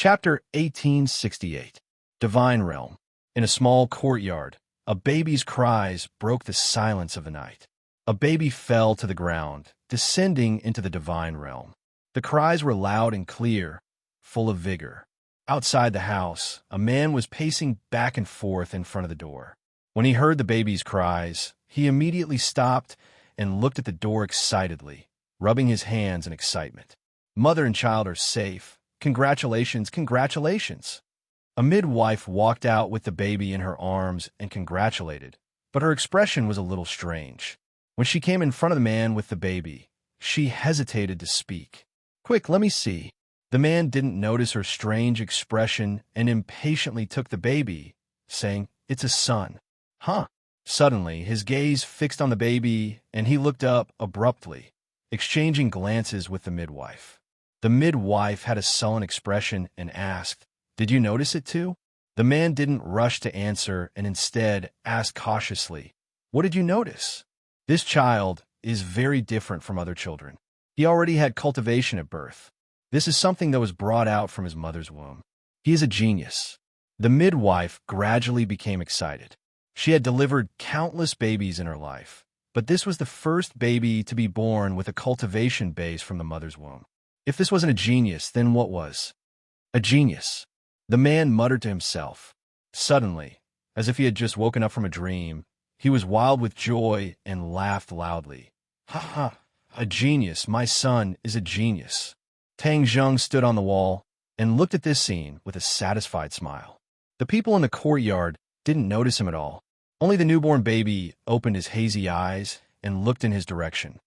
Chapter 1868. Divine Realm. In a small courtyard, a baby's cries broke the silence of the night. A baby fell to the ground, descending into the divine realm. The cries were loud and clear, full of vigor. Outside the house, a man was pacing back and forth in front of the door. When he heard the baby's cries, he immediately stopped and looked at the door excitedly, rubbing his hands in excitement. Mother and child are safe. Congratulations, congratulations. A midwife walked out with the baby in her arms and congratulated, but her expression was a little strange. When she came in front of the man with the baby, she hesitated to speak. Quick, let me see. The man didn't notice her strange expression and impatiently took the baby, saying, "It's a son." Huh? Suddenly, his gaze fixed on the baby, and he looked up abruptly, exchanging glances with the midwife. The midwife had a sullen expression and asked, "Did you notice it too?" The man didn't rush to answer and instead asked cautiously, "What did you notice?" This child is very different from other children. He already had cultivation at birth. This is something that was brought out from his mother's womb. He is a genius. The midwife gradually became excited. She had delivered countless babies in her life, but this was the first baby to be born with a cultivation base from the mother's womb. If this wasn't a genius, then what was? A genius. The man muttered to himself. Suddenly, as if he had just woken up from a dream, he was wild with joy and laughed loudly. "Ha ha! A genius! My son is a genius!" Tang Zheng stood on the wall and looked at this scene with a satisfied smile. The people in the courtyard didn't notice him at all. Only the newborn baby opened his hazy eyes and looked in his direction.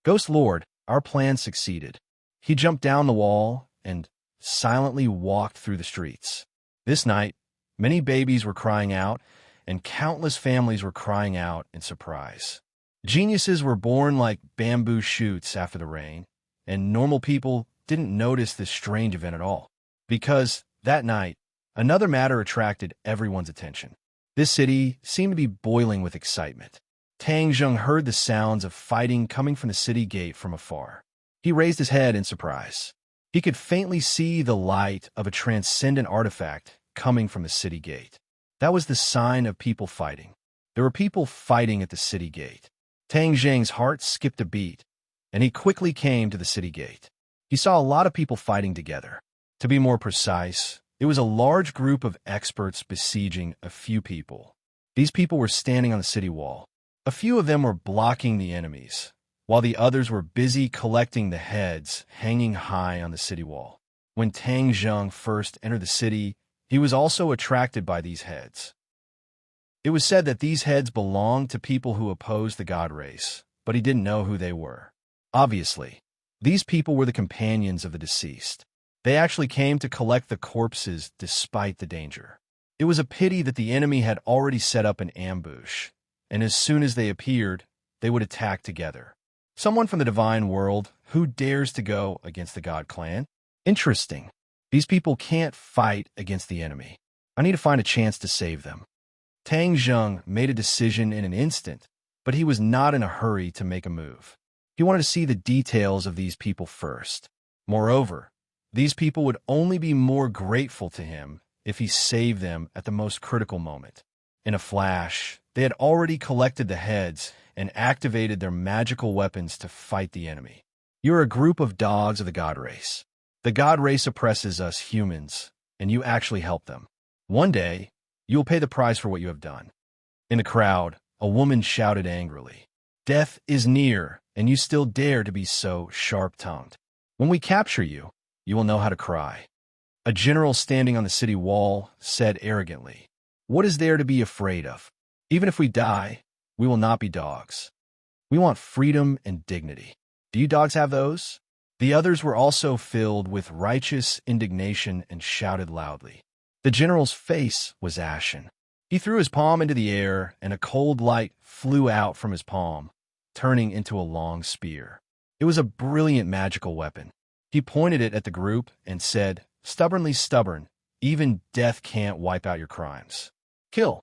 "Ghost Lord, our plan succeeded." He jumped down the wall and silently walked through the streets. This night, many babies were crying out, and countless families were crying out in surprise. Geniuses were born like bamboo shoots after the rain, and normal people didn't notice this strange event at all, because that night, another matter attracted everyone's attention. This city seemed to be boiling with excitement. Tang Zheng heard the sounds of fighting coming from the city gate from afar. He raised his head in surprise. He could faintly see the light of a transcendent artifact coming from the city gate. That was the sign of people fighting. There were people fighting at the city gate. Tang Zheng's heart skipped a beat, and he quickly came to the city gate. He saw a lot of people fighting together. To be more precise, it was a large group of experts besieging a few people. These people were standing on the city wall. A few of them were blocking the enemies, while the others were busy collecting the heads hanging high on the city wall. When Tang Zheng first entered the city, he was also attracted by these heads. It was said that these heads belonged to people who opposed the god race, but he didn't know who they were. Obviously, these people were the companions of the deceased. They actually came to collect the corpses despite the danger. It was a pity that the enemy had already set up an ambush, and as soon as they appeared, they would attack together. Someone from the divine world who dares to go against the god clan? Interesting. These people can't fight against the enemy. I need to find a chance to save them. Tang Zheng made a decision in an instant, but he was not in a hurry to make a move. He wanted to see the details of these people first. Moreover, these people would only be more grateful to him if he saved them at the most critical moment. In a flash, they had already collected the heads and activated their magical weapons to fight the enemy. You're a group of dogs of the god race. The god race oppresses us humans, and you actually help them. One day, you will pay the price for what you have done. In the crowd, a woman shouted angrily, "Death is near, and you still dare to be so sharp-tongued. When we capture you, you will know how to cry." A general standing on the city wall said arrogantly, "What is there to be afraid of? Even if we die, we will not be dogs. We want freedom and dignity. Do you dogs have those?" The others were also filled with righteous indignation and shouted loudly. The general's face was ashen. He threw his palm into the air, and a cold light flew out from his palm, turning into a long spear. It was a brilliant magical weapon. He pointed it at the group and said, "Stubbornly stubborn, even death can't wipe out your crimes. Kill."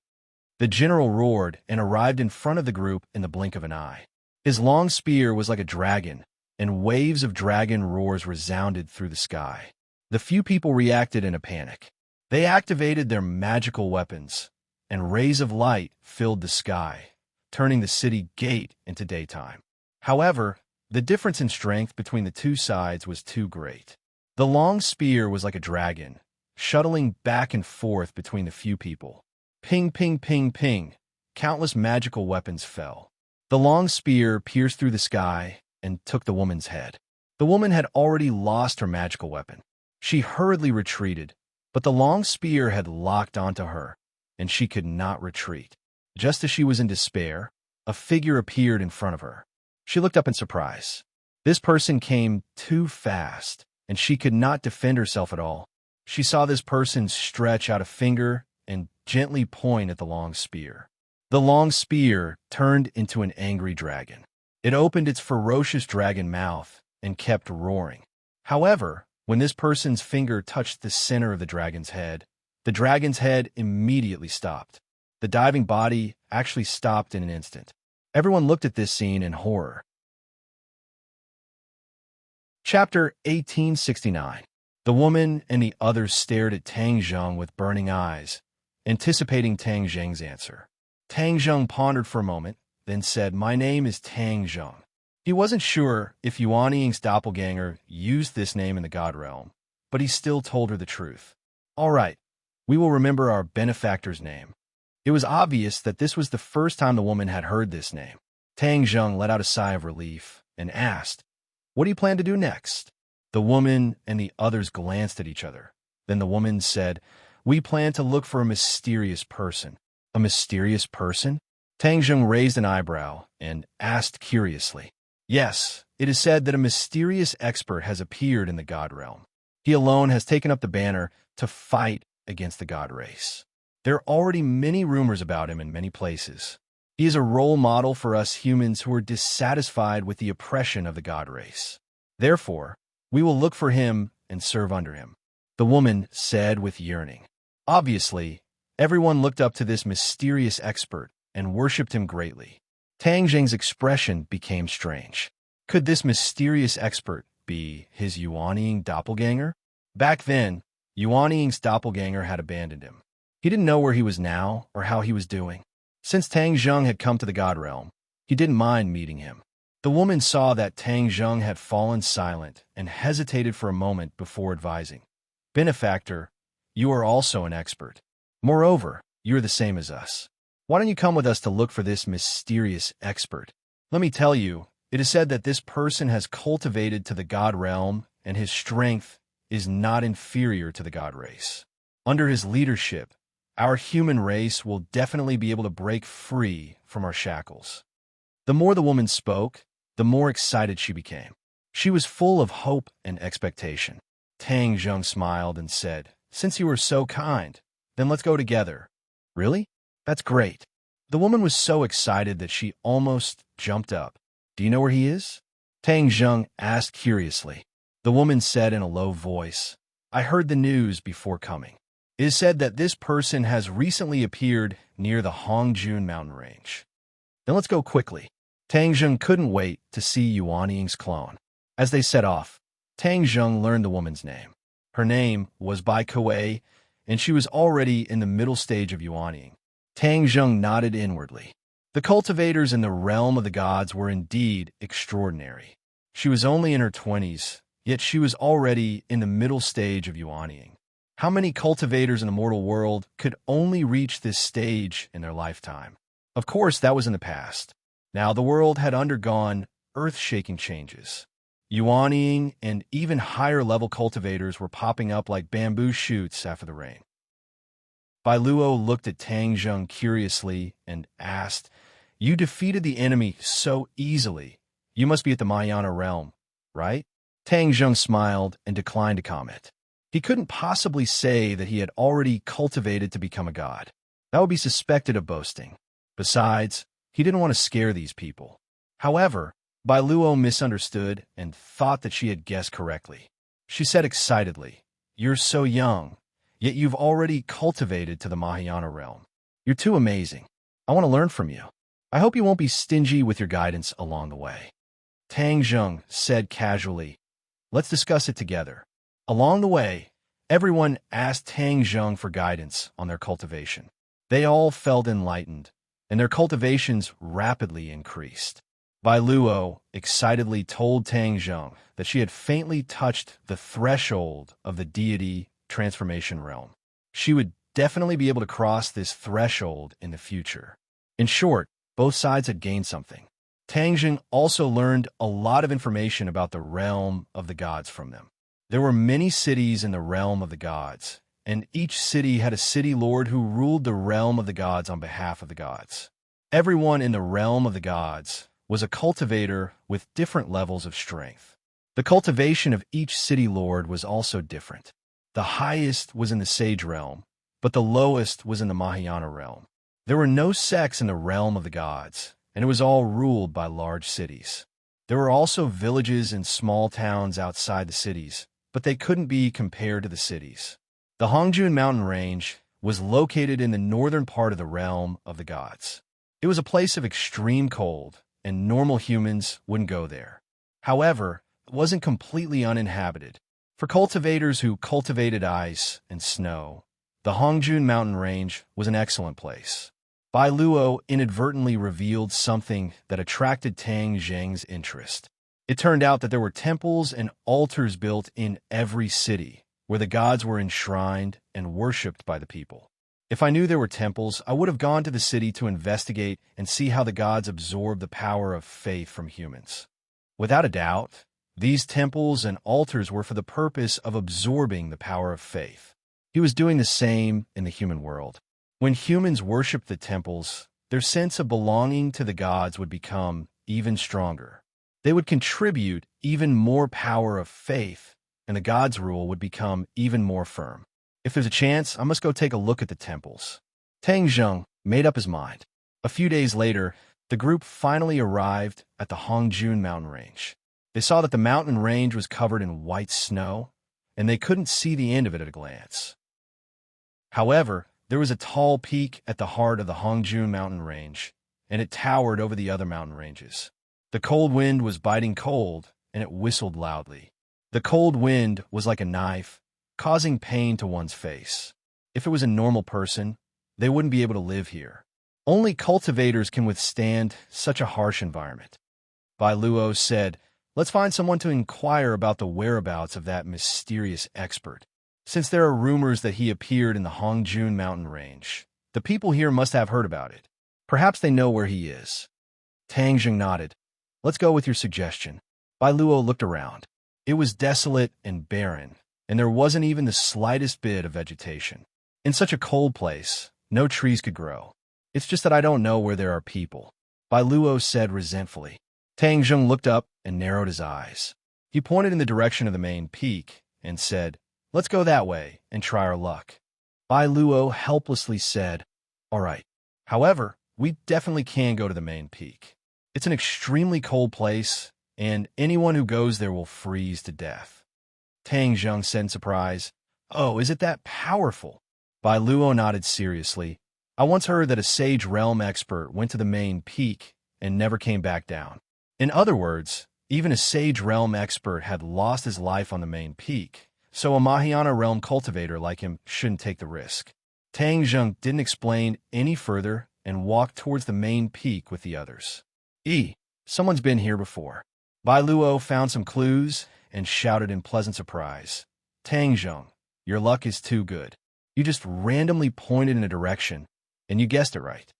The general roared and arrived in front of the group in the blink of an eye. His long spear was like a dragon, and waves of dragon roars resounded through the sky. The few people reacted in a panic. They activated their magical weapons, and rays of light filled the sky, turning the city gate into daytime. However, the difference in strength between the two sides was too great. The long spear was like a dragon, shuttling back and forth between the few people. Ping, ping, ping, ping. Countless magical weapons fell. The long spear pierced through the sky and took the woman's head. The woman had already lost her magical weapon. She hurriedly retreated, but the long spear had locked onto her, and she could not retreat. Just as she was in despair, a figure appeared in front of her. She looked up in surprise. This person came too fast, and she could not defend herself at all. She saw this person stretch out a finger and gently point at the long spear. The long spear turned into an angry dragon. It opened its ferocious dragon mouth and kept roaring. However, when this person's finger touched the center of the dragon's head immediately stopped. The diving body actually stopped in an instant. Everyone looked at this scene in horror. Chapter 1869. The woman and the others stared at Tang Zheng with burning eyes, anticipating Tang Zheng's answer. Tang Zheng pondered for a moment, then said, "My name is Tang Zheng." He wasn't sure if Yuan Ying's doppelganger used this name in the God realm, but he still told her the truth. "All right, we will remember our benefactor's name." It was obvious that this was the first time the woman had heard this name. Tang Zheng let out a sigh of relief and asked, "What do you plan to do next?" The woman and the others glanced at each other. Then the woman said, "We plan to look for a mysterious person." "A mysterious person?" Tang Zheng raised an eyebrow and asked curiously. "Yes, it is said that a mysterious expert has appeared in the God realm. He alone has taken up the banner to fight against the God race. There are already many rumors about him in many places. He is a role model for us humans who are dissatisfied with the oppression of the God race. Therefore, we will look for him and serve under him," the woman said with yearning. Obviously, everyone looked up to this mysterious expert and worshipped him greatly. Tang Zheng's expression became strange. Could this mysterious expert be his Yuan Ying doppelganger? Back then, Yuan Ying's doppelganger had abandoned him. He didn't know where he was now or how he was doing. Since Tang Zheng had come to the God realm, he didn't mind meeting him. The woman saw that Tang Zheng had fallen silent and hesitated for a moment before advising, "Benefactor, you are also an expert. Moreover, you are the same as us. Why don't you come with us to look for this mysterious expert? Let me tell you, it is said that this person has cultivated to the God realm, and his strength is not inferior to the God race. Under his leadership, our human race will definitely be able to break free from our shackles." The more the woman spoke, the more excited she became. She was full of hope and expectation. Tang Zheng smiled and said, "Since you are so kind, then let's go together." "Really? That's great." The woman was so excited that she almost jumped up. "Do you know where he is?" Tang Zheng asked curiously. The woman said in a low voice, "I heard the news before coming. It is said that this person has recently appeared near the Hongjun mountain range." "Then let's go quickly." Tang Zheng couldn't wait to see Yuan Ying's clone. As they set off, Tang Zheng learned the woman's name. Her name was Bai Kuei, and she was already in the middle stage of Yuan Ying. Tang Zheng nodded inwardly. The cultivators in the realm of the gods were indeed extraordinary. She was only in her 20s, yet she was already in the middle stage of Yuan Ying. How many cultivators in the mortal world could only reach this stage in their lifetime? Of course, that was in the past. Now the world had undergone earth-shaking changes. Yuan Ying and even higher-level cultivators were popping up like bamboo shoots after the rain. Bai Luo looked at Tang Zheng curiously and asked, "You defeated the enemy so easily. You must be at the Mahayana realm, right?" Tang Zheng smiled and declined to comment. He couldn't possibly say that he had already cultivated to become a god. That would be suspected of boasting. Besides, he didn't want to scare these people. However, Bai Luo misunderstood and thought that she had guessed correctly. She said excitedly, "You're so young, yet you've already cultivated to the Mahayana realm. You're too amazing. I want to learn from you. I hope you won't be stingy with your guidance along the way." Tang Zheng said casually, "Let's discuss it together." Along the way, everyone asked Tang Zheng for guidance on their cultivation. They all felt enlightened, and their cultivations rapidly increased. Bai Luo excitedly told Tang Zheng that she had faintly touched the threshold of the deity transformation realm. She would definitely be able to cross this threshold in the future. In short, both sides had gained something. Tang Zheng also learned a lot of information about the realm of the gods from them. There were many cities in the realm of the gods, and each city had a city lord who ruled the realm of the gods on behalf of the gods. Everyone in the realm of the gods was a cultivator with different levels of strength. The cultivation of each city lord was also different. The highest was in the sage realm, but the lowest was in the Mahayana realm. There were no sects in the realm of the gods, and it was all ruled by large cities. There were also villages and small towns outside the cities, but they couldn't be compared to the cities. The Hongjun mountain range was located in the northern part of the realm of the gods. It was a place of extreme cold, and normal humans wouldn't go there. However, it wasn't completely uninhabited. For cultivators who cultivated ice and snow, the Hongjun mountain range was an excellent place. Bai Luo inadvertently revealed something that attracted Tang Zheng's interest. It turned out that there were temples and altars built in every city, where the gods were enshrined and worshipped by the people. If I knew there were temples, I would have gone to the city to investigate and see how the gods absorb the power of faith from humans. Without a doubt, these temples and altars were for the purpose of absorbing the power of faith. He was doing the same in the human world. When humans worshipped the temples, their sense of belonging to the gods would become even stronger. They would contribute even more power of faith, and the gods' rule would become even more firm. If there's a chance, I must go take a look at the temples. Tang Zheng made up his mind. A few days later, the group finally arrived at the Hongjun mountain range. They saw that the mountain range was covered in white snow, and they couldn't see the end of it at a glance. However, there was a tall peak at the heart of the Hongjun mountain range, and it towered over the other mountain ranges. The cold wind was biting cold, and it whistled loudly. The cold wind was like a knife, causing pain to one's face. If it was a normal person, they wouldn't be able to live here. Only cultivators can withstand such a harsh environment. Bai Luo said, "Let's find someone to inquire about the whereabouts of that mysterious expert. Since there are rumors that he appeared in the Hongjun mountain range, the people here must have heard about it. Perhaps they know where he is." Tang Zheng nodded. "Let's go with your suggestion." Bai Luo looked around. It was desolate and barren, and there wasn't even the slightest bit of vegetation. In such a cold place, no trees could grow. "It's just that I don't know where there are people," Bai Luo said resentfully. Tang Zheng looked up and narrowed his eyes. He pointed in the direction of the main peak and said, "Let's go that way and try our luck." Bai Luo helplessly said, "All right. However, we definitely can go to the main peak. It's an extremely cold place, and anyone who goes there will freeze to death." Tang Zheng said in surprise, "Oh, is it that powerful?" Bai Luo nodded seriously. "I once heard that a sage realm expert went to the main peak and never came back down. In other words, even a sage realm expert had lost his life on the main peak, so a Mahayana realm cultivator like him shouldn't take the risk." Tang Zheng didn't explain any further and walked towards the main peak with the others. Someone's been here before." Bai Luo found some clues and shouted in pleasant surprise, "Tang Zheng, your luck is too good. You just randomly pointed in a direction, and you guessed it right."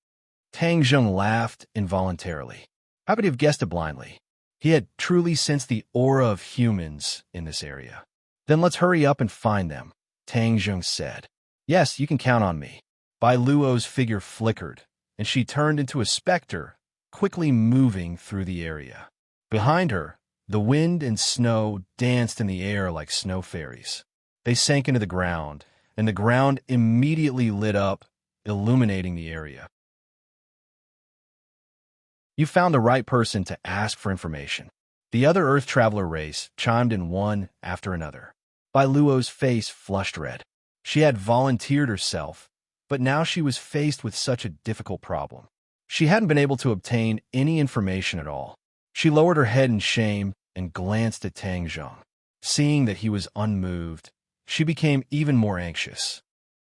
Tang Zheng laughed involuntarily. How could he have guessed it blindly? He had truly sensed the aura of humans in this area. "Then let's hurry up and find them," Tang Zheng said. "Yes, you can count on me." Bai Luo's figure flickered, and she turned into a specter, quickly moving through the area. Behind her, the wind and snow danced in the air like snow fairies. They sank into the ground, and the ground immediately lit up, illuminating the area. "You found the right person to ask for information." The other Earth Traveler race chimed in one after another. Bai Luo's face flushed red. She had volunteered herself, but now she was faced with such a difficult problem. She hadn't been able to obtain any information at all. She lowered her head in shame and glanced at Tang Zheng. Seeing that he was unmoved, she became even more anxious.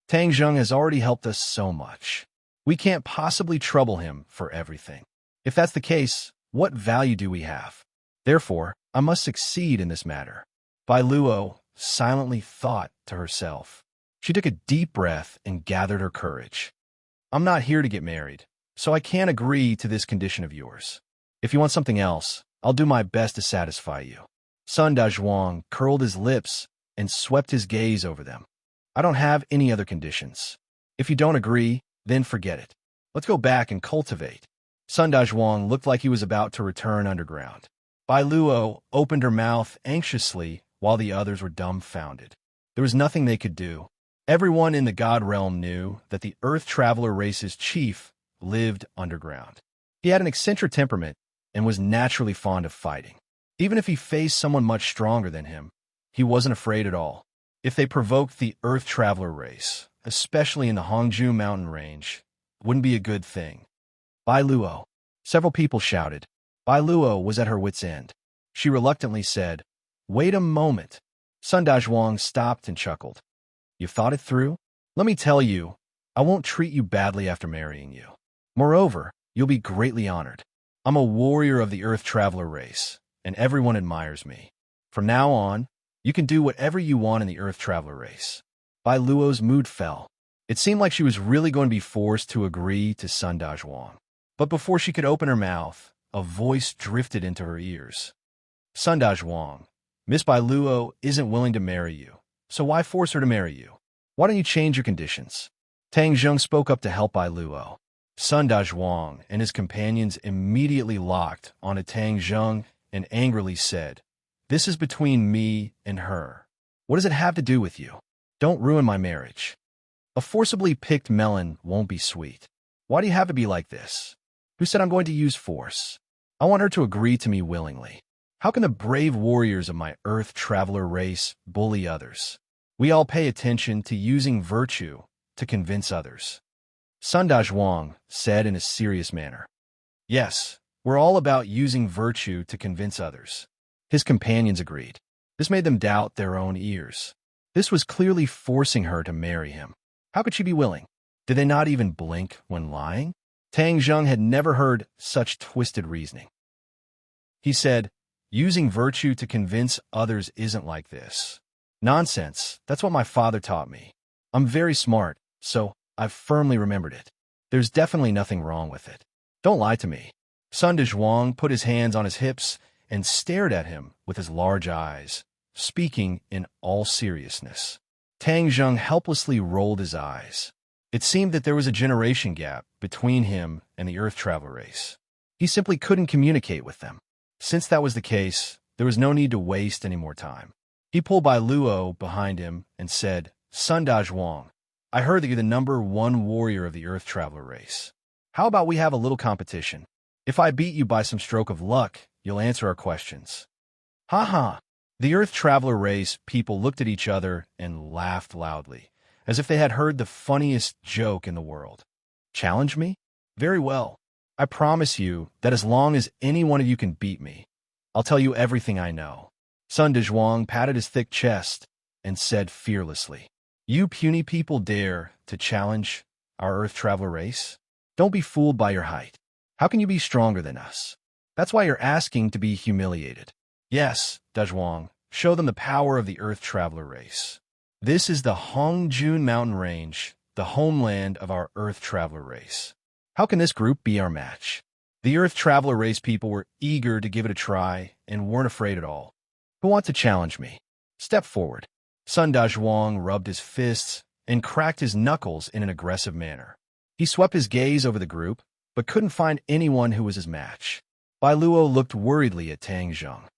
Tang Zheng has already helped us so much. We can't possibly trouble him for everything. If that's the case, what value do we have? Therefore, I must succeed in this matter. Bai Luo silently thought to herself. She took a deep breath and gathered her courage. I'm not here to get married, so I can't agree to this condition of yours. If you want something else, I'll do my best to satisfy you. Sun Dazhuang curled his lips and swept his gaze over them. I don't have any other conditions. If you don't agree, then forget it. Let's go back and cultivate. Sun Dazhuang looked like he was about to return underground. Bai Luo opened her mouth anxiously while the others were dumbfounded. There was nothing they could do. Everyone in the God realm knew that the Earth Traveler race's chief lived underground. He had an eccentric temperament and was naturally fond of fighting. Even if he faced someone much stronger than him, he wasn't afraid at all. If they provoked the Earth Traveler race, especially in the Hongju mountain range, it wouldn't be a good thing. Bai Luo. Several people shouted. Bai Luo was at her wit's end. She reluctantly said, "Wait a moment." Sun Dazhuang stopped and chuckled. "You've thought it through? Let me tell you, I won't treat you badly after marrying you. Moreover, you'll be greatly honored. I'm a warrior of the Earth Traveler race, and everyone admires me. From now on, you can do whatever you want in the Earth Traveler race." Bai Luo's mood fell. It seemed like she was really going to be forced to agree to Sun Dazhuang. But before she could open her mouth, a voice drifted into her ears. "Sun Dazhuang, Miss Bai Luo isn't willing to marry you, so why force her to marry you? Why don't you change your conditions?" Tang Zheng spoke up to help Bai Luo. Sun Dazhuang and his companions immediately locked onto Tang Zheng and angrily said, "This is between me and her. What does it have to do with you? Don't ruin my marriage. A forcibly picked melon won't be sweet. Why do you have to be like this? Who said I'm going to use force? I want her to agree to me willingly. How can the brave warriors of my Earth Traveler race bully others? We all pay attention to using virtue to convince others." Sun Dazhuang said in a serious manner. "Yes, we're all about using virtue to convince others." His companions agreed. This made them doubt their own ears. This was clearly forcing her to marry him. How could she be willing? Did they not even blink when lying? Tang Zheng had never heard such twisted reasoning. He said, "Using virtue to convince others isn't like this." "Nonsense, that's what my father taught me. I'm very smart, so I've firmly remembered it. There's definitely nothing wrong with it. Don't lie to me." Sun Dazhuang put his hands on his hips and stared at him with his large eyes, speaking in all seriousness. Tang Zheng helplessly rolled his eyes. It seemed that there was a generation gap between him and the Earth Traveler race. He simply couldn't communicate with them. Since that was the case, there was no need to waste any more time. He pulled Bai Luo behind him and said, "Sun Dazhuang, I heard that you're the #1 warrior of the Earth Traveler race. How about we have a little competition? If I beat you by some stroke of luck, you'll answer our questions." "Ha ha!" The Earth Traveler race people looked at each other and laughed loudly, as if they had heard the funniest joke in the world. "Challenge me? Very well. I promise you that as long as any one of you can beat me, I'll tell you everything I know." Sun Dazhuang patted his thick chest and said fearlessly, "You puny people dare to challenge our Earth Traveler race? Don't be fooled by your height. How can you be stronger than us? That's why you're asking to be humiliated. Yes, Dazhuang, show them the power of the Earth Traveler race. This is the Hongju mountain range, the homeland of our Earth Traveler race. How can this group be our match?" The Earth Traveler race people were eager to give it a try and weren't afraid at all. "Who wants to challenge me? Step forward." Sun Dazhuang rubbed his fists and cracked his knuckles in an aggressive manner. He swept his gaze over the group, but couldn't find anyone who was his match. Bai Luo looked worriedly at Tang Zheng.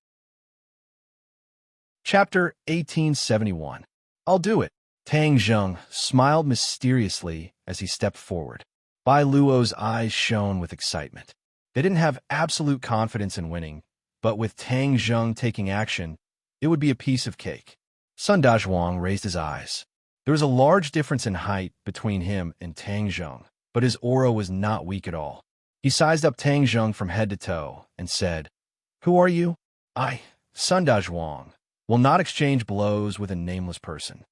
Chapter 1871. "I'll do it." Tang Zheng smiled mysteriously as he stepped forward. Bai Luo's eyes shone with excitement. They didn't have absolute confidence in winning, but with Tang Zheng taking action, it would be a piece of cake. Sun Dazhuang raised his eyes. There was a large difference in height between him and Tang Zheng, but his aura was not weak at all. He sized up Tang Zheng from head to toe and said, "Who are you?" "I, Sun Dazhuang, will not exchange blows with a nameless person.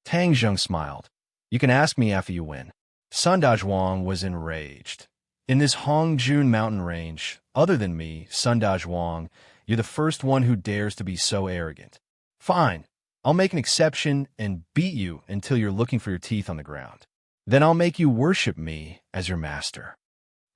Tang Zheng smiled. You can ask me after you win. Sun Dazhuang was enraged. In this Hongjun mountain range, other than me, Sun Dazhuang, you're the first one who dares to be so arrogant. Fine, I'll make an exception and beat you until you're looking for your teeth on the ground. Then I'll make you worship me as your master.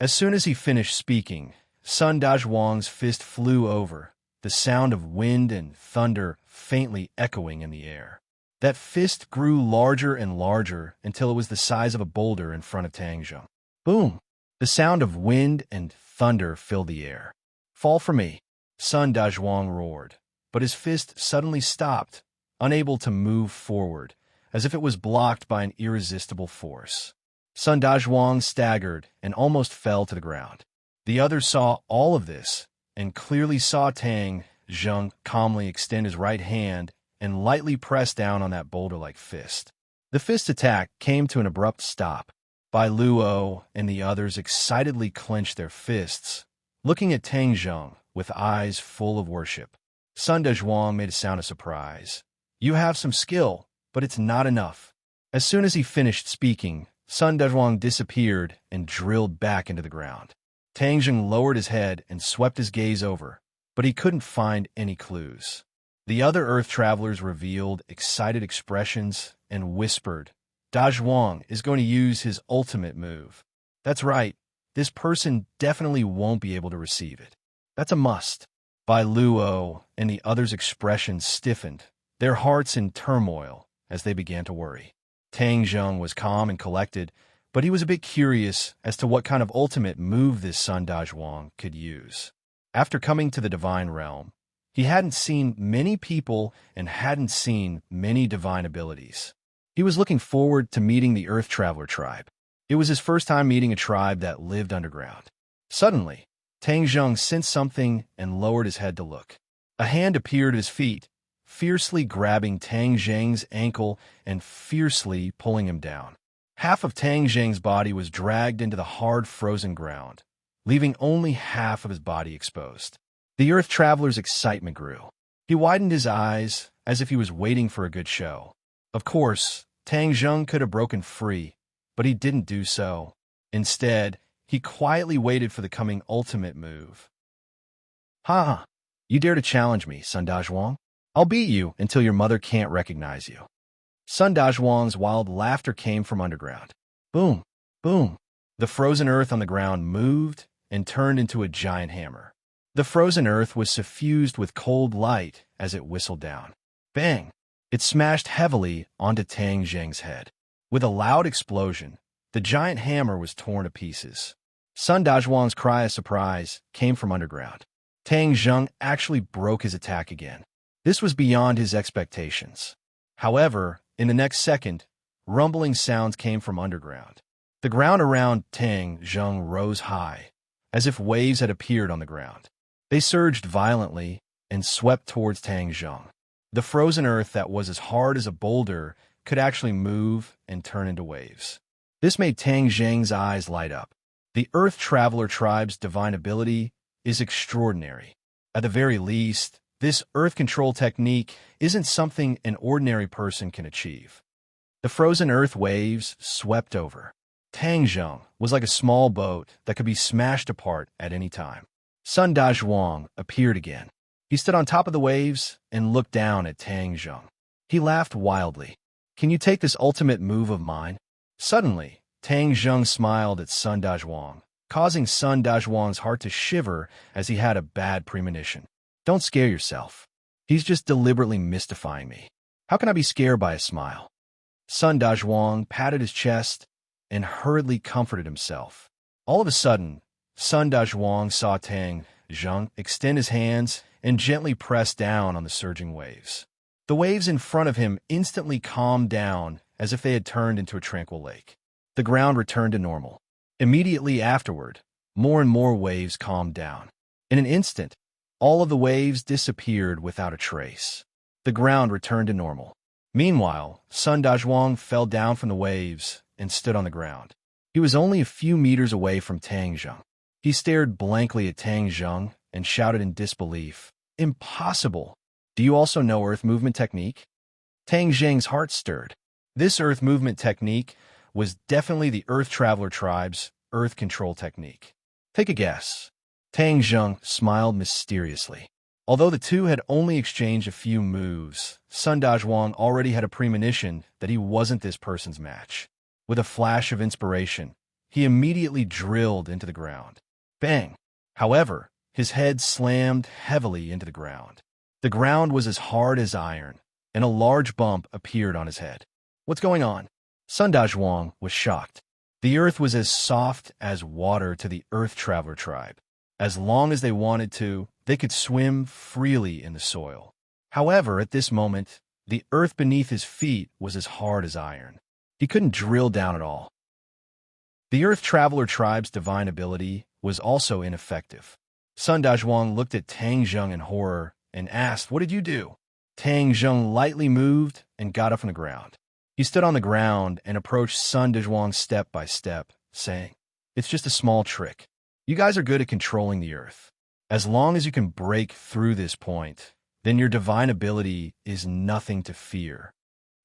As soon as he finished speaking, Sun Dazhuang's fist flew over, the sound of wind and thunder faintly echoing in the air. That fist grew larger and larger until it was the size of a boulder in front of Tang Zheng. Boom! The sound of wind and thunder filled the air. Fall for me, Sun Dazhuang roared, but his fist suddenly stopped, unable to move forward, as if it was blocked by an irresistible force. Sun Dazhuang staggered and almost fell to the ground. The others saw all of this and clearly saw Tang Zheng calmly extend his right hand and lightly press down on that boulder-like fist. The fist attack came to an abrupt stop. Bai Luo and the others excitedly clenched their fists, looking at Tang Zheng with eyes full of worship. Sun Dazhuang made a sound of surprise. You have some skill, but it's not enough. As soon as he finished speaking, Sun Dazhuang disappeared and drilled back into the ground. Tang Zheng lowered his head and swept his gaze over, but he couldn't find any clues. The other Earth travelers revealed excited expressions and whispered, Dazhuang is going to use his ultimate move. That's right, this person definitely won't be able to receive it. That's a must. Bai Luo and the others' expressions stiffened, their hearts in turmoil as they began to worry. Tang Zheng was calm and collected, but he was a bit curious as to what kind of ultimate move this Sun Dazhuang could use. After coming to the divine realm, he hadn't seen many people and hadn't seen many divine abilities. He was looking forward to meeting the Earth Traveler tribe. It was his first time meeting a tribe that lived underground. Suddenly, Tang Zheng sensed something and lowered his head to look. A hand appeared at his feet, fiercely grabbing Tang Zheng's ankle and fiercely pulling him down. Half of Tang Zheng's body was dragged into the hard frozen ground, leaving only half of his body exposed. The Earth Traveler's excitement grew. He widened his eyes as if he was waiting for a good show. Of course, Tang Zheng could have broken free, but he didn't do so. Instead, he quietly waited for the coming ultimate move. Ha! You dare to challenge me, Sun Dazhuang? I'll beat you until your mother can't recognize you. Sun Dazhuang's wild laughter came from underground. Boom! Boom! The frozen earth on the ground moved and turned into a giant hammer. The frozen earth was suffused with cold light as it whistled down. Bang! It smashed heavily onto Tang Zheng's head. With a loud explosion, the giant hammer was torn to pieces. Sun Dazhuang's cry of surprise came from underground. Tang Zheng actually broke his attack again. This was beyond his expectations. However, in the next second, rumbling sounds came from underground. The ground around Tang Zheng rose high, as if waves had appeared on the ground. They surged violently and swept towards Tang Zheng. The frozen earth that was as hard as a boulder could actually move and turn into waves. This made Tang Zheng's eyes light up. The Earth Traveler tribe's divine ability is extraordinary. At the very least, this earth control technique isn't something an ordinary person can achieve. The frozen earth waves swept over. Tang Zheng was like a small boat that could be smashed apart at any time. Sun Dazhuang appeared again. He stood on top of the waves and looked down at Tang Zheng. He laughed wildly. Can you take this ultimate move of mine? Suddenly, Tang Zheng smiled at Sun Dazhuang, causing Sun Dazhuang's heart to shiver as he had a bad premonition. Don't scare yourself. He's just deliberately mystifying me. How can I be scared by a smile? Sun Dazhuang patted his chest and hurriedly comforted himself. All of a sudden, Sun Dazhuang saw Tang Zheng extend his hands and gently press down on the surging waves. The waves in front of him instantly calmed down as if they had turned into a tranquil lake. The ground returned to normal. Immediately afterward, more and more waves calmed down. In an instant, all of the waves disappeared without a trace. The ground returned to normal. Meanwhile, Sun Dazhuang fell down from the waves and stood on the ground. He was only a few meters away from Tang Zheng. He stared blankly at Tang Zheng and shouted in disbelief, "Impossible! Do you also know Earth movement technique? Tang Zheng's heart stirred. This Earth movement technique was definitely the Earth Traveler tribe's Earth control technique. Take a guess. Tang Zheng smiled mysteriously. Although the two had only exchanged a few moves, Sun Dazhuang already had a premonition that he wasn't this person's match. With a flash of inspiration, he immediately drilled into the ground. Bang! However, his head slammed heavily into the ground. The ground was as hard as iron, and a large bump appeared on his head. What's going on? Sun Dazhuang was shocked. The earth was as soft as water to the Earth Traveler tribe. As long as they wanted to, they could swim freely in the soil. However, at this moment, the earth beneath his feet was as hard as iron. He couldn't drill down at all. The Earth Traveler tribe's divine ability was also ineffective. Sun Dazhuang looked at Tang Zheng in horror and asked, "What did you do?" Tang Zheng lightly moved and got up from the ground. He stood on the ground and approached Sun Dazhuang step by step, saying, "It's just a small trick. You guys are good at controlling the earth. As long as you can break through this point, then your divine ability is nothing to fear."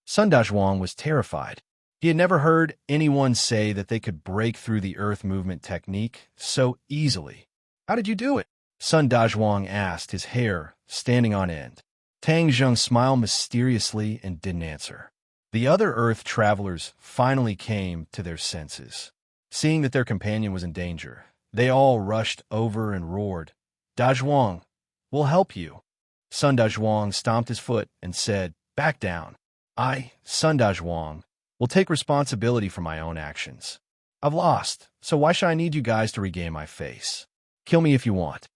Sun Dazhuang was terrified. He had never heard anyone say that they could break through the earth movement technique so easily. "How did you do it?" Sun Dazhuang asked, his hair standing on end. Tang Zheng smiled mysteriously and didn't answer. The other Earth travelers finally came to their senses. Seeing that their companion was in danger, they all rushed over and roared, "Dazhuang, we'll help you." Sun Dazhuang stomped his foot and said, "Back down. I, Sun Dazhuang, will take responsibility for my own actions. I've lost, so why should I need you guys to regain my face? Kill me if you want."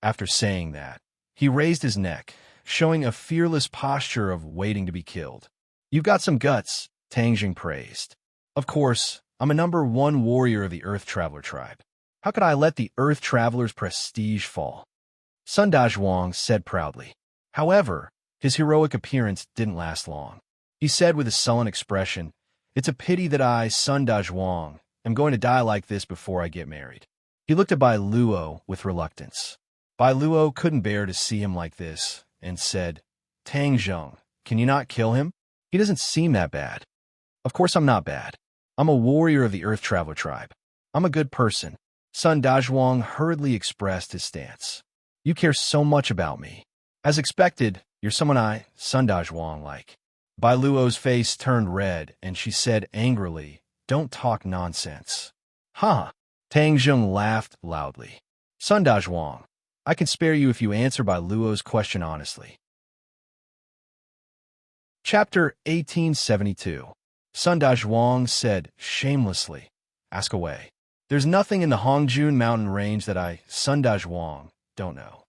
After saying that, he raised his neck, showing a fearless posture of waiting to be killed. "You've got some guts," Tang Jing praised. "Of course, I'm a #1 warrior of the Earth Traveler tribe. How could I let the Earth Traveler's prestige fall?" Sun Dazhuang said proudly. However, his heroic appearance didn't last long. He said with a sullen expression, "It's a pity that I, Sun Dazhuang, am going to die like this before I get married." He looked at Bai Luo with reluctance. Bai Luo couldn't bear to see him like this and said, "Tang Zheng, can you not kill him? He doesn't seem that bad." "Of course I'm not bad. I'm a warrior of the Earth Traveler tribe. I'm a good person." Sun Dazhuang hurriedly expressed his stance. "You care so much about me. As expected, you're someone I, Sun Dazhuang, like." Bai Luo's face turned red, and she said angrily, "Don't talk nonsense." "Huh?" Tang Zheng laughed loudly. "Sun Dazhuang, I can spare you if you answer Bai Luo's question honestly." Chapter 1872. Sun Dazhuang said shamelessly, "Ask away. There's nothing in the Hongjun mountain range that I, Sun Dazhuang, don't know."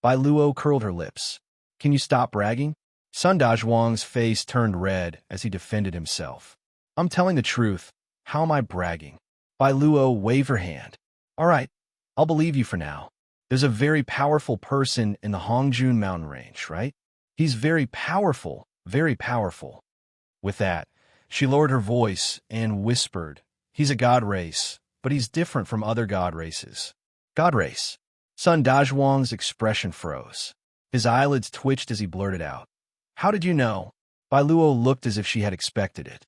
Bai Luo curled her lips. "Can you stop bragging?" Sun Dazhuang's face turned red as he defended himself. "I'm telling the truth. How am I bragging?" Bai Luo waved her hand. "All right, I'll believe you for now. There's a very powerful person in the Hongjun mountain range, right? He's very powerful, very powerful." With that, she lowered her voice and whispered, "He's a god race, but he's different from other god races." "God race?" Sun Dazhuang's expression froze. His eyelids twitched as he blurted out, "How did you know?" Bai Luo looked as if she had expected it.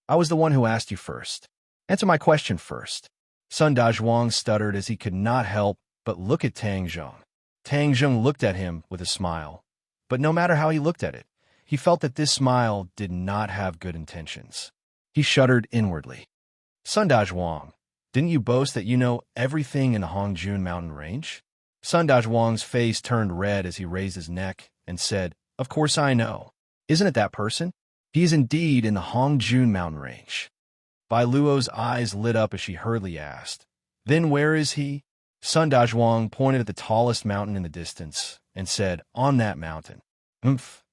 "I was the one who asked you first. Answer my question first." Sun Dazhuang stuttered as he could not help but look at Tang Zheng. Tang Zheng looked at him with a smile, but no matter how he looked at it, he felt that this smile did not have good intentions. He shuddered inwardly. "Sun Dazhuang, didn't you boast that you know everything in the Hongjun mountain range?" Sun Dazhuang's face turned red as he raised his neck and said, "Of course I know. Isn't it that person? He is indeed in the Hongjun mountain range." Bai Luo's eyes lit up as she hurriedly asked, "Then where is he?" Sun Dazhuang pointed at the tallest mountain in the distance and said, "On that mountain."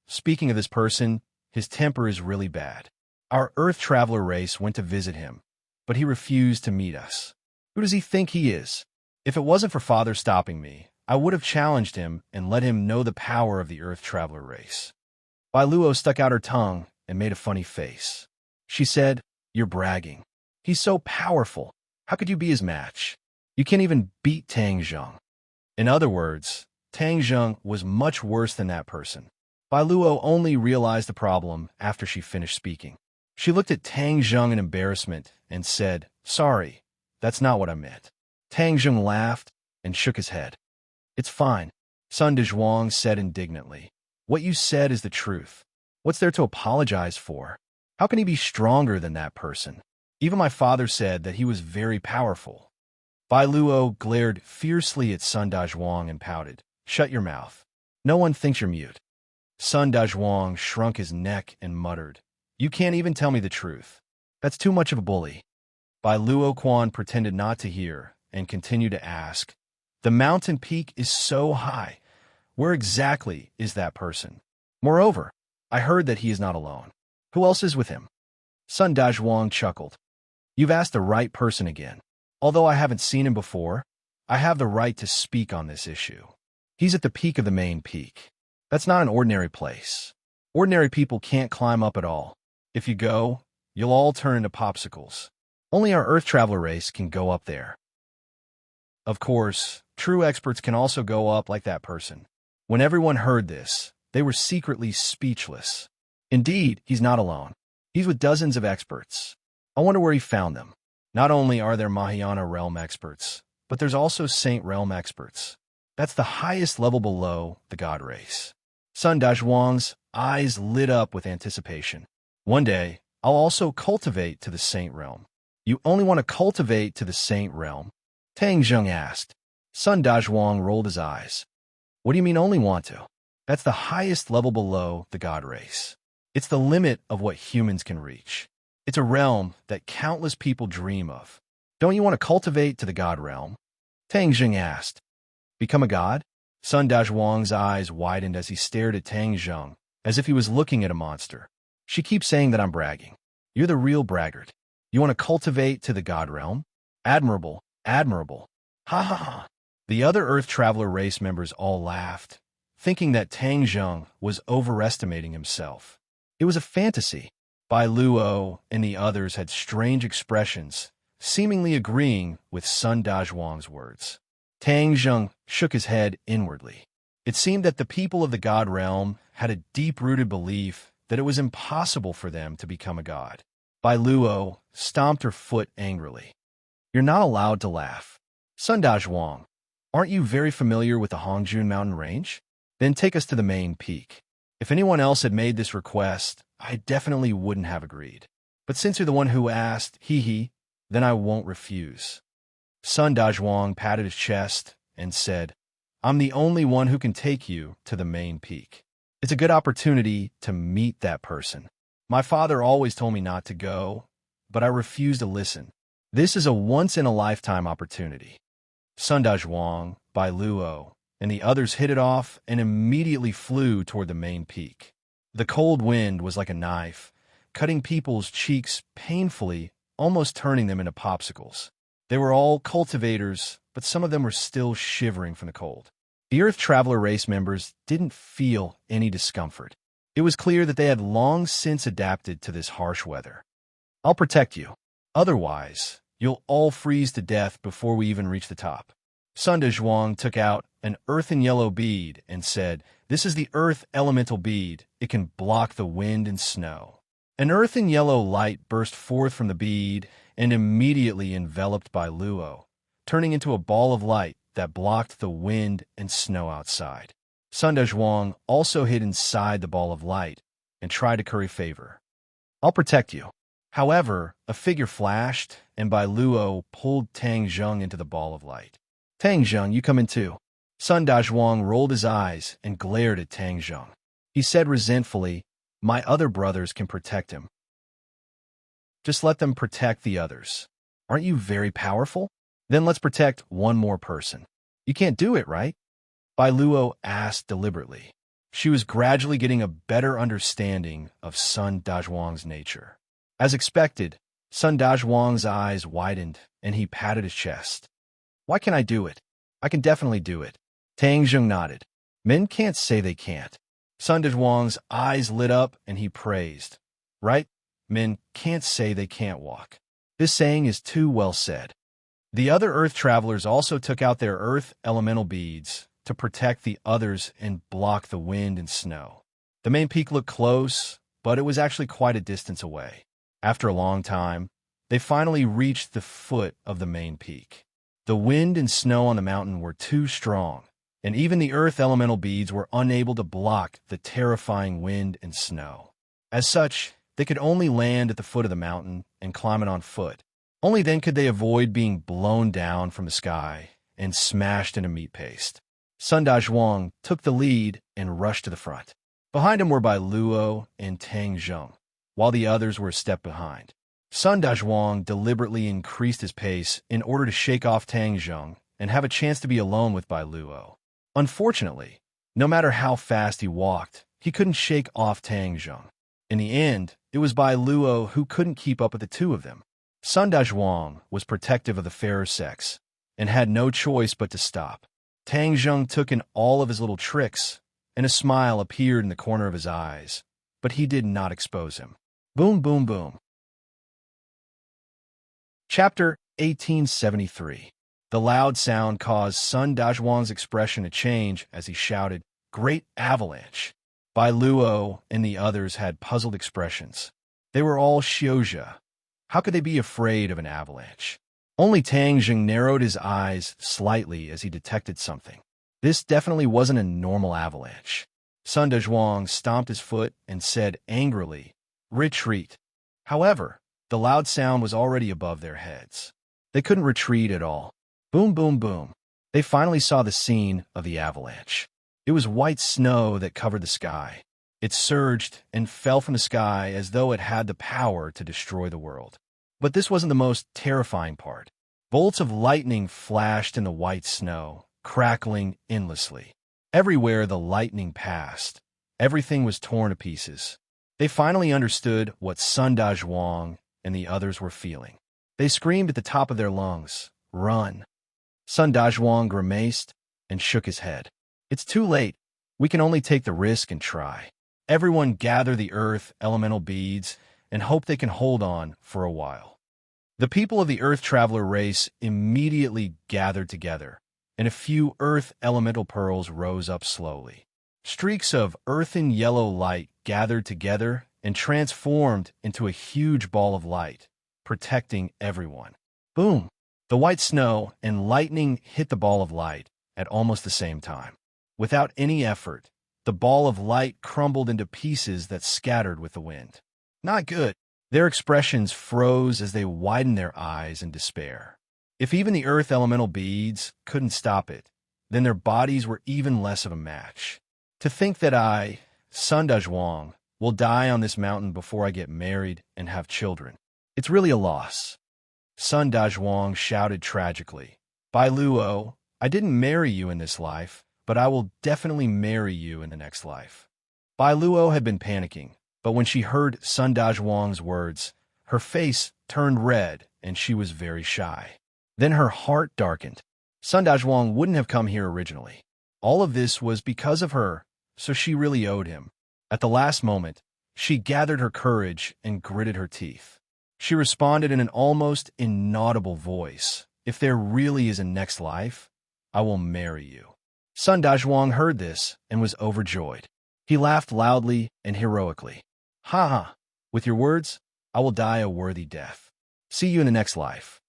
Speaking of this person, his temper is really bad. Our Earth Traveler race went to visit him, but he refused to meet us. Who does he think he is? If it wasn't for Father stopping me, I would have challenged him and let him know the power of the Earth Traveler race. Bai Luo stuck out her tongue and made a funny face. She said, "You're bragging. He's so powerful. How could you be his match? You can't even beat Tang Zheng." In other words, Tang Zheng was much worse than that person. Bai Luo only realized the problem after she finished speaking. She looked at Tang Zheng in embarrassment and said, "Sorry, that's not what I meant." Tang Zheng laughed and shook his head. "It's fine," Sun Dezhuang said indignantly. "What you said is the truth. What's there to apologize for? How can he be stronger than that person? Even my father said that he was very powerful." Bai Luo glared fiercely at Sun Dezhuang and pouted, "Shut your mouth. No one thinks you're mute." Sun Dezhuang shrunk his neck and muttered, "You can't even tell me the truth. That's too much of a bully." Bai Luo Quan pretended not to hear and continued to ask, "The mountain peak is so high. Where exactly is that person? Moreover, I heard that he is not alone. Who else is with him?" Sun Dezhuang chuckled. "You've asked the right person again. Although I haven't seen him before, I have the right to speak on this issue. He's at the peak of the main peak. That's not an ordinary place. Ordinary people can't climb up at all. If you go, you'll all turn into popsicles. Only our Earth Traveler race can go up there." Of course, true experts can also go up like that person. When everyone heard this, they were secretly speechless. Indeed, he's not alone. He's with dozens of experts. I wonder where he found them. Not only are there Mahayana realm experts, but there's also Saint realm experts. That's the highest level below the God race. Sun Dezhuang's eyes lit up with anticipation. "One day, I'll also cultivate to the Saint realm." "You only want to cultivate to the Saint realm?" Tang Zheng asked. Sun Dezhuang rolled his eyes. "What do you mean only want to? That's the highest level below the God race. It's the limit of what humans can reach. It's a realm that countless people dream of. Don't you want to cultivate to the God realm?" Tang Zheng asked. "Become a god?" Sun Dezhuang's eyes widened as he stared at Tang Zheng, as if he was looking at a monster. "She keeps saying that I'm bragging. You're the real braggart. You want to cultivate to the God realm? Admirable, admirable. Ha ha ha." The other Earth Traveler race members all laughed, thinking that Tang Zheng was overestimating himself. It was a fantasy. Bai Luo and the others had strange expressions, seemingly agreeing with Sun Dezhuang's words. Tang Zheng shook his head inwardly. It seemed that the people of the God realm had a deep-rooted belief that it was impossible for them to become a god. Bai Luo stomped her foot angrily. "You're not allowed to laugh. Sun Dezhuang, aren't you very familiar with the Hongjun mountain range? Then take us to the main peak. If anyone else had made this request, I definitely wouldn't have agreed. But since you're the one who asked, then I won't refuse." Sun Dezhuang patted his chest and said, "I'm the only one who can take you to the main peak. It's a good opportunity to meet that person. My father always told me not to go, but I refused to listen. This is a once-in-a-lifetime opportunity." Sun Dezhuang, Bai Luo, and the others hit it off and immediately flew toward the main peak. The cold wind was like a knife, cutting people's cheeks painfully, almost turning them into popsicles. They were all cultivators, but some of them were still shivering from the cold. The Earth Traveler race members didn't feel any discomfort. It was clear that they had long since adapted to this harsh weather. "I'll protect you. Otherwise, you'll all freeze to death before we even reach the top." Sun Dezhuang took out an earthen yellow bead and said, "This is the earth elemental bead. It can block the wind and snow." An earthen yellow light burst forth from the bead and immediately enveloped Bai Luo, turning into a ball of light that blocked the wind and snow outside. Sun Dezhuang also hid inside the ball of light and tried to curry favor. "I'll protect you." However, a figure flashed, and Bai Luo pulled Tang Zheng into the ball of light. "Tang Zheng, you come in too." Sun Dezhuang rolled his eyes and glared at Tang Zheng. He said resentfully, "My other brothers can protect him. Just let them protect the others. Aren't you very powerful? Then let's protect one more person." "You can't do it, right?" Bai Luo asked deliberately. She was gradually getting a better understanding of Sun Dezhuang's nature. As expected, Sun Dezhuang's eyes widened, and he patted his chest. "Why can't I do it? I can definitely do it." Tang Zheng nodded. "Men can't say they can't." Sun Dezhuang's eyes lit up, and he praised. "Right? Men can't say they can't walk. This saying is too well said." The other Earth Travelers also took out their Earth elemental beads to protect the others and block the wind and snow. The main peak looked close, but it was actually quite a distance away. After a long time, they finally reached the foot of the main peak. The wind and snow on the mountain were too strong, and even the earth elemental beads were unable to block the terrifying wind and snow. As such, they could only land at the foot of the mountain and climb it on foot. Only then could they avoid being blown down from the sky and smashed into meat paste. Sun Dazhuang took the lead and rushed to the front. Behind him were Bai Luo and Tang Zheng, while the others were a step behind. Sun Dazhuang deliberately increased his pace in order to shake off Tang Zheng and have a chance to be alone with Bai Luo. Unfortunately, no matter how fast he walked, he couldn't shake off Tang Zheng. In the end, it was Bai Luo who couldn't keep up with the two of them. Sun Dazhuang was protective of the fairer sex and had no choice but to stop. Tang Zheng took in all of his little tricks, and a smile appeared in the corner of his eyes, but he did not expose him. Boom, boom, boom. Chapter 1873. The loud sound caused Sun Dazhuang's expression to change as he shouted, "Great avalanche!" Bai Luo and the others had puzzled expressions. They were all Xiuzhe. How could they be afraid of an avalanche? Only Tang Zheng narrowed his eyes slightly as he detected something. This definitely wasn't a normal avalanche. Sun Dazhuang stomped his foot and said angrily, "Retreat." However, the loud sound was already above their heads. They couldn't retreat at all. Boom, boom, boom. They finally saw the scene of the avalanche. It was white snow that covered the sky. It surged and fell from the sky as though it had the power to destroy the world. But this wasn't the most terrifying part. Bolts of lightning flashed in the white snow, crackling endlessly. Everywhere the lightning passed, everything was torn to pieces. They finally understood what Sun Dazhuang and the others were feeling. They screamed at the top of their lungs, "Run!" Sun Dazhuang grimaced and shook his head. "It's too late. We can only take the risk and try." Everyone gather the earth elemental beads and hope they can hold on for a while. The people of the Earth Traveler race immediately gathered together, and a few earth elemental pearls rose up slowly. Streaks of earthen yellow light gathered together and transformed into a huge ball of light, protecting everyone. Boom! The white snow and lightning hit the ball of light at almost the same time. Without any effort, the ball of light crumbled into pieces that scattered with the wind. Not good. Their expressions froze as they widened their eyes in despair. If even the earth elemental beads couldn't stop it, then their bodies were even less of a match. To think that I, Sun Dazhuang, will die on this mountain before I get married and have children. It's really a loss. Sun Dazhuang shouted tragically. Bai Luo, I didn't marry you in this life, but I will definitely marry you in the next life. Bai Luo had been panicking, but when she heard Sun Dazhuang's words, her face turned red and she was very shy. Then her heart darkened. Sun Dazhuang wouldn't have come here originally. All of this was because of her, so she really owed him. At the last moment, she gathered her courage and gritted her teeth. She responded in an almost inaudible voice, "If there really is a next life, I will marry you." Sun Dazhuang heard this and was overjoyed. He laughed loudly and heroically. "Ha ha! With your words, I will die a worthy death. See you in the next life."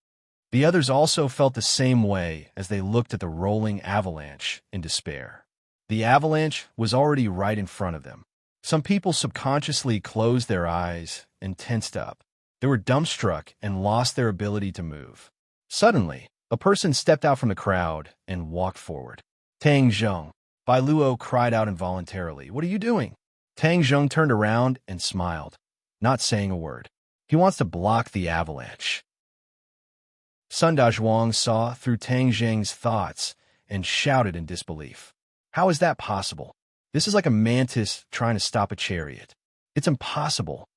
The others also felt the same way as they looked at the rolling avalanche in despair. The avalanche was already right in front of them. Some people subconsciously closed their eyes and tensed up. They were dumbstruck and lost their ability to move. Suddenly, a person stepped out from the crowd and walked forward. "Tang Zheng." Bai Luo cried out involuntarily, "What are you doing?" Tang Zheng turned around and smiled, not saying a word. He wants to block the avalanche. Sun Dazhuang saw through Tang Zheng's thoughts and shouted in disbelief. "How is that possible? This is like a mantis trying to stop a chariot. It's impossible."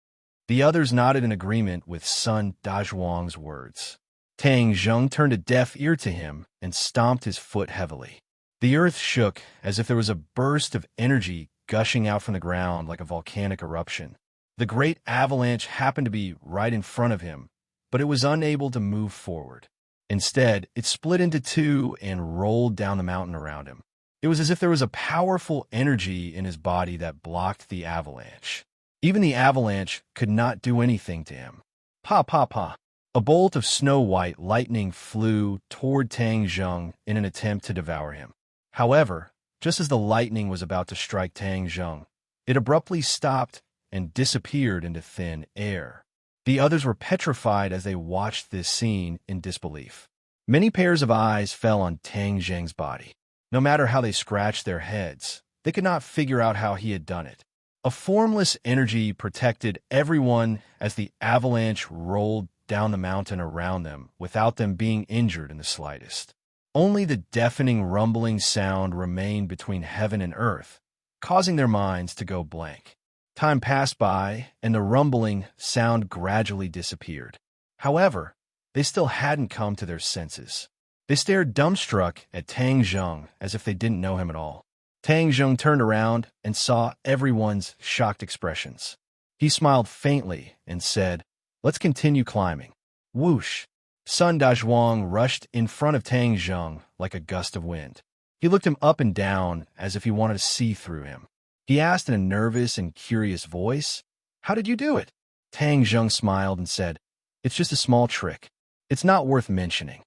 The others nodded in agreement with Sun Dazhuang's words. Tang Zheng turned a deaf ear to him and stomped his foot heavily. The earth shook as if there was a burst of energy gushing out from the ground like a volcanic eruption. The great avalanche happened to be right in front of him, but it was unable to move forward. Instead, it split into two and rolled down the mountain around him. It was as if there was a powerful energy in his body that blocked the avalanche. Even the avalanche could not do anything to him. Pa pa pa. A bolt of snow-white lightning flew toward Tang Zheng in an attempt to devour him. However, just as the lightning was about to strike Tang Zheng, it abruptly stopped and disappeared into thin air. The others were petrified as they watched this scene in disbelief. Many pairs of eyes fell on Tang Zheng's body. No matter how they scratched their heads, they could not figure out how he had done it. A formless energy protected everyone as the avalanche rolled down the mountain around them without them being injured in the slightest. Only the deafening rumbling sound remained between heaven and earth, causing their minds to go blank. Time passed by, and the rumbling sound gradually disappeared. However, they still hadn't come to their senses. They stared dumbstruck at Tang Zheng as if they didn't know him at all. Tang Zheng turned around and saw everyone's shocked expressions. He smiled faintly and said, "Let's continue climbing." Whoosh! Sun Dazhuang rushed in front of Tang Zheng like a gust of wind. He looked him up and down as if he wanted to see through him. He asked in a nervous and curious voice, "How did you do it?" Tang Zheng smiled and said, "It's just a small trick. It's not worth mentioning."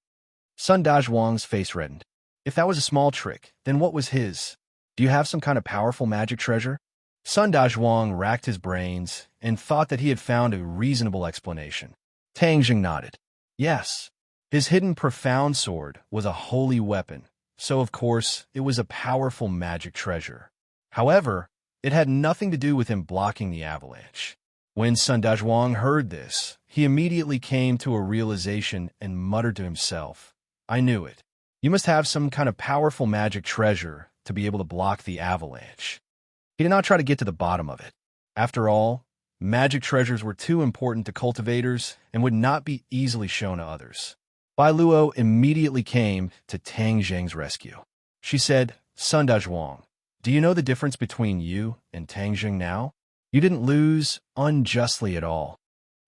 Sun Dazhuang's face reddened. If that was a small trick, then what was his? Do you have some kind of powerful magic treasure? Sun Dazhuang racked his brains and thought that he had found a reasonable explanation. Tang Zheng nodded. Yes, his hidden profound sword was a holy weapon, so of course it was a powerful magic treasure. However, it had nothing to do with him blocking the avalanche. When Sun Dazhuang heard this, he immediately came to a realization and muttered to himself, "I knew it. You must have some kind of powerful magic treasure to be able to block the avalanche." He did not try to get to the bottom of it. After all, magic treasures were too important to cultivators and would not be easily shown to others. Bai Luo immediately came to Tang Zheng's rescue. She said, "Sun Dazhuang, do you know the difference between you and Tang Zheng now? You didn't lose unjustly at all."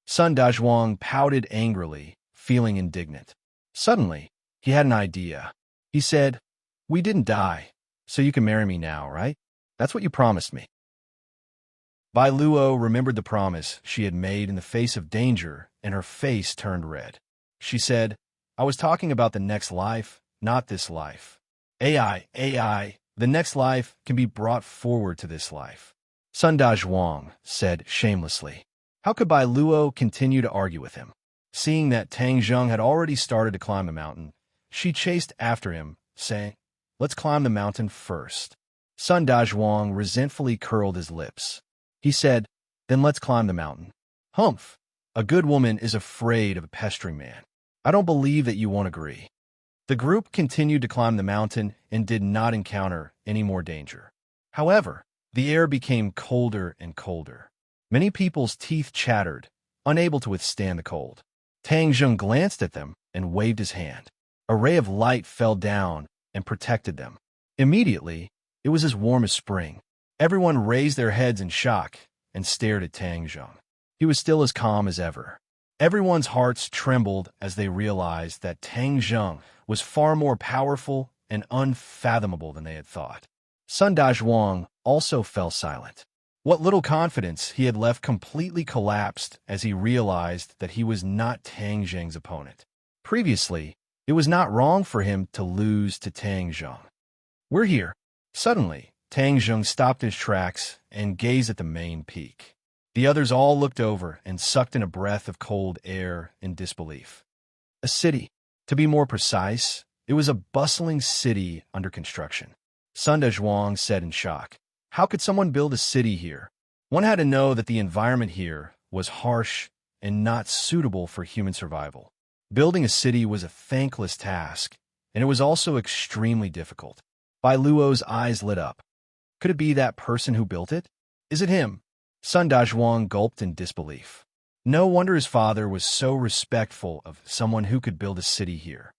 Sun Dazhuang pouted angrily, feeling indignant. Suddenly, he had an idea. He said, "We didn't die, so you can marry me now, right? That's what you promised me." Bai Luo remembered the promise she had made in the face of danger, and her face turned red. She said, "I was talking about the next life, not this life. AI, the next life can be brought forward to this life." Sun Dazhuang said shamelessly. How could Bai Luo continue to argue with him? Seeing that Tang Zheng had already started to climb the mountain, she chased after him, saying, "Let's climb the mountain first." Sun Dazhuang resentfully curled his lips. He said, "Then let's climb the mountain." "Humph! A good woman is afraid of a pestering man. I don't believe that you won't agree." The group continued to climb the mountain and did not encounter any more danger. However, the air became colder and colder. Many people's teeth chattered, unable to withstand the cold. Tang Zheng glanced at them and waved his hand. A ray of light fell down and protected them. Immediately, it was as warm as spring. Everyone raised their heads in shock and stared at Tang Zheng. He was still as calm as ever. Everyone's hearts trembled as they realized that Tang Zheng was far more powerful and unfathomable than they had thought. Sun Dazhuang also fell silent. What little confidence he had left completely collapsed as he realized that he was not Tang Zheng's opponent. Previously, it was not wrong for him to lose to Tang Zheng. "We're here." Suddenly, Tang Zheng stopped his tracks and gazed at the main peak. The others all looked over and sucked in a breath of cold air in disbelief. A city. To be more precise, it was a bustling city under construction. Sun Dazhuang said in shock, "How could someone build a city here?" One had to know that the environment here was harsh and not suitable for human survival. Building a city was a thankless task, and it was also extremely difficult. Bai Luo's eyes lit up. Could it be that person who built it? Is it him? Sun Dazhuang gulped in disbelief. No wonder his father was so respectful of someone who could build a city here.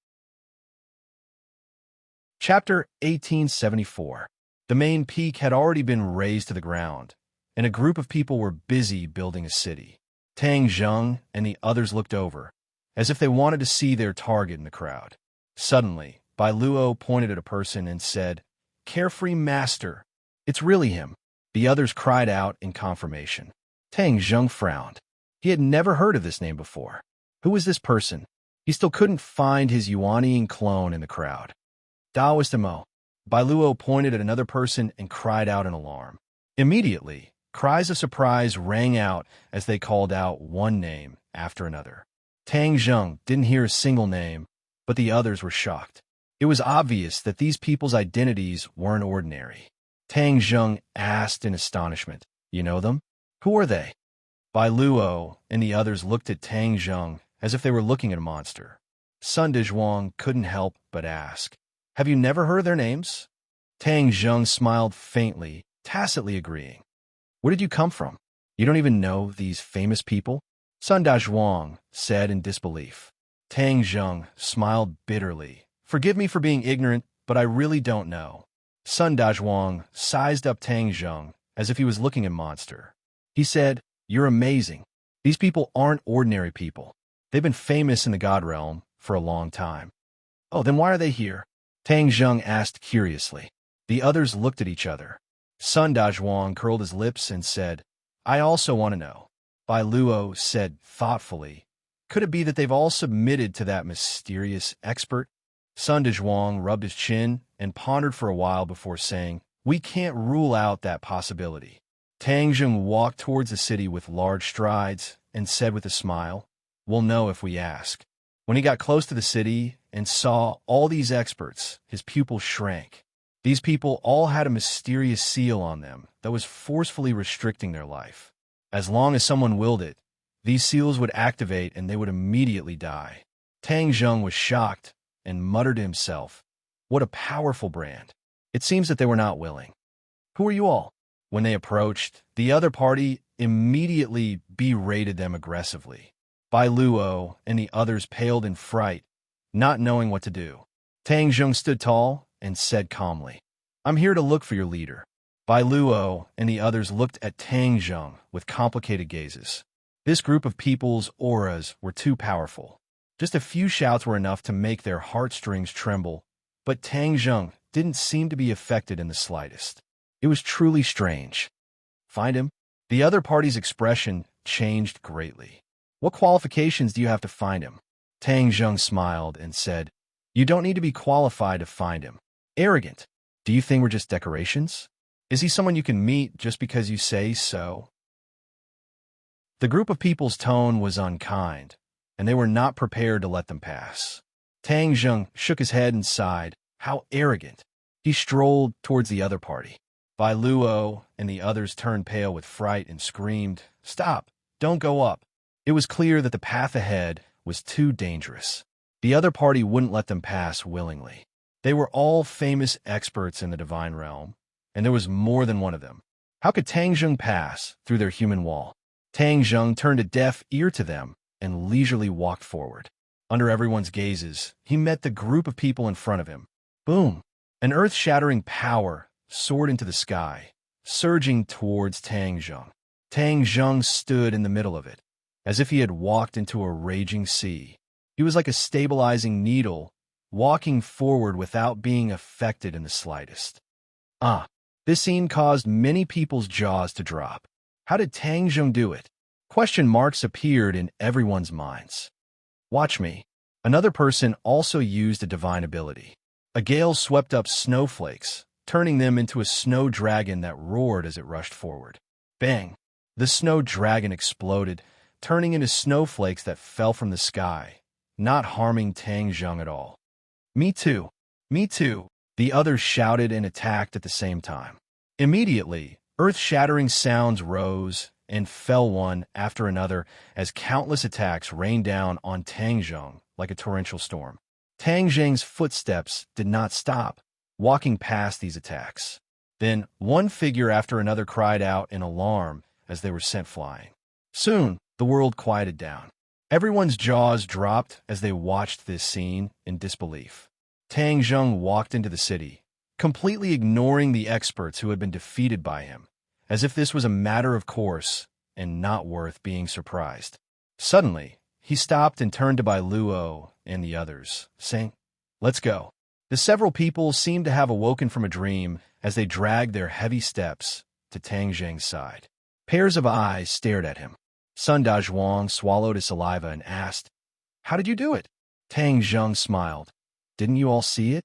Chapter 1874. The main peak had already been razed to the ground, and a group of people were busy building a city. Tang Zheng and the others looked over, as if they wanted to see their target in the crowd. Suddenly, Bai Luo pointed at a person and said, carefree master. It's really him. The others cried out in confirmation. Tang Zheng frowned. He had never heard of this name before. Who was this person? He still couldn't find his Yuanian clone in the crowd. Daoist Mo. Bailuo pointed at another person and cried out in alarm. Immediately, cries of surprise rang out as they called out one name after another. Tang Zheng didn't hear a single name, but the others were shocked. It was obvious that these people's identities weren't ordinary. Tang Zheng asked in astonishment, "You know them? Who are they?" Bai Luo and the others looked at Tang Zheng as if they were looking at a monster. Sun Dezhuang couldn't help but ask, "Have you never heard their names?" Tang Zheng smiled faintly, tacitly agreeing. "Where did you come from? You don't even know these famous people?" Sun Dezhuang said in disbelief. Tang Zheng smiled bitterly. "Forgive me for being ignorant, but I really don't know." Sun Dezhuang sized up Tang Zheng as if he was looking at a monster. He said, "You're amazing. These people aren't ordinary people. They've been famous in the God realm for a long time." "Oh, then why are they here?" Tang Zheng asked curiously. The others looked at each other. Sun Dezhuang curled his lips and said, "I also want to know." Bai Luo said thoughtfully, "Could it be that they've all submitted to that mysterious expert?" Sun Dezhuang rubbed his chin and pondered for a while before saying, "We can't rule out that possibility." Tang Zheng walked towards the city with large strides and said with a smile, "We'll know if we ask." When he got close to the city and saw all these experts, his pupils shrank. These people all had a mysterious seal on them that was forcefully restricting their life. As long as someone willed it, these seals would activate and they would immediately die. Tang Zheng was shocked and muttered to himself, "What a powerful brand." It seems that they were not willing. "Who are you all?" When they approached, the other party immediately berated them aggressively. Bai Luo and the others paled in fright, not knowing what to do. Tang Zheng stood tall and said calmly, "I'm here to look for your leader." Bai Luo and the others looked at Tang Zheng with complicated gazes. This group of people's auras were too powerful. Just a few shouts were enough to make their heartstrings tremble, but Tang Zheng didn't seem to be affected in the slightest. It was truly strange. "Find him?" The other party's expression changed greatly. "What qualifications do you have to find him?" Tang Zheng smiled and said, "You don't need to be qualified to find him." "Arrogant. Do you think we're just decorations? Is he someone you can meet just because you say so?" The group of people's tone was unkind, and they were not prepared to let them pass. Tang Zheng shook his head and sighed. How arrogant. He strolled towards the other party. Bai Luo and the others turned pale with fright and screamed, "Stop! Don't go up!" It was clear that the path ahead was too dangerous. The other party wouldn't let them pass willingly. They were all famous experts in the divine realm, and there was more than one of them. How could Tang Zheng pass through their human wall? Tang Zheng turned a deaf ear to them and leisurely walked forward. Under everyone's gazes, he met the group of people in front of him. Boom! An earth-shattering power soared into the sky, surging towards Tang Zheng. Tang Zheng stood in the middle of it, as if he had walked into a raging sea. He was like a stabilizing needle, walking forward without being affected in the slightest. This scene caused many people's jaws to drop. How did Tang Zheng do it? Question marks appeared in everyone's minds. "Watch me." Another person also used a divine ability. A gale swept up snowflakes, turning them into a snow dragon that roared as it rushed forward. Bang! The snow dragon exploded, turning into snowflakes that fell from the sky, not harming Tang Zheng at all. "Me too! Me too!" The others shouted and attacked at the same time. Immediately, earth-shattering sounds rose and fell one after another as countless attacks rained down on Tang Zheng like a torrential storm. Tang Zheng's footsteps did not stop, walking past these attacks. Then, one figure after another cried out in alarm as they were sent flying. Soon, the world quieted down. Everyone's jaws dropped as they watched this scene in disbelief. Tang Zheng walked into the city, completely ignoring the experts who had been defeated by him, as if this was a matter of course and not worth being surprised. Suddenly, he stopped and turned to Bai Luo and the others, saying, "Let's go." The several people seemed to have awoken from a dream as they dragged their heavy steps to Tang Zheng's side. Pairs of eyes stared at him. Sun Dazhuang swallowed his saliva and asked, "How did you do it?" Tang Zheng smiled. "Didn't you all see it?"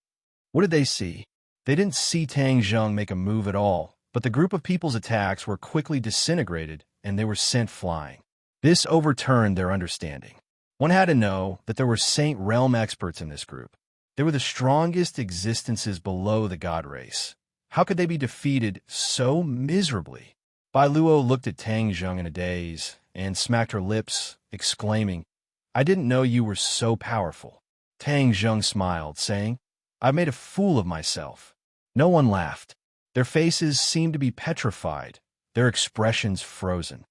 What did they see? They didn't see Tang Zheng make a move at all, but the group of people's attacks were quickly disintegrated and they were sent flying. This overturned their understanding. One had to know that there were Saint Realm experts in this group. They were the strongest existences below the god race. How could they be defeated so miserably? Bai Luo looked at Tang Zheng in a daze and smacked her lips, exclaiming, "I didn't know you were so powerful." Tang Zheng smiled, saying, "I made a fool of myself." No one laughed. Their faces seemed to be petrified, their expressions frozen.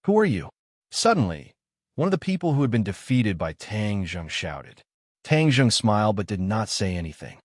"Who are you?" Suddenly, one of the people who had been defeated by Tang Zheng shouted. Tang Zheng smiled but did not say anything.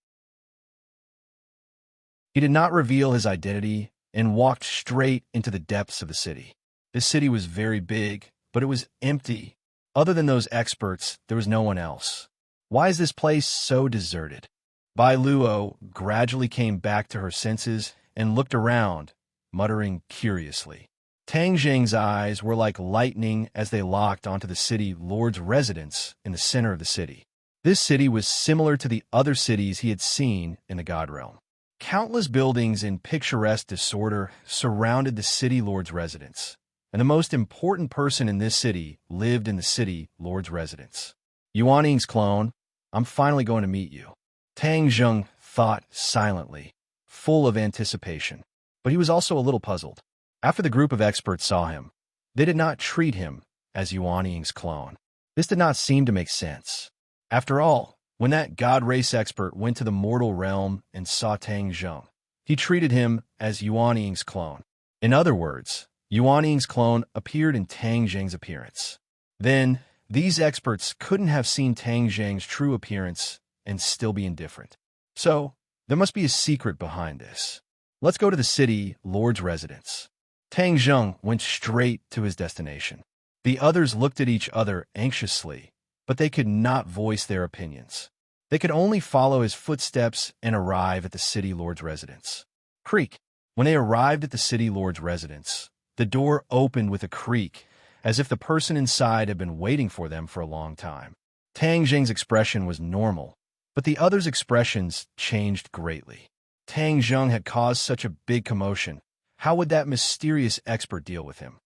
He did not reveal his identity and walked straight into the depths of the city. This city was very big, but it was empty. Other than those experts, there was no one else. Why is this place so deserted? Bai Luo gradually came back to her senses and looked around, muttering curiously. Tang Zheng's eyes were like lightning as they locked onto the city lord's residence in the center of the city. This city was similar to the other cities he had seen in the God Realm. Countless buildings in picturesque disorder surrounded the city lord's residence, and the most important person in this city lived in the city lord's residence. Yuanning's clone, I'm finally going to meet you. Tang Zheng thought silently, full of anticipation, but he was also a little puzzled. After the group of experts saw him, they did not treat him as Yuanning's clone. This did not seem to make sense. After all, when that god race expert went to the mortal realm and saw Tang Zheng, he treated him as Yuanning's clone. In other words, Yuanning's clone appeared in Tang Zheng's appearance. Then, these experts couldn't have seen Tang Zheng's true appearance and still be indifferent. So, there must be a secret behind this. Let's go to the city lord's residence. Tang Zheng went straight to his destination. The others looked at each other anxiously, but they could not voice their opinions. They could only follow his footsteps and arrive at the city lord's residence. Creak. When they arrived at the city lord's residence, the door opened with a creak, as if the person inside had been waiting for them for a long time. Tang Zheng's expression was normal, but the others' expressions changed greatly. Tang Zheng had caused such a big commotion. How would that mysterious expert deal with him?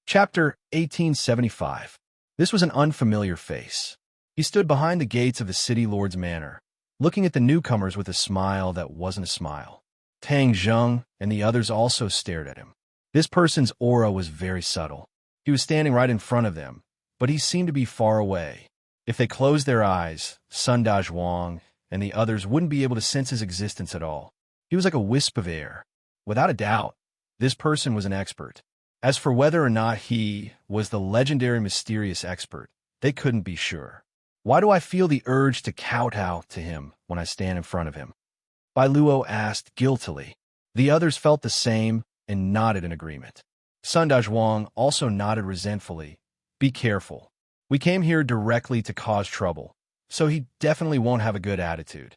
Chapter 1875. This was an unfamiliar face. He stood behind the gates of the city lord's manor, looking at the newcomers with a smile that wasn't a smile. Tang Zheng and the others also stared at him. This person's aura was very subtle. He was standing right in front of them, but he seemed to be far away. If they closed their eyes, Sun Dazhuang and the others wouldn't be able to sense his existence at all. He was like a wisp of air. Without a doubt, this person was an expert. As for whether or not he was the legendary mysterious expert, they couldn't be sure. Why do I feel the urge to kowtow to him when I stand in front of him? Bai Luo asked guiltily. The others felt the same and nodded in agreement. Sun Dazhuang also nodded resentfully. Be careful. We came here directly to cause trouble, so he definitely won't have a good attitude.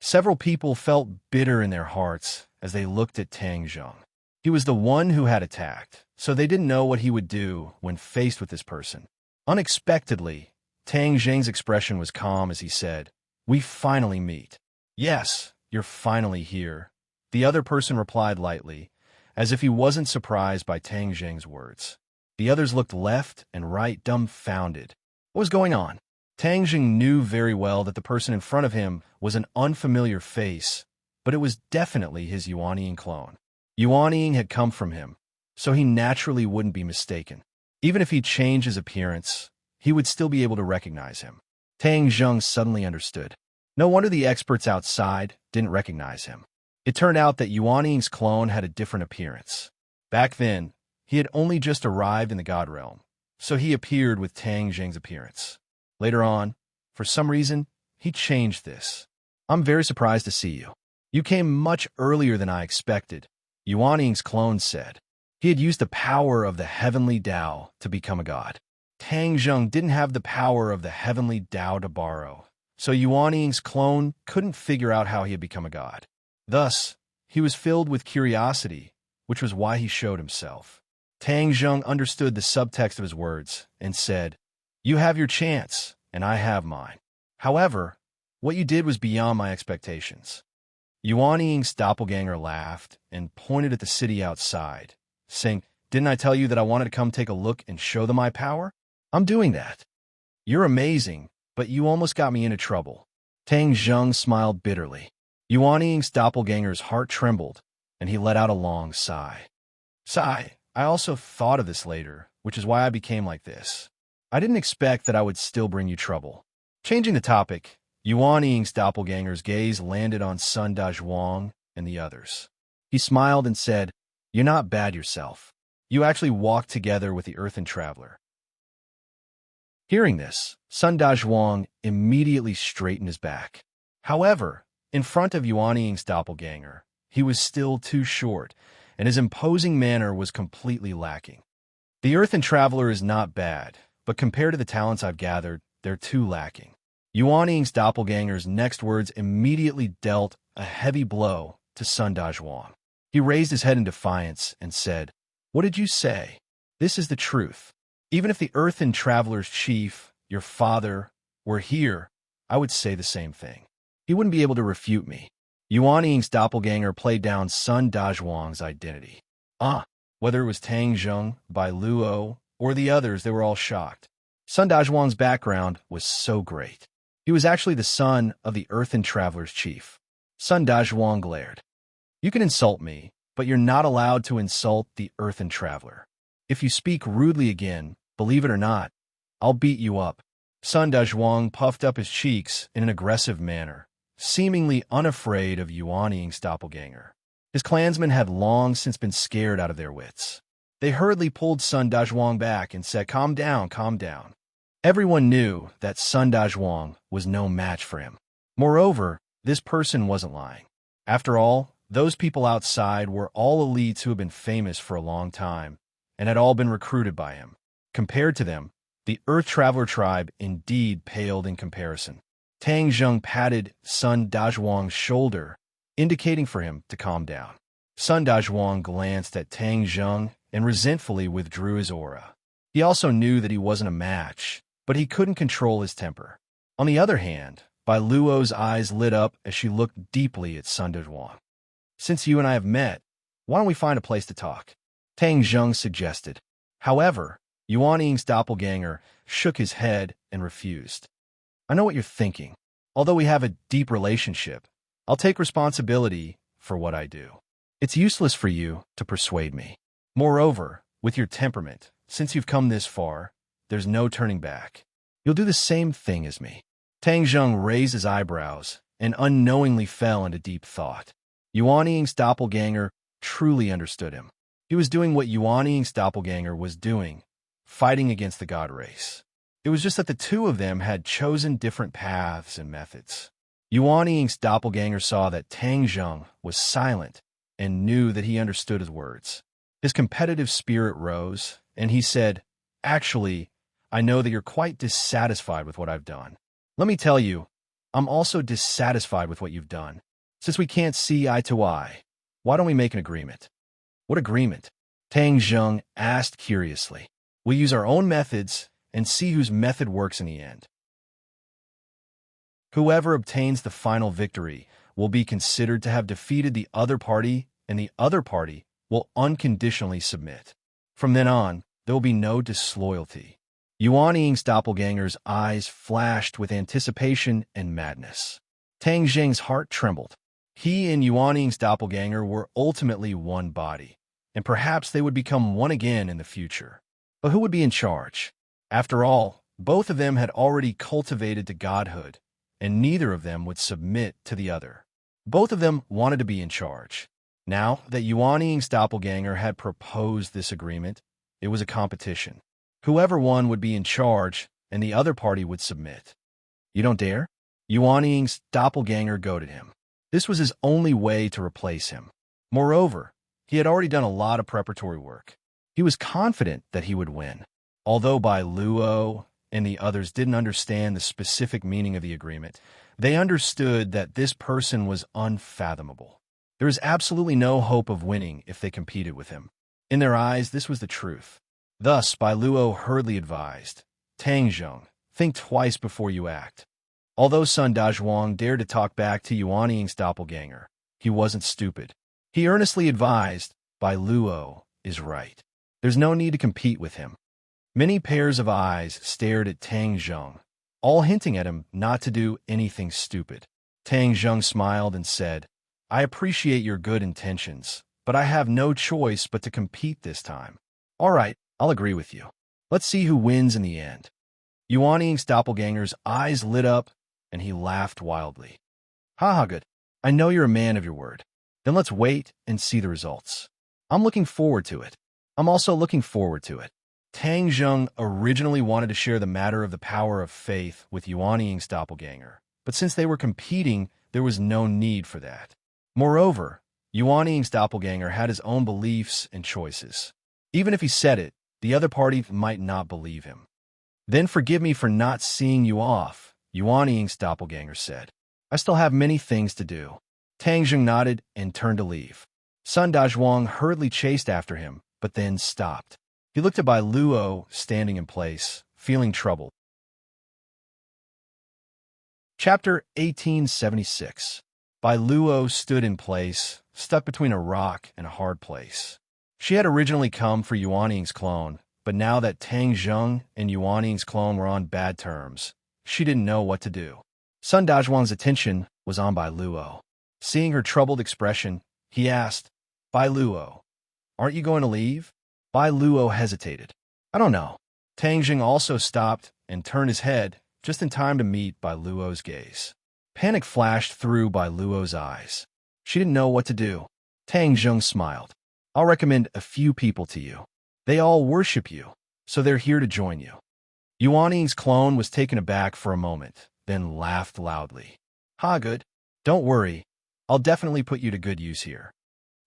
Several people felt bitter in their hearts as they looked at Tang Zheng. He was the one who had attacked, so they didn't know what he would do when faced with this person. Unexpectedly, Tang Zheng's expression was calm as he said, "We finally meet." "Yes, you're finally here," the other person replied lightly, as if he wasn't surprised by Tang Zheng's words. The others looked left and right, dumbfounded. What was going on? Tang Zheng knew very well that the person in front of him was an unfamiliar face, but it was definitely his Yuanning clone. Yuanning had come from him, so he naturally wouldn't be mistaken. Even if he changed his appearance, he would still be able to recognize him. Tang Zheng suddenly understood. No wonder the experts outside didn't recognize him. It turned out that Yuanning's clone had a different appearance. Back then, he had only just arrived in the God Realm, so he appeared with Tang Zheng's appearance. Later on, for some reason, he changed this. "I'm very surprised to see you. You came much earlier than I expected," Yuanning's clone said. He had used the power of the heavenly Tao to become a god. Tang Zheng didn't have the power of the heavenly Tao to borrow, so Yuan Ying's clone couldn't figure out how he had become a god. Thus, he was filled with curiosity, which was why he showed himself. Tang Zheng understood the subtext of his words and said, "You have your chance, and I have mine. However, what you did was beyond my expectations." Yuan Ying's doppelganger laughed and pointed at the city outside, saying, "Didn't I tell you that I wanted to come take a look and show them my power? I'm doing that. You're amazing, but you almost got me into trouble." Tang Zheng smiled bitterly. Yuan Ying's doppelganger's heart trembled, and he let out a long sigh. "Sigh, I also thought of this later, which is why I became like this. I didn't expect that I would still bring you trouble." Changing the topic, Yuan Ying's doppelganger's gaze landed on Sun Dazhuang and the others. He smiled and said, "You're not bad yourself. You actually walked together with the Earthen Traveler." Hearing this, Sun Dazhuang immediately straightened his back. However, in front of Yuan Ying's doppelganger, he was still too short, and his imposing manner was completely lacking. The Earthen Traveler is not bad, but compared to the talents I've gathered, they're too lacking. Yuan Ying's doppelganger's next words immediately dealt a heavy blow to Sun Dazhuang. He raised his head in defiance and said, "What did you say? This is the truth. Even if the Earthen Traveler's chief, your father, were here, I would say the same thing. He wouldn't be able to refute me." Yuan Ying's doppelganger played down Sun Dazhuang's identity. Whether it was Tang Zheng, Bai Luo, or the others, they were all shocked. Sun Dazhuang's background was so great. He was actually the son of the Earthen Traveler's chief. Sun Dazhuang glared. "You can insult me, but you're not allowed to insult the Earthen Traveler. If you speak rudely again, believe it or not, I'll beat you up." Sun Dazhuang puffed up his cheeks in an aggressive manner, seemingly unafraid of Yuan Ying's doppelganger. His clansmen had long since been scared out of their wits. They hurriedly pulled Sun Dazhuang back and said, "Calm down, calm down." Everyone knew that Sun Dazhuang was no match for him. Moreover, this person wasn't lying. After all, those people outside were all elites who had been famous for a long time and had all been recruited by him. Compared to them, the Earth Traveler tribe indeed paled in comparison. Tang Zheng patted Sun Dazhuang's shoulder, indicating for him to calm down. Sun Dazhuang glanced at Tang Zheng and resentfully withdrew his aura. He also knew that he wasn't a match, but he couldn't control his temper. On the other hand, Bai Luo's eyes lit up as she looked deeply at Sun Dazhuang. "Since you and I have met, why don't we find a place to talk?" Tang Zheng suggested. However, Yuan Ying's doppelganger shook his head and refused. "I know what you're thinking. Although we have a deep relationship, I'll take responsibility for what I do. It's useless for you to persuade me. Moreover, with your temperament, since you've come this far, there's no turning back. You'll do the same thing as me." Tang Zheng raised his eyebrows and unknowingly fell into deep thought. Yuan Ying's doppelganger truly understood him. He was doing what Yuan Ying's doppelganger was doing, fighting against the god race. It was just that the two of them had chosen different paths and methods. Yuan Ying's doppelganger saw that Tang Zheng was silent and knew that he understood his words. His competitive spirit rose, and he said, "Actually, I know that you're quite dissatisfied with what I've done. Let me tell you, I'm also dissatisfied with what you've done. Since we can't see eye to eye, why don't we make an agreement?" "What agreement?" Tang Zheng asked curiously. "We'll use our own methods and see whose method works in the end. Whoever obtains the final victory will be considered to have defeated the other party, and the other party will unconditionally submit. From then on, there will be no disloyalty." Yuan Ying's doppelganger's eyes flashed with anticipation and madness. Tang Zheng's heart trembled. He and Yuan Ying's doppelganger were ultimately one body, and perhaps they would become one again in the future. But who would be in charge? After all, both of them had already cultivated to godhood, and neither of them would submit to the other. Both of them wanted to be in charge. Now that Yuan Ying's doppelganger had proposed this agreement, it was a competition. Whoever won would be in charge, and the other party would submit. "You don't dare?" Yuan Ying's doppelganger goaded him. This was his only way to replace him. Moreover, he had already done a lot of preparatory work. He was confident that he would win. Although Bai Luo, and the others didn't understand the specific meaning of the agreement, they understood that this person was unfathomable. There was absolutely no hope of winning if they competed with him. In their eyes, this was the truth. Thus, Bai Luo hurriedly advised, Tang Zheng, think twice before you act. Although Sun Dazhuang dared to talk back to Yuan Ying's doppelganger, he wasn't stupid. He earnestly advised, Bai Luo is right. There's no need to compete with him. Many pairs of eyes stared at Tang Zheng, all hinting at him not to do anything stupid. Tang Zheng smiled and said, I appreciate your good intentions, but I have no choice but to compete this time. All right, I'll agree with you. Let's see who wins in the end. Yuan Ying's doppelganger's eyes lit up, and he laughed wildly. Ha, good. I know you're a man of your word. Then let's wait and see the results. I'm looking forward to it. I'm also looking forward to it. Tang Zheng originally wanted to share the matter of the power of faith with Yuan Ying's doppelganger, but since they were competing, there was no need for that. Moreover, Yuan Ying's doppelganger had his own beliefs and choices. Even if he said it, the other party might not believe him. Then forgive me for not seeing you off, Yuan Ying's doppelganger said. I still have many things to do. Tang Zheng nodded and turned to leave. Sun Dazhuang hurriedly chased after him, but then stopped. He looked at Bai Luo standing in place, feeling troubled. Chapter 1876. Bai Luo stood in place, stuck between a rock and a hard place. She had originally come for Yuan Ying's clone, but now that Tang Zheng and Yuan Ying's clone were on bad terms, she didn't know what to do. Sun Dazhuang's attention was on Bai Luo. Seeing her troubled expression, he asked, Bai Luo, aren't you going to leave? Bai Luo hesitated. I don't know. Tang Zheng also stopped and turned his head just in time to meet Bai Luo's gaze. Panic flashed through Bai Luo's eyes. She didn't know what to do. Tang Zheng smiled. I'll recommend a few people to you. They all worship you, so they're here to join you. Yuan Ying's clone was taken aback for a moment, then laughed loudly. Ha, good. Don't worry. I'll definitely put you to good use here.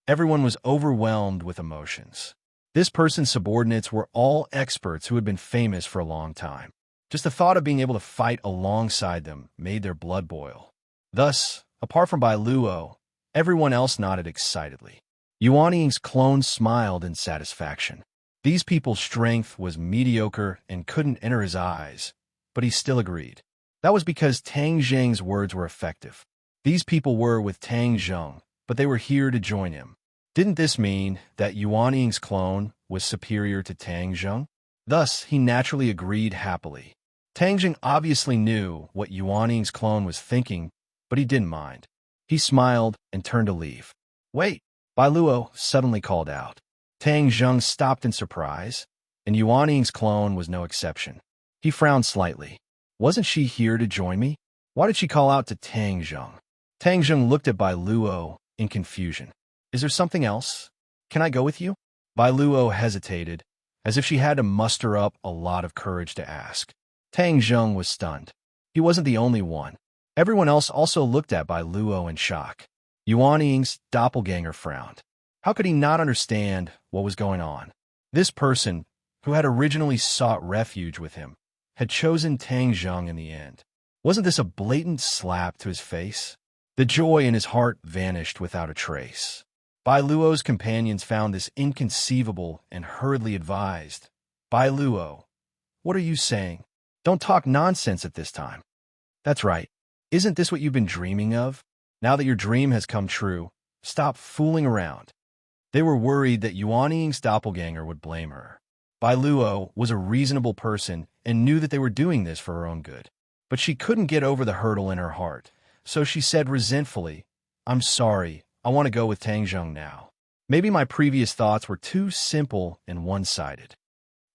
Everyone was overwhelmed with emotions. This person's subordinates were all experts who had been famous for a long time. Just the thought of being able to fight alongside them made their blood boil. Thus, apart from Bai Luo, everyone else nodded excitedly. Yuan Ying's clone smiled in satisfaction. These people's strength was mediocre and couldn't enter his eyes, but he still agreed. That was because Tang Zheng's words were effective. These people were with Tang Zheng, but they were here to join him. Didn't this mean that Yuan Ying's clone was superior to Tang Zheng? Thus, he naturally agreed happily. Tang Zheng obviously knew what Yuan Ying's clone was thinking, but he didn't mind. He smiled and turned to leave. Wait, Bai Luo suddenly called out. Tang Zheng stopped in surprise, and Yuan Ying's clone was no exception. He frowned slightly. Wasn't she here to join me? Why did she call out to Tang Zheng? Tang Zheng looked at Bai Luo in confusion. Is there something else? Can I go with you? Bai Luo hesitated, as if she had to muster up a lot of courage to ask. Tang Zheng was stunned. He wasn't the only one. Everyone else also looked at Bai Luo in shock. Yuan Ying's doppelganger frowned. How could he not understand what was going on? This person, who had originally sought refuge with him, had chosen Tang Zheng in the end. Wasn't this a blatant slap to his face? The joy in his heart vanished without a trace. Bai Luo's companions found this inconceivable and hurriedly advised. Bai Luo, what are you saying? Don't talk nonsense at this time. That's right. Isn't this what you've been dreaming of? Now that your dream has come true, stop fooling around. They were worried that Yuan Ying's doppelganger would blame her. Bai Luo was a reasonable person and knew that they were doing this for her own good. But she couldn't get over the hurdle in her heart, so she said resentfully, I'm sorry, I want to go with Tang Zheng now. Maybe my previous thoughts were too simple and one-sided.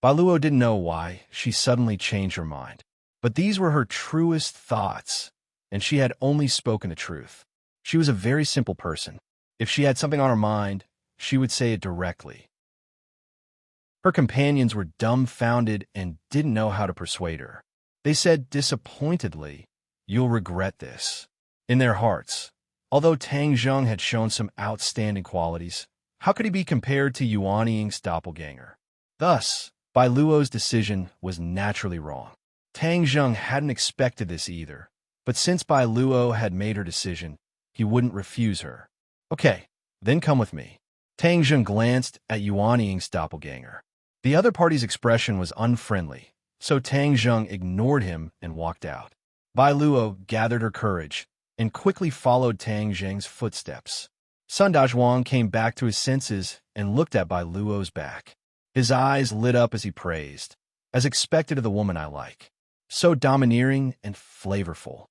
Bai Luo didn't know why she suddenly changed her mind. But these were her truest thoughts, and she had only spoken the truth. She was a very simple person. If she had something on her mind, she would say it directly. Her companions were dumbfounded and didn't know how to persuade her. They said disappointedly, You'll regret this. In their hearts, although Tang Zheng had shown some outstanding qualities, how could he be compared to Yuan Ying's doppelganger? Thus, Bai Luo's decision was naturally wrong. Tang Zheng hadn't expected this either, but since Bai Luo had made her decision, he wouldn't refuse her. Okay, then come with me. Tang Zheng glanced at Yuanying's doppelganger. The other party's expression was unfriendly, so Tang Zheng ignored him and walked out. Bai Luo gathered her courage and quickly followed Tang Zheng's footsteps. Sun Dazhuang came back to his senses and looked at Bai Luo's back. His eyes lit up as he praised, as expected of the woman I like. So domineering and flavorful.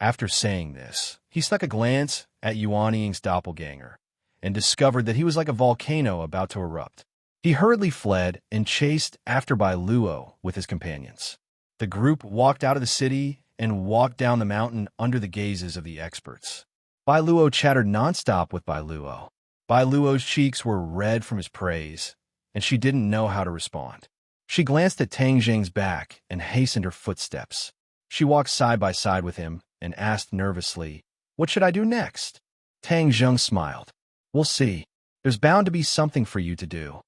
After saying this, he snuck a glance at Yuanying's doppelganger and discovered that he was like a volcano about to erupt. He hurriedly fled and chased after Bai Luo with his companions. The group walked out of the city and walked down the mountain under the gazes of the experts. Bai Luo chattered nonstop with Bai Luo. Bai Luo's cheeks were red from his praise, and she didn't know how to respond. She glanced at Tang Zheng's back and hastened her footsteps. She walked side by side with him and asked nervously, "What should I do next?" Tang Zheng smiled. "We'll see. There's bound to be something for you to do."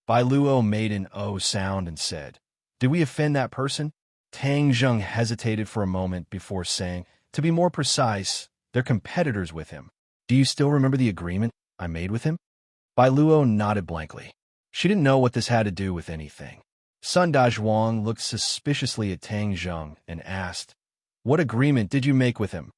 Bai Luo made an "oh" sound and said, "Did we offend that person?" Tang Zheng hesitated for a moment before saying, "To be more precise, they're competitors with him. Do you still remember the agreement I made with him?" Bai Luo nodded blankly. She didn't know what this had to do with anything. Sun Dazhuang looked suspiciously at Tang Zheng and asked, "What agreement did you make with him?"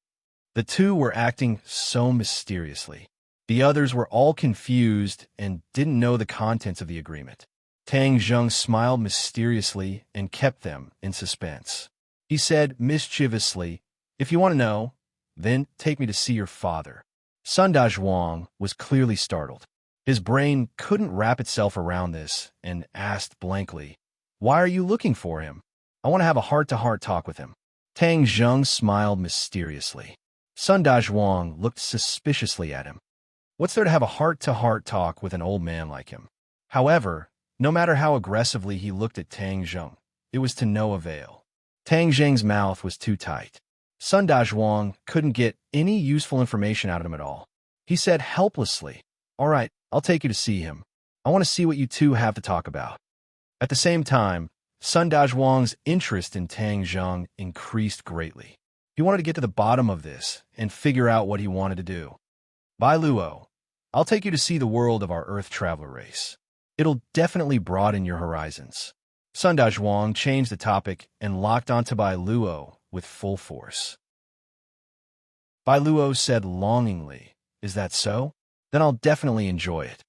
The two were acting so mysteriously. The others were all confused and didn't know the contents of the agreement. Tang Zheng smiled mysteriously and kept them in suspense. He said mischievously, "If you want to know, then take me to see your father." Sun Dazhuang was clearly startled. His brain couldn't wrap itself around this and asked blankly, "Why are you looking for him?" "I want to have a heart-to-heart talk with him." Tang Zheng smiled mysteriously. Sun Dazhuang looked suspiciously at him. What's there to have a heart-to-heart talk with an old man like him? However, no matter how aggressively he looked at Tang Zheng, it was to no avail. Tang Zheng's mouth was too tight. Sun Dazhuang couldn't get any useful information out of him at all. He said helplessly, "All right, I'll take you to see him. I want to see what you two have to talk about." At the same time, Sun Dazhuang's interest in Tang Zheng increased greatly. He wanted to get to the bottom of this and figure out what he wanted to do. "Bai Luo, I'll take you to see the world of our Earth Traveler race. It'll definitely broaden your horizons." Sun Dazhuang changed the topic and locked onto Bai Luo with full force. Bai Luo said longingly, "Is that so? Then I'll definitely enjoy it."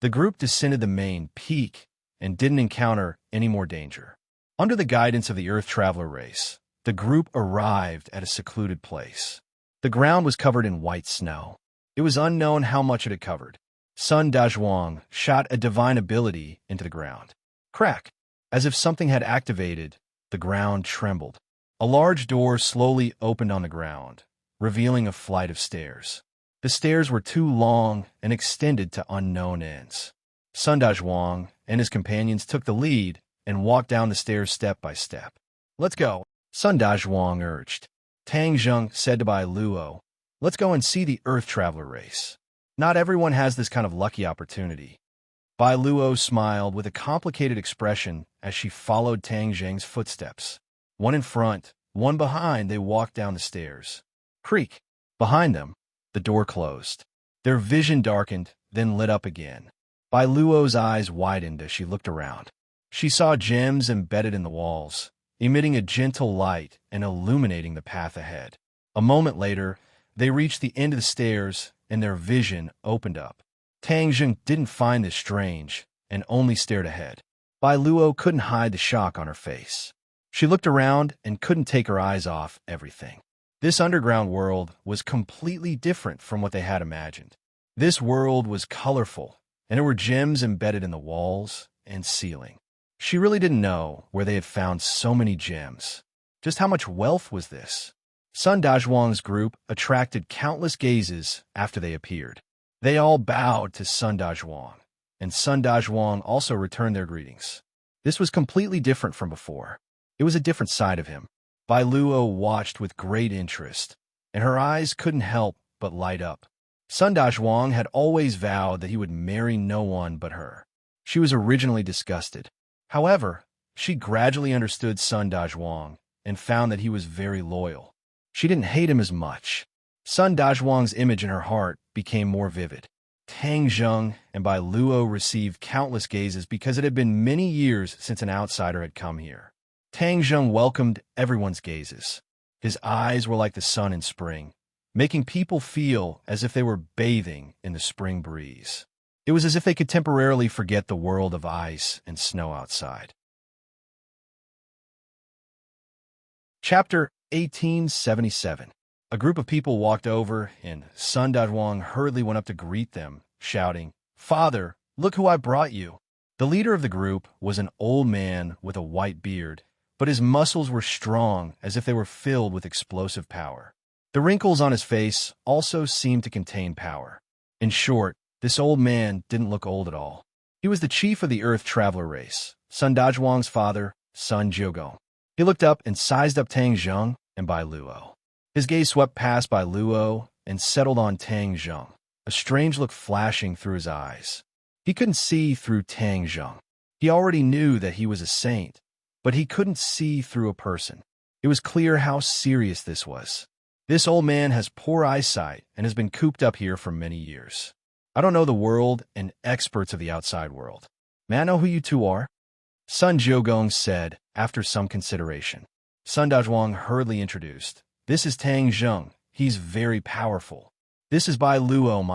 The group descended the main peak and didn't encounter any more danger. Under the guidance of the Earth Traveler race, the group arrived at a secluded place. The ground was covered in white snow. It was unknown how much it had covered. Sun Dazhuang shot a divine ability into the ground. Crack! As if something had activated, the ground trembled. A large door slowly opened on the ground, revealing a flight of stairs. The stairs were too long and extended to unknown ends. Sun Dazhuang and his companions took the lead and walked down the stairs step by step. "Let's go," Sun Dazhuang urged. Tang Zheng said to Bai Luo, "Let's go and see the Earth Traveler race. Not everyone has this kind of lucky opportunity." Bai Luo smiled with a complicated expression as she followed Tang Zheng's footsteps. One in front, one behind, they walked down the stairs. Creak! Behind them, the door closed. Their vision darkened, then lit up again. Bai Luo's eyes widened as she looked around. She saw gems embedded in the walls, emitting a gentle light and illuminating the path ahead. A moment later, they reached the end of the stairs and their vision opened up. Tang Zheng didn't find this strange and only stared ahead. Bai Luo couldn't hide the shock on her face. She looked around and couldn't take her eyes off everything. This underground world was completely different from what they had imagined. This world was colorful, and there were gems embedded in the walls and ceiling. She really didn't know where they had found so many gems. Just how much wealth was this? Sun Dazhuang's group attracted countless gazes after they appeared. They all bowed to Sun Dazhuang, and Sun Dazhuang also returned their greetings. This was completely different from before. It was a different side of him. Bai Luo watched with great interest, and her eyes couldn't help but light up. Sun Dazhuang had always vowed that he would marry no one but her. She was originally disgusted. However, she gradually understood Sun Dazhuang and found that he was very loyal. She didn't hate him as much. Sun Dazhuang's image in her heart became more vivid. Tang Zheng and Bai Luo received countless gazes because it had been many years since an outsider had come here. Tang Zheng welcomed everyone's gazes. His eyes were like the sun in spring, making people feel as if they were bathing in the spring breeze. It was as if they could temporarily forget the world of ice and snow outside. Chapter 1877. A group of people walked over, and Sun Dazhuang hurriedly went up to greet them, shouting, "Father, look who I brought you." The leader of the group was an old man with a white beard, but his muscles were strong as if they were filled with explosive power. The wrinkles on his face also seemed to contain power. In short, this old man didn't look old at all. He was the chief of the Earth Traveler race, Sun Dazhuang's father, Sun Jiugong. He looked up and sized up Tang Zheng and Bai Luo. His gaze swept past Bai Luo and settled on Tang Zheng, a strange look flashing through his eyes. He couldn't see through Tang Zheng. He already knew that he was a saint, but he couldn't see through a person. It was clear how serious this was. This old man has poor eyesight and has been cooped up here for many years. I don't know the world and experts of the outside world. May I know who you two are? Sun Jiugong said after some consideration. Sun Dazhuang hurriedly introduced. This is Tang Zheng. He's very powerful. This is Bai Luo,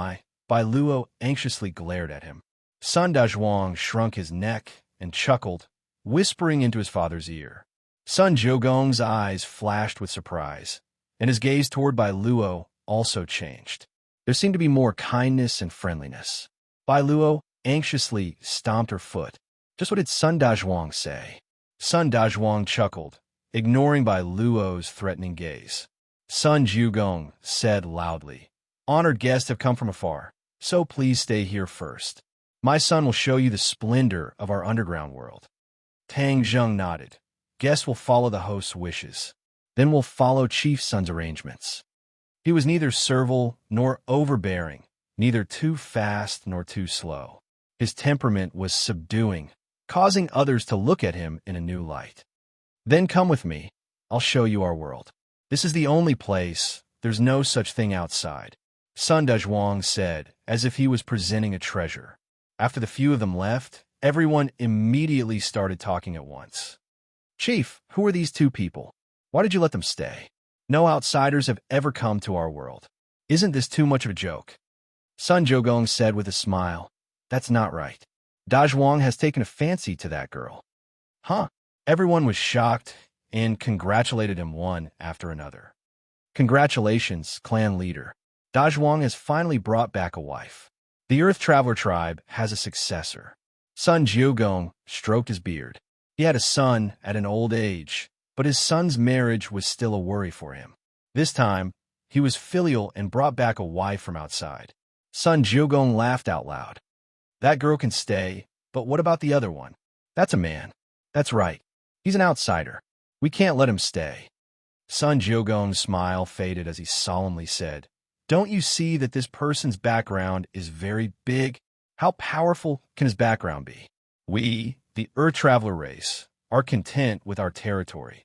Bai Luo anxiously glared at him. Sun Dazhuang shrunk his neck and chuckled, whispering into his father's ear. Sun Jiugong's eyes flashed with surprise, and his gaze toward Bai Luo also changed. There seemed to be more kindness and friendliness. Bai Luo anxiously stomped her foot. Just what did Sun Dazhuang say? Sun Dazhuang chuckled, ignoring Bai Luo's threatening gaze. Sun Jiugong said loudly, "Honored guests have come from afar, so please stay here first. My son will show you the splendor of our underground world." Tang Zheng nodded. Guests will follow the host's wishes. Then we'll follow Chief Sun's arrangements. He was neither servile nor overbearing, neither too fast nor too slow. His temperament was subduing, causing others to look at him in a new light. Then come with me. I'll show you our world. This is the only place. There's no such thing outside, Sun Dazhuang said, as if he was presenting a treasure. After the few of them left, everyone immediately started talking at once. "Chief, who are these two people? Why did you let them stay? No outsiders have ever come to our world. Isn't this too much of a joke?" Sun Jiugong said with a smile, "That's not right. Dazhuang has taken a fancy to that girl." Huh? Everyone was shocked and congratulated him one after another. Congratulations, clan leader. Dazhuang has finally brought back a wife. The Earth Traveler tribe has a successor. Sun Jiugong stroked his beard. He had a son at an old age, but his son's marriage was still a worry for him. This time, he was filial and brought back a wife from outside. Sun Jiugong laughed out loud. "That girl can stay, but what about the other one? That's a man. That's right. He's an outsider. We can't let him stay." Sun Jiugong's smile faded as he solemnly said, "Don't you see that this person's background is very big? How powerful can his background be? We, the Earth Traveler race, are content with our territory.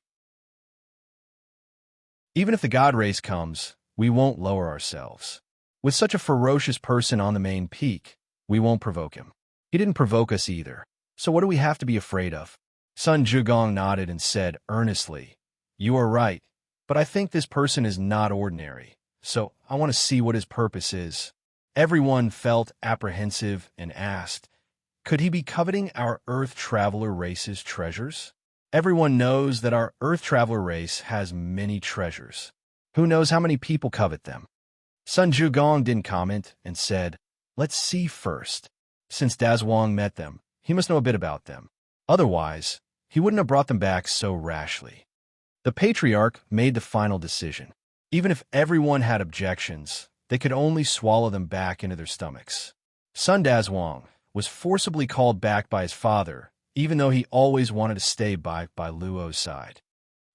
Even if the God race comes, we won't lower ourselves. With such a ferocious person on the main peak, we won't provoke him. He didn't provoke us either, so what do we have to be afraid of?" Sun Jiugong nodded and said earnestly, "You are right, but I think this person is not ordinary, so I want to see what his purpose is." Everyone felt apprehensive and asked, "Could he be coveting our Earth Traveler race's treasures?" Everyone knows that our Earth Traveler race has many treasures. Who knows how many people covet them? Sun Jiugong didn't comment and said, "Let's see first. Since Dazhuang met them, he must know a bit about them. Otherwise, he wouldn't have brought them back so rashly." The patriarch made the final decision. Even if everyone had objections, they could only swallow them back into their stomachs. Sun Dazhuang was forcibly called back by his father, even though he always wanted to stay by Luo's side.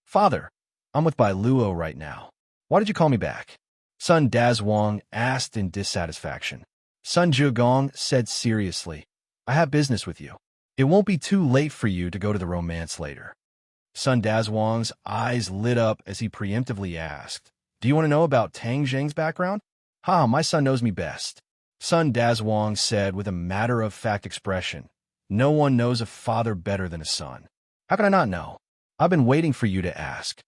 "Father, I'm with Bai Luo right now. Why did you call me back?" Sun Dazhuang asked in dissatisfaction. Sun Jiugong said seriously, "I have business with you. It won't be too late for you to go to the romance later." Sun Dazhuang's eyes lit up as he preemptively asked, "Do you want to know about Tang Zheng's background?" "Ha, my son knows me best," Sun Dazhuang said with a matter-of-fact expression. "No one knows a father better than a son." "How could I not know? I've been waiting for you to ask."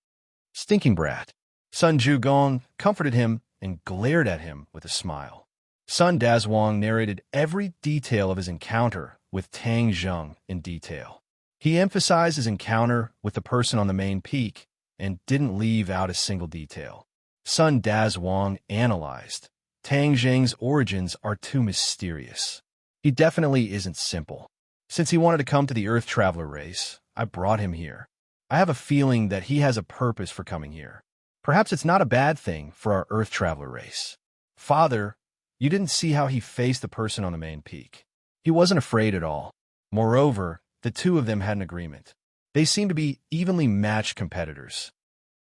"Stinking brat." Sun Zhugong comforted him and glared at him with a smile. Sun Dazhuang narrated every detail of his encounter with Tang Zheng in detail. He emphasized his encounter with the person on the main peak and didn't leave out a single detail. Sun Dazhuang analyzed. Tang Zheng's origins are too mysterious. He definitely isn't simple. Since he wanted to come to the Earth Traveler race, I brought him here. I have a feeling that he has a purpose for coming here. Perhaps it's not a bad thing for our Earth Traveler race. Father, you didn't see how he faced the person on the main peak. He wasn't afraid at all. Moreover, the two of them had an agreement. They seemed to be evenly matched competitors.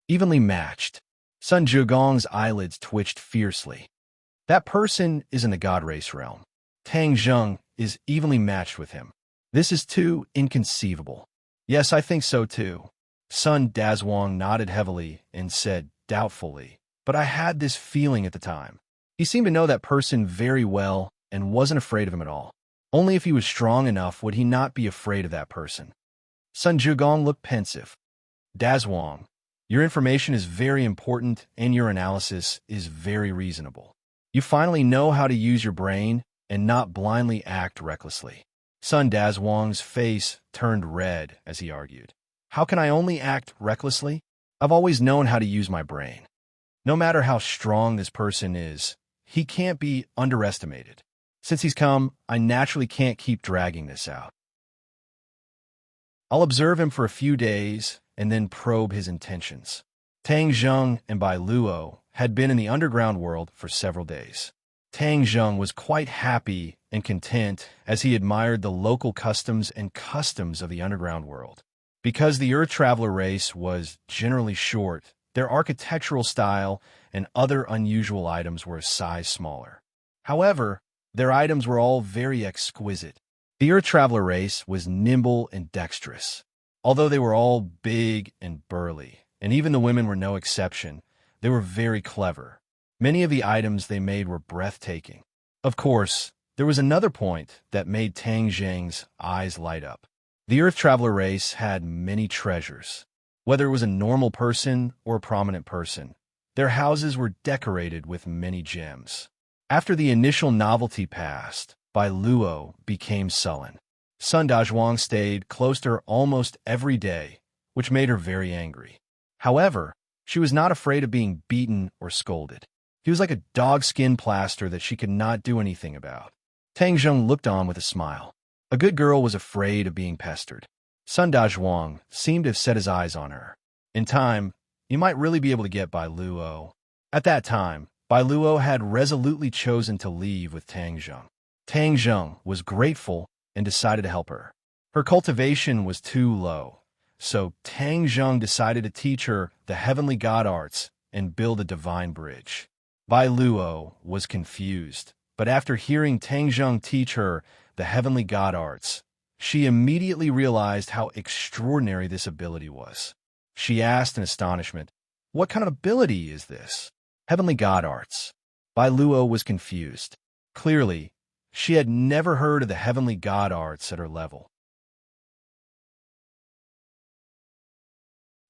Evenly matched. Sun Zhugong's eyelids twitched fiercely. That person is in the God Race realm. Tang Zheng is evenly matched with him. This is too inconceivable. Yes, I think so too. Sun Dazhuang nodded heavily and said doubtfully, but I had this feeling at the time. He seemed to know that person very well and wasn't afraid of him at all. Only if he was strong enough would he not be afraid of that person. Sun Zhugong looked pensive. Dazhuang, your information is very important and your analysis is very reasonable. You finally know how to use your brain and not blindly act recklessly. Sun Dazhuang's face turned red as he argued. How can I only act recklessly? I've always known how to use my brain. No matter how strong this person is, he can't be underestimated. Since he's come, I naturally can't keep dragging this out. I'll observe him for a few days and then probe his intentions. Tang Zheng and Bai Luo had been in the underground world for several days. Tang Zheng was quite happy and content as he admired the local customs of the underground world. Because the Earth Traveler race was generally short, their architectural style and other unusual items were a size smaller. However, their items were all very exquisite. The Earth Traveler race was nimble and dexterous. Although they were all big and burly, and even the women were no exception, they were very clever. Many of the items they made were breathtaking. Of course, there was another point that made Tang Zheng's eyes light up. The Earth Traveler race had many treasures. Whether it was a normal person or a prominent person, their houses were decorated with many gems. After the initial novelty passed, Bai Luo became sullen. Sun Dazhuang stayed close to her almost every day, which made her very angry. However, she was not afraid of being beaten or scolded. He was like a dog-skin plaster that she could not do anything about. Tang Zheng looked on with a smile. A good girl was afraid of being pestered. Sun Dazhuang seemed to have set his eyes on her. In time, you might really be able to get Bai Luo. At that time, Bai Luo had resolutely chosen to leave with Tang Zheng. Tang Zheng was grateful and decided to help her. Her cultivation was too low, so Tang Zheng decided to teach her the heavenly god arts and build a divine bridge. Bai Luo was confused, but after hearing Tang Zheng teach her the heavenly god arts, she immediately realized how extraordinary this ability was. She asked in astonishment, "What kind of ability is this?" "Heavenly god arts." Bai Luo was confused. Clearly, she had never heard of the heavenly god arts at her level.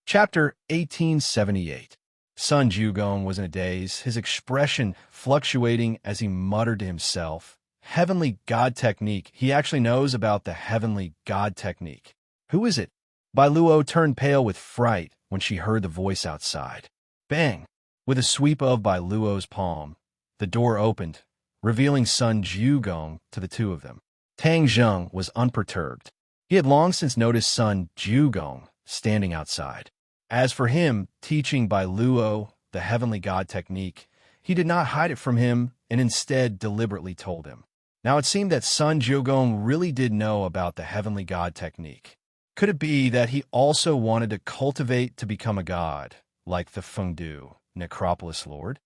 Chapter 1878. Sun Zhugong was in a daze, his expression fluctuating as he muttered to himself, "Heavenly god technique. He actually knows about the heavenly god technique. Who is it?" Bai Luo turned pale with fright when she heard the voice outside. Bang! With a sweep of Bai Luo's palm, the door opened, revealing Sun Zhugong to the two of them. Tang Zheng was unperturbed. He had long since noticed Sun Zhugong standing outside. As for him teaching Bai Luo the heavenly god technique, he did not hide it from him and instead deliberately told him. Now it seemed that Sun Zhugong really did know about the heavenly god technique. Could it be that he also wanted to cultivate to become a god, like the Fengdu, Necropolis Lord?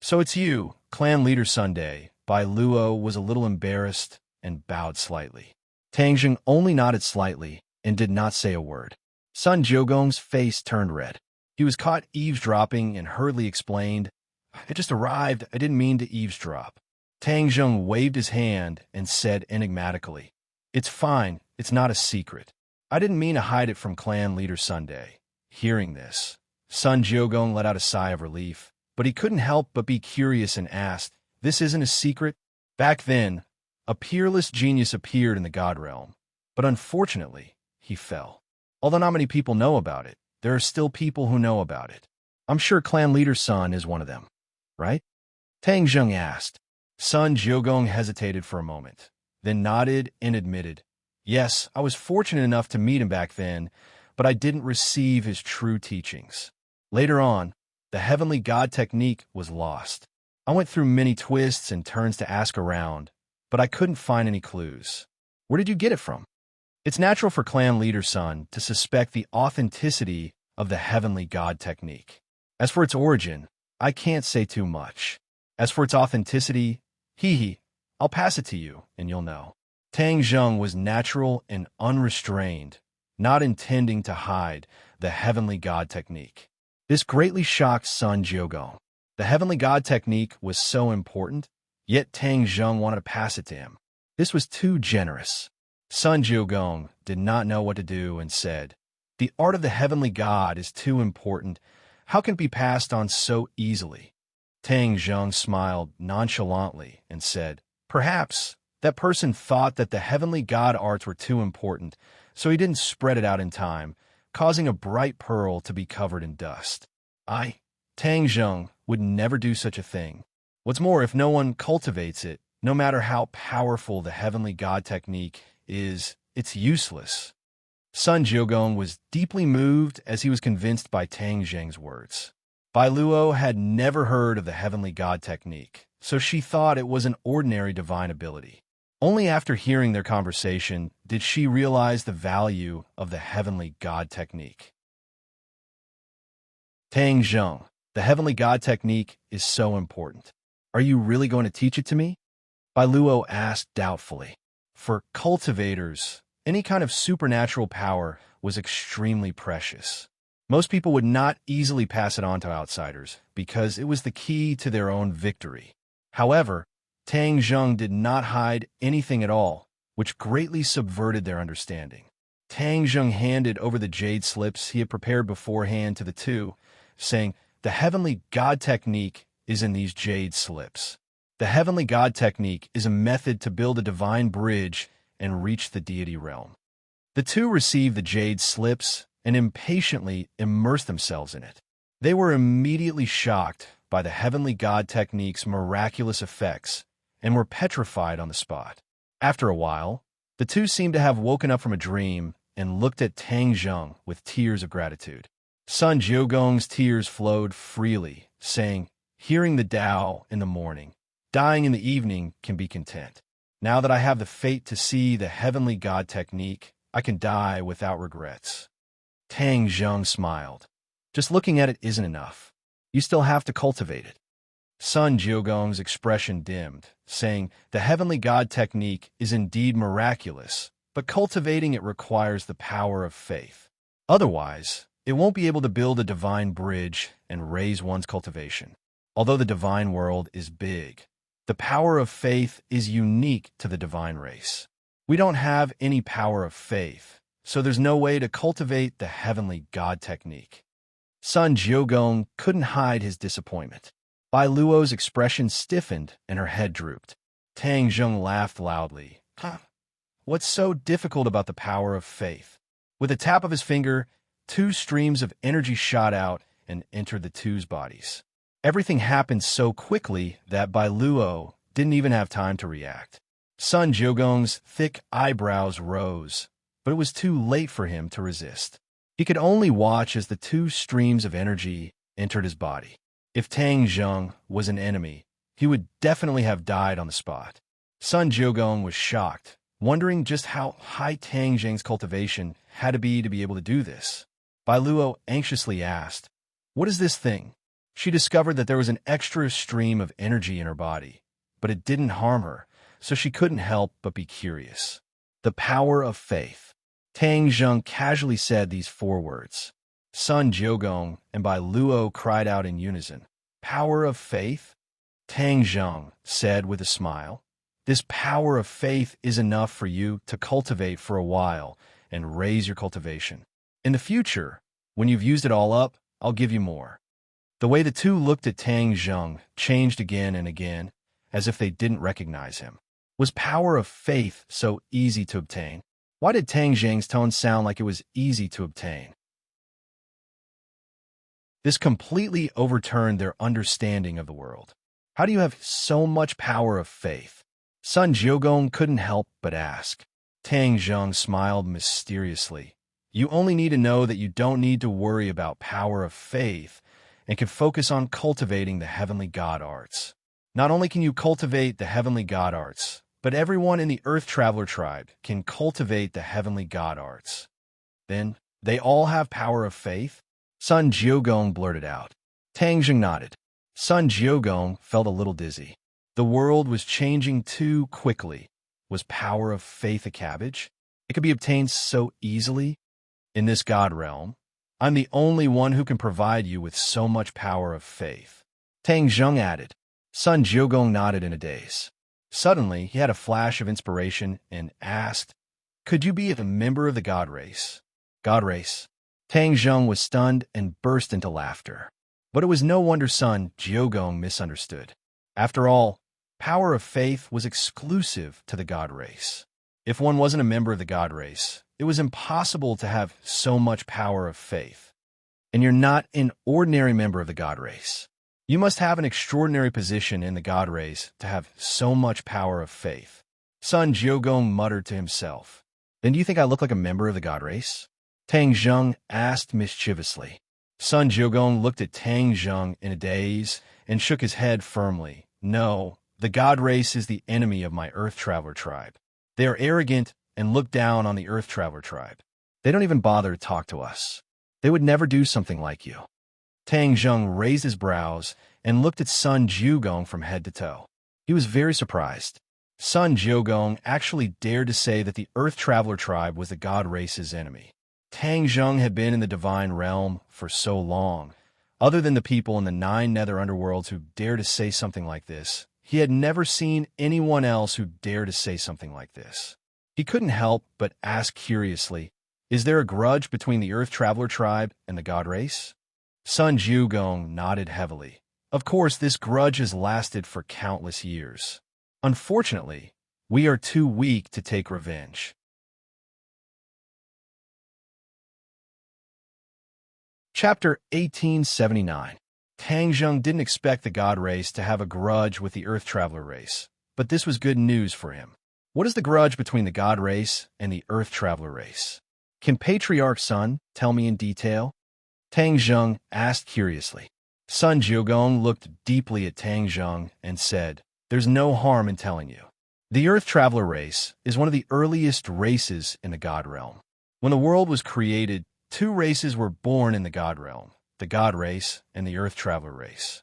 "So it's you, clan leader Sunday." Bai Luo was a little embarrassed and bowed slightly. Tang Zheng only nodded slightly and did not say a word. Sun Jiugong's face turned red. He was caught eavesdropping and hurriedly explained, "I just arrived. I didn't mean to eavesdrop." Tang Zheng waved his hand and said enigmatically, "It's fine. It's not a secret. I didn't mean to hide it from clan leader Sunday." Hearing this, Sun Jiugong let out a sigh of relief, but he couldn't help but be curious and asked, "This isn't a secret?" Back then, a peerless genius appeared in the God realm, but unfortunately, he fell. Although not many people know about it, there are still people who know about it. I'm sure clan leader Sun is one of them, right? Tang Zheng asked. Sun Jiugong hesitated for a moment, then nodded and admitted, "Yes, I was fortunate enough to meet him back then, but I didn't receive his true teachings. Later on, the heavenly God technique was lost. I went through many twists and turns to ask around, but I couldn't find any clues." "Where did you get it from?" It's natural for clan leader Sun to suspect the authenticity of the heavenly God technique. As for its origin, I can't say too much. As for its authenticity, I'll pass it to you, and you'll know. Tang Zheng was natural and unrestrained, not intending to hide the heavenly God technique. This greatly shocked Sun Jiugong. The heavenly God technique was so important, yet Tang Zheng wanted to pass it to him. This was too generous. Sun Jiugong did not know what to do and said, "The art of the heavenly God is too important. How can it be passed on so easily?" Tang Zheng smiled nonchalantly and said, "Perhaps that person thought that the heavenly God arts were too important, so he didn't spread it out in time, causing a bright pearl to be covered in dust." Tang Zheng would never do such a thing. What's more, if no one cultivates it, no matter how powerful the heavenly God technique is, it's useless. Sun Jiugong was deeply moved as he was convinced by Tang Zheng's words. Bai Luo had never heard of the heavenly God technique, so she thought it was an ordinary divine ability. Only after hearing their conversation did she realize the value of the heavenly God technique. Tang Zheng, the heavenly God technique is so important. Are you really going to teach it to me? Bai Luo asked doubtfully. For cultivators, any kind of supernatural power was extremely precious. Most people would not easily pass it on to outsiders because it was the key to their own victory. However, Tang Zheng did not hide anything at all, which greatly subverted their understanding. Tang Zheng handed over the jade slips he had prepared beforehand to the two, saying, "The heavenly God technique is in these jade slips. The heavenly God technique is a method to build a divine bridge and reach the deity realm." The two received the jade slips and impatiently immersed themselves in it. They were immediately shocked by the heavenly God technique's miraculous effects and were petrified on the spot. After a while, the two seemed to have woken up from a dream and looked at Tang Zheng with tears of gratitude. Sun Jiugong's tears flowed freely, saying, "Hearing the Tao in the morning, dying in the evening can be content. Now that I have the fate to see the heavenly God technique, I can die without regrets." Tang Zheng smiled. "Just looking at it isn't enough. You still have to cultivate it." Sun Jiugong's expression dimmed, saying, "The heavenly God technique is indeed miraculous, but cultivating it requires the power of faith. Otherwise, it won't be able to build a divine bridge and raise one's cultivation. Although the divine world is big, the power of faith is unique to the divine race. We don't have any power of faith, so there's no way to cultivate the heavenly God technique." Sun Jiugong couldn't hide his disappointment. Bai Luo's expression stiffened and her head drooped. Tang Zheng laughed loudly. "What's so difficult about the power of faith?" With a tap of his finger, two streams of energy shot out and entered the two's bodies. Everything happened so quickly that Bai Luo didn't even have time to react. Sun Jiugong's thick eyebrows rose, but it was too late for him to resist. He could only watch as the two streams of energy entered his body. If Tang Zheng was an enemy, he would definitely have died on the spot. Sun Jiugong was shocked, wondering just how high Tang Zheng's cultivation had to be able to do this. Bai Luo anxiously asked, "What is this thing?" She discovered that there was an extra stream of energy in her body, but it didn't harm her, so she couldn't help but be curious. The power of faith. Tang Zheng casually said these four words. Sun Jiugong and Bai Luo cried out in unison. Power of faith? Tang Zheng said with a smile. This power of faith is enough for you to cultivate for a while and raise your cultivation. In the future, when you've used it all up, I'll give you more. The way the two looked at Tang Zheng changed again and again, as if they didn't recognize him. Was power of faith so easy to obtain? Why did Tang Zheng's tone sound like it was easy to obtain? This completely overturned their understanding of the world. How do you have so much power of faith? Sun Jiugong couldn't help but ask. Tang Zheng smiled mysteriously. You only need to know that you don't need to worry about power of faith and can focus on cultivating the heavenly god arts. Not only can you cultivate the heavenly god arts, but everyone in the Earth Traveler tribe can cultivate the heavenly god arts. Then, they all have power of faith? Sun Jiugong blurted out. Tang Zheng nodded. Sun Jiugong felt a little dizzy. The world was changing too quickly. Was power of faith a cabbage? It could be obtained so easily? In this god realm, I'm the only one who can provide you with so much power of faith. Tang Zheng added. Sun Jiugong nodded in a daze. Suddenly, he had a flash of inspiration and asked, Could you be a member of the god race? God race? Tang Zheng was stunned and burst into laughter. But it was no wonder Sun Jiugong misunderstood. After all, power of faith was exclusive to the god race. If one wasn't a member of the god race, it was impossible to have so much power of faith. And you're not an ordinary member of the god race. You must have an extraordinary position in the god race to have so much power of faith. Sun Jiugong muttered to himself. Then do you think I look like a member of the god race? Tang Zheng asked mischievously. Sun Jiugong looked at Tang Zheng in a daze and shook his head firmly. No, the god race is the enemy of my Earth Traveler tribe. They are arrogant and look down on the Earth Traveler tribe. They don't even bother to talk to us. They would never do something like you. Tang Zheng raised his brows and looked at Sun Jiugong from head to toe. He was very surprised. Sun Jiugong actually dared to say that the Earth Traveler tribe was the god race's enemy. Tang Zheng had been in the divine realm for so long. Other than the people in the 9 nether underworlds who dare to say something like this, he had never seen anyone else who dared to say something like this. He couldn't help but ask curiously, Is there a grudge between the Earth Traveler tribe and the god race? Sun Jiugong nodded heavily. Of course, this grudge has lasted for countless years. Unfortunately, we are too weak to take revenge. Chapter 1879. Tang Zheng didn't expect the god race to have a grudge with the Earth Traveler race, but this was good news for him. What is the grudge between the god race and the Earth Traveler race? Can Patriarch Sun tell me in detail? Tang Zheng asked curiously. Sun Jiugong looked deeply at Tang Zheng and said, There's no harm in telling you. The Earth Traveler race is one of the earliest races in the god realm. When the world was created, 2 races were born in the god realm, the god race and the Earth Traveler race.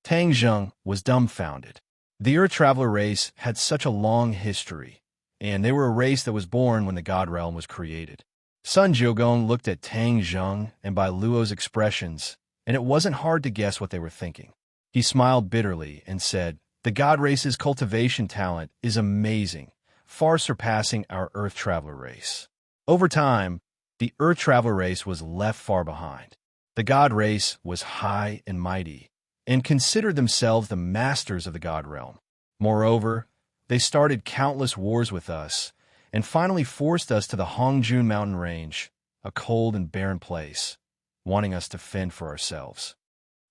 Tang Zheng was dumbfounded. The Earth Traveler race had such a long history, and they were a race that was born when the god realm was created. Sun Jiugong looked at Tang Zheng and Bai Luo's expressions, and it wasn't hard to guess what they were thinking. He smiled bitterly and said, The god race's cultivation talent is amazing, far surpassing our Earth Traveler race. Over time, the Earth Traveler race was left far behind. The god race was high and mighty, and considered themselves the masters of the god realm. Moreover, they started countless wars with us, and finally forced us to the Hongjun mountain range, a cold and barren place, wanting us to fend for ourselves.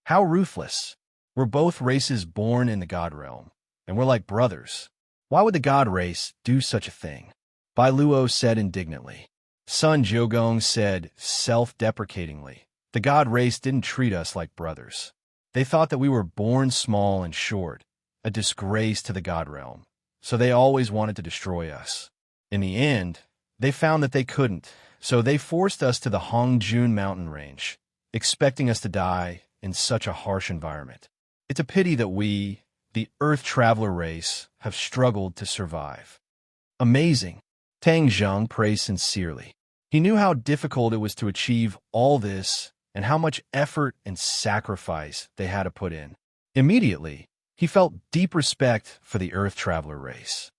How ruthless! We're both races born in the god realm, and we're like brothers. Why would the god race do such a thing? Bai Luo said indignantly. Sun Jiugong said self-deprecatingly, The god race didn't treat us like brothers. They thought that we were born small and short, a disgrace to the god realm, so they always wanted to destroy us. In the end, they found that they couldn't, so they forced us to the Hongjun mountain range, expecting us to die in such a harsh environment. It's a pity that we, the Earth Traveler race, have struggled to survive. Amazing! Tang Zheng praised sincerely. He knew how difficult it was to achieve all this and how much effort and sacrifice they had to put in. Immediately, he felt deep respect for the Earth Traveler race.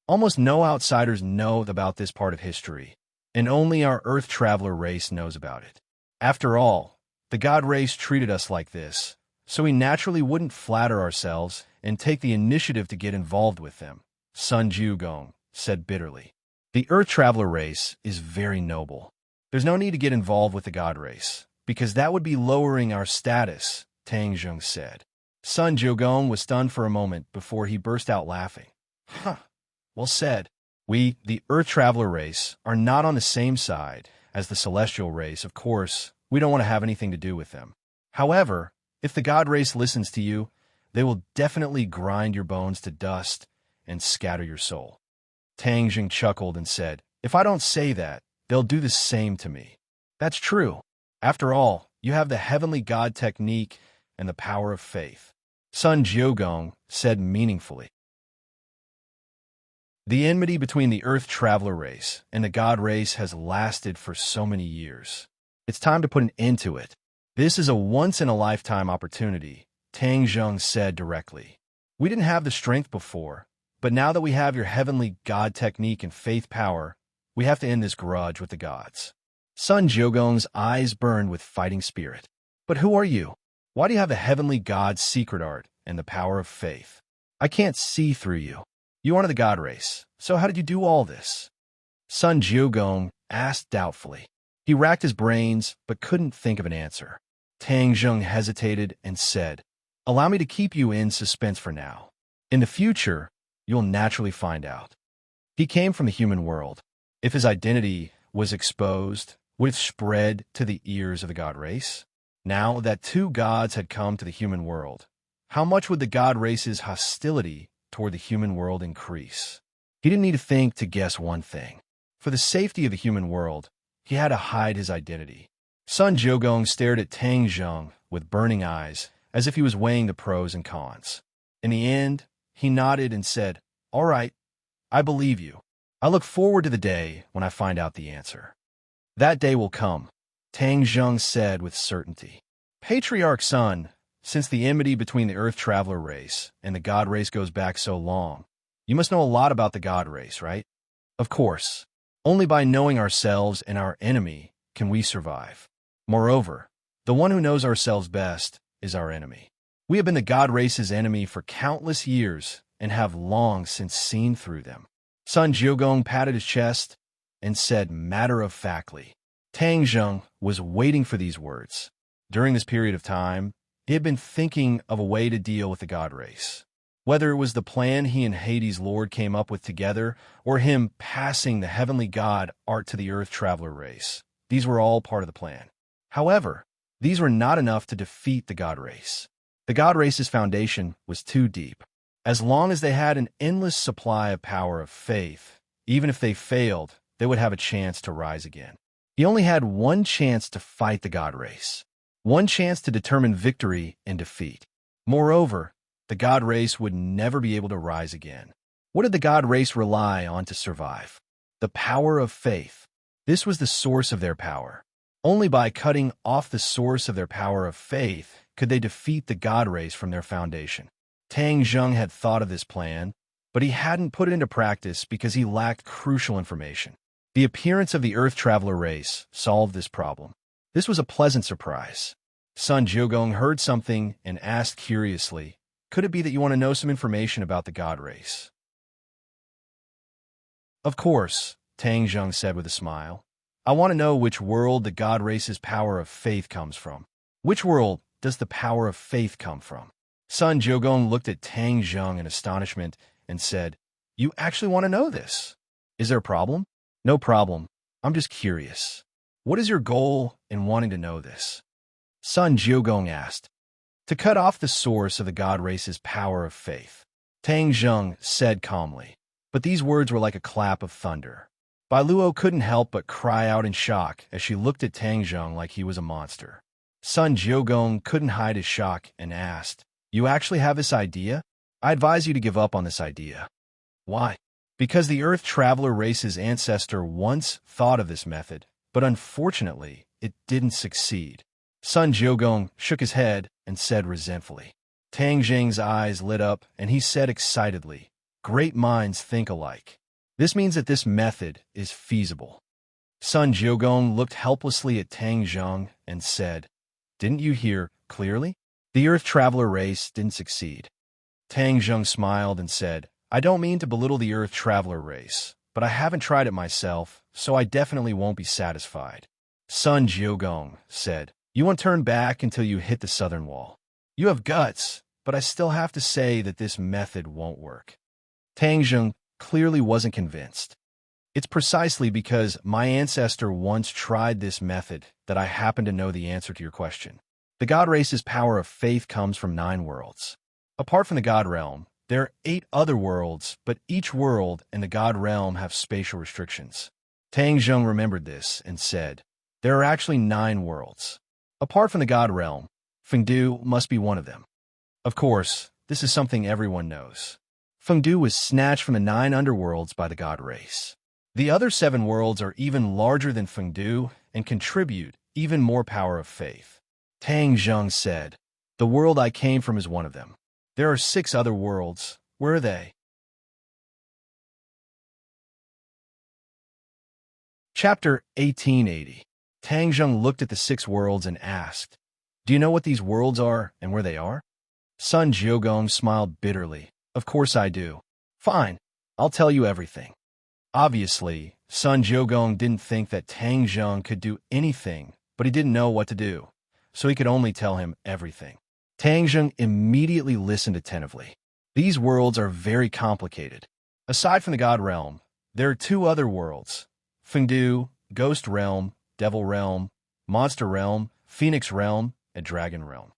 Almost no outsiders know about this part of history, and only our Earth Traveler race knows about it. After all, the God race treated us like this, so we naturally wouldn't flatter ourselves and take the initiative to get involved with them, Sun Jiugong said bitterly. The Earth Traveler race is very noble. There's no need to get involved with the God race, because that would be lowering our status, Tang Zheng said. Sun Jiugong was stunned for a moment before he burst out laughing. Huh, well said. We, the Earth Traveler race, are not on the same side as the Celestial race. Of course, we don't want to have anything to do with them. However, if the God race listens to you, they will definitely grind your bones to dust and scatter your soul. Tang Jing chuckled and said, if I don't say that, they'll do the same to me. That's true. After all, you have the heavenly God technique and the power of faith, Sun Jiugong said meaningfully. The enmity between the Earth Traveler race and the God race has lasted for so many years. It's time to put an end to it. This is a once-in-a-lifetime opportunity, Tang Zheng said directly. We didn't have the strength before, but now that we have your heavenly God technique and faith power, we have to end this grudge with the gods. Sun Jiugong's eyes burned with fighting spirit. But who are you? Why do you have the heavenly God's secret art and the power of faith? I can't see through you. You aren't the God race, so how did you do all this? Sun Jiugong asked doubtfully. He racked his brains, but couldn't think of an answer. Tang Zheng hesitated and said, allow me to keep you in suspense for now. In the future, you'll naturally find out. He came from the human world. If his identity was exposed, would it spread to the ears of the God race? Now that two gods had come to the human world, how much would the God race's hostility toward the human world increase? He didn't need to think to guess one thing. For the safety of the human world, he had to hide his identity. Sun Jiugong stared at Tang Zheng with burning eyes, as if he was weighing the pros and cons. In the end, he nodded and said, all right, I believe you. I look forward to the day when I find out the answer. That day will come, Tang Zheng said with certainty. Patriarch Sun, since the enmity between the Earth Traveler race and the God race goes back so long, you must know a lot about the God race, right? Of course. Only by knowing ourselves and our enemy can we survive. Moreover, the one who knows ourselves best is our enemy. We have been the God race's enemy for countless years and have long since seen through them. Sun Jiugong patted his chest and said matter-of-factly. Tang Zheng was waiting for these words. During this period of time, he had been thinking of a way to deal with the God race. Whether it was the plan he and Hades' Lord came up with together, or him passing the heavenly God art to the Earth Traveler race, these were all part of the plan. However, these were not enough to defeat the God race. The God race's foundation was too deep. As long as they had an endless supply of power of faith, even if they failed, they would have a chance to rise again. He only had one chance to fight the God race, one chance to determine victory and defeat. Moreover, the God race would never be able to rise again. What did the God race rely on to survive? The power of faith. This was the source of their power. Only by cutting off the source of their power of faith could they defeat the God race from their foundation. Tang Zheng had thought of this plan, but he hadn't put it into practice because he lacked crucial information. The appearance of the Earth Traveler race solved this problem. This was a pleasant surprise. Sun Jiugong heard something and asked curiously, could it be that you want to know some information about the God race? Of course, Tang Zheng said with a smile. I want to know which world the God race's power of faith comes from. Which world does the power of faith come from? Sun Jiugong looked at Tang Zheng in astonishment and said, you actually want to know this? Is there a problem? No problem. I'm just curious. What is your goal in wanting to know this? Sun Jiugong asked. To cut off the source of the God race's power of faith, Tang Zheng said calmly. But these words were like a clap of thunder. Bai Luo couldn't help but cry out in shock as she looked at Tang Zheng like he was a monster. Sun Jiugong couldn't hide his shock and asked, you actually have this idea? I advise you to give up on this idea. Why? Because the Earth Traveler race's ancestor once thought of this method but unfortunately, it didn't succeed. Sun Jiugong shook his head and said resentfully. Tang Jing's eyes lit up, and he said excitedly, "Great minds think alike. This means that this method is feasible." Sun Jiugong looked helplessly at Tang Zheng and said, "Didn't you hear clearly? The Earth Traveler race didn't succeed." Tang Zheng smiled and said, "I don't mean to belittle the Earth Traveler race, but I haven't tried it myself, so I definitely won't be satisfied." Sun Jiugong said, "You won't turn back until you hit the southern wall. You have guts, but I still have to say that this method won't work." Tang Zheng clearly wasn't convinced. "It's precisely because my ancestor once tried this method that I happen to know the answer to your question. The God race's power of faith comes from 9 worlds. Apart from the God realm, there are 8 other worlds, but each world and the God realm have spatial restrictions." Tang Zheng remembered this and said, "There are actually 9 worlds. Apart from the God realm, Fengdu must be one of them." Of course, this is something everyone knows. Fengdu was snatched from the 9 underworlds by the God race. The other 7 worlds are even larger than Fengdu and contribute even more power of faith. Tang Zheng said, "The world I came from is one of them. There are 6 other worlds. Where are they?" Chapter 1880. Tang Zheng looked at the 6 worlds and asked, "Do you know what these worlds are and where they are?" Sun Jiugong smiled bitterly. "Of course I do." "Fine, I'll tell you everything." Obviously, Sun Jiugong didn't think that Tang Zheng could do anything, but he didn't know what to do, so he could only tell him everything. Tang Zheng immediately listened attentively. "These worlds are very complicated. Aside from the God realm, there are 2 other worlds: Fengdu, Ghost Realm, Devil Realm, Monster Realm, Phoenix Realm, and Dragon Realm."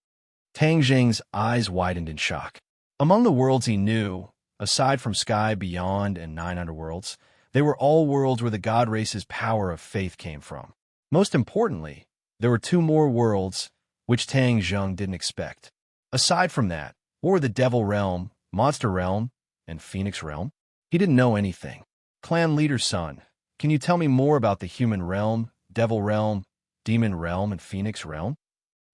Tang Jing's eyes widened in shock. Among the worlds he knew, aside from Sky Beyond and 9 Underworlds, they were all worlds where the God race's power of faith came from. Most importantly, there were 2 more worlds, which Tang Zheng didn't expect. Aside from that, what were the Devil Realm, Monster Realm, and Phoenix Realm? He didn't know anything. "Clan Leader's son, can you tell me more about the Human Realm, Devil Realm, Demon Realm, and Phoenix Realm?"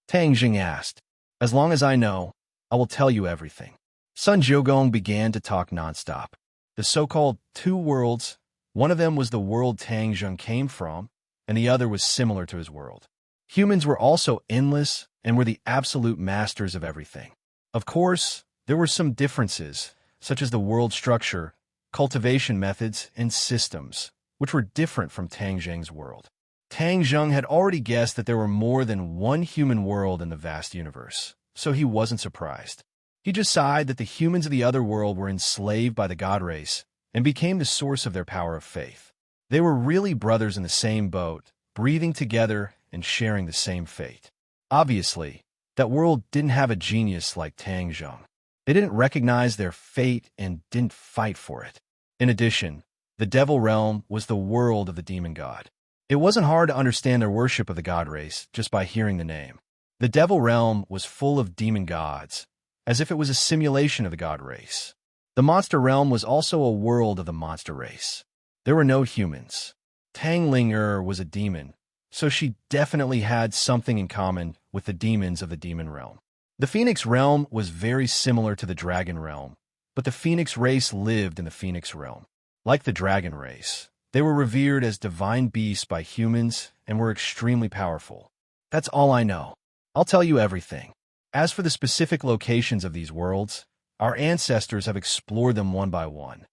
Tang Jing asked. "As long as I know, I will tell you everything." Sun Jiugong began to talk nonstop. The so-called 2 worlds, one of them was the world Tang Zheng came from, and the other was similar to his world. Humans were also endless and were the absolute masters of everything. Of course, there were some differences, such as the world structure, cultivation methods, and systems, which were different from Tang Zheng's world. Tang Zheng had already guessed that there were more than one human world in the vast universe, so he wasn't surprised. He just sighed that the humans of the other world were enslaved by the God race and became the source of their power of faith. They were really brothers in the same boat, breathing together and sharing the same fate. Obviously, that world didn't have a genius like Tang Zheng. They didn't recognize their fate and didn't fight for it. In addition, the Devil Realm was the world of the demon god. It wasn't hard to understand their worship of the God race just by hearing the name. The Devil Realm was full of demon gods, as if it was a simulation of the God race. The Monster Realm was also a world of the monster race. There were no humans. Tang Ling was a demon, so she definitely had something in common with the demons of the Demon Realm. The Phoenix Realm was very similar to the Dragon Realm, but the Phoenix race lived in the Phoenix Realm. Like the Dragon race, they were revered as divine beasts by humans and were extremely powerful. That's all I know. I'll tell you everything. As for the specific locations of these worlds, our ancestors have explored them one by one.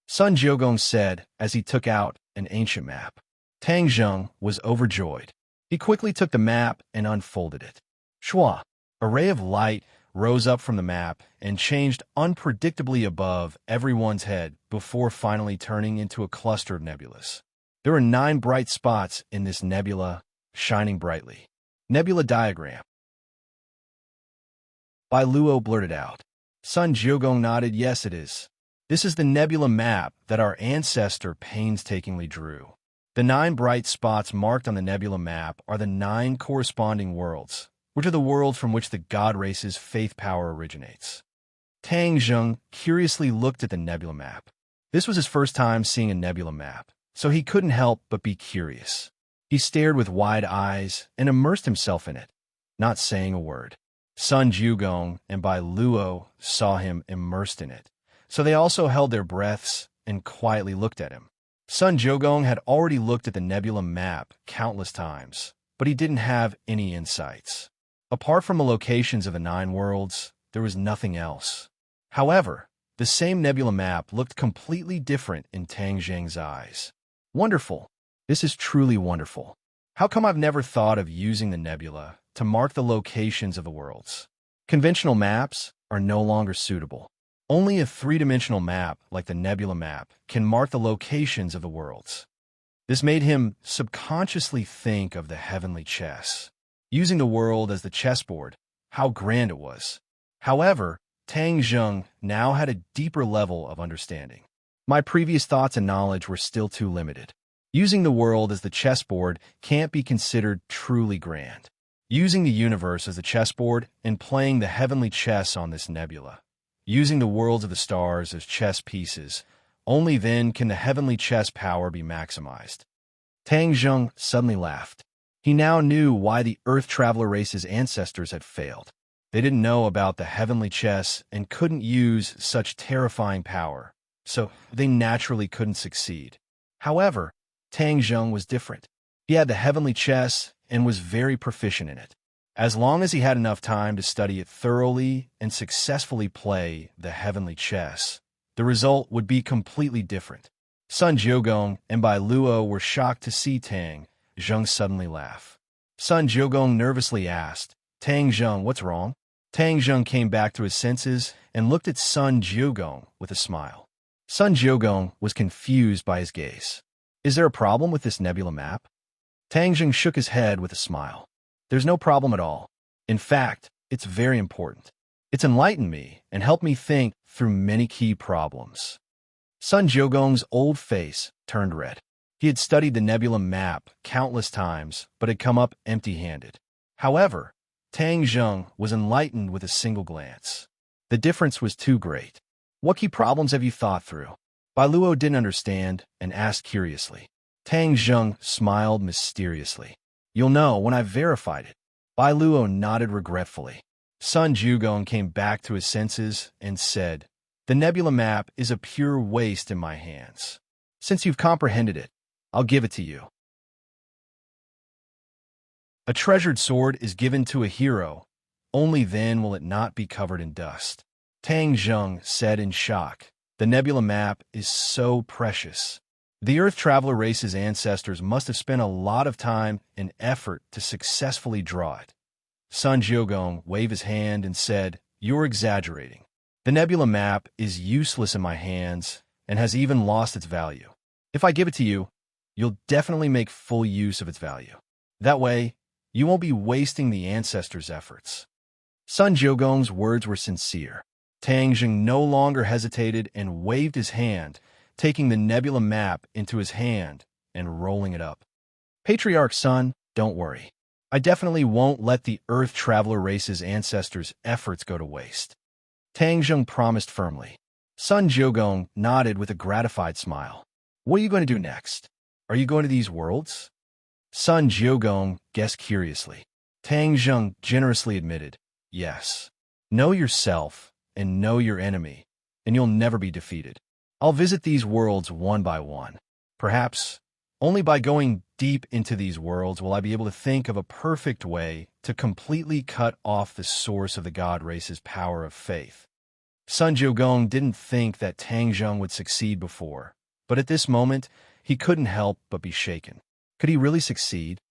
Sun Jiugong said as he took out an ancient map. Tang Zheng was overjoyed. He quickly took the map and unfolded it. Shua! A ray of light rose up from the map and changed unpredictably above everyone's head before finally turning into a cluster of nebulas. There were 9 bright spots in this nebula, shining brightly. Nebula diagram. Bai Luo blurted out. Sun Jiugong nodded. "Yes, it is. This is the nebula map that our ancestor painstakingly drew. The 9 bright spots marked on the nebula map are the 9 corresponding worlds, which are the worlds from which the God race's faith power originates." Tang Zheng curiously looked at the nebula map. This was his first time seeing a nebula map, so he couldn't help but be curious. He stared with wide eyes and immersed himself in it, not saying a word. Sun Jugong and Bai Luo saw him immersed in it, so they also held their breaths and quietly looked at him. Sun Jugong had already looked at the nebula map countless times, but he didn't have any insights. Apart from the locations of the 9 worlds, there was nothing else. However, the same nebula map looked completely different in Tang Zheng's eyes. Wonderful. This is truly wonderful. How come I've never thought of using the nebula to mark the locations of the worlds? Conventional maps are no longer suitable. Only a 3-dimensional map, like the nebula map, can mark the locations of the worlds. This made him subconsciously think of the heavenly chess, using the world as the chessboard. How grand it was. However, Tang Zheng now had a deeper level of understanding. My previous thoughts and knowledge were still too limited. Using the world as the chessboard can't be considered truly grand. Using the universe as the chessboard and playing the heavenly chess on this nebula. Using the worlds of the stars as chess pieces, only then can the heavenly chess power be maximized. Tang Zheng suddenly laughed. He now knew why the Earth Traveler race's ancestors had failed. They didn't know about the heavenly chess and couldn't use such terrifying power, so they naturally couldn't succeed. However, Tang Zheng was different. He had the heavenly chess and was very proficient in it. As long as he had enough time to study it thoroughly and successfully play the heavenly chess, the result would be completely different. Sun Jiugong and Bai Luo were shocked to see Tang Zheng suddenly laugh. Sun Jiugong nervously asked, "Tang Zheng, what's wrong?" Tang Zheng came back to his senses and looked at Sun Jiugong with a smile. Sun Jiugong was confused by his gaze. "Is there a problem with this nebula map?" Tang Zheng shook his head with a smile. "There's no problem at all. In fact, it's very important. It's enlightened me and helped me think through many key problems." Sun Jiugong's old face turned red. He had studied the nebula map countless times, but had come up empty-handed. However, Tang Zheng was enlightened with a single glance. The difference was too great. "What key problems have you thought through?" Bai Luo didn't understand and asked curiously. Tang Zheng smiled mysteriously. "You'll know when I've verified it." Bai Luo nodded regretfully. Sun Jiugong came back to his senses and said, "The nebula map is a pure waste in my hands. Since you've comprehended it, I'll give it to you." A treasured sword is given to a hero. Only then will it not be covered in dust. Tang Zheng said in shock, "The nebula map is so precious. The Earth Traveler race's ancestors must have spent a lot of time and effort to successfully draw it." Sun Jiugong waved his hand and said, "You're exaggerating. The nebula map is useless in my hands and has even lost its value. If I give it to you, you'll definitely make full use of its value. That way, you won't be wasting the ancestors' efforts." Sun Jiugong's words were sincere. Tang Zheng no longer hesitated and waved his hand, taking the nebula map into his hand and rolling it up. "Patriarch Sun, don't worry. I definitely won't let the Earth Traveler race's ancestors' efforts go to waste." Tang Zheng promised firmly. Sun Jiugong nodded with a gratified smile. "What are you going to do next? Are you going to these worlds?" Sun Jiugong guessed curiously. Tang Zheng generously admitted, "Yes. Know yourself and know your enemy, and you'll never be defeated. I'll visit these worlds one by one. Perhaps only by going deep into these worlds will I be able to think of a perfect way to completely cut off the source of the God race's power of faith." Sun Jiugong didn't think that Tang Zheng would succeed before, but at this moment, he couldn't help but be shaken. Could he really succeed?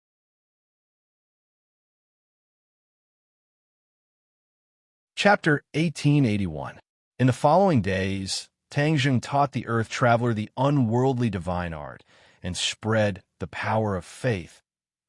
Chapter 1881. In the following days, Tang Zheng taught the Earth Traveler the unworldly divine art and spread the power of faith,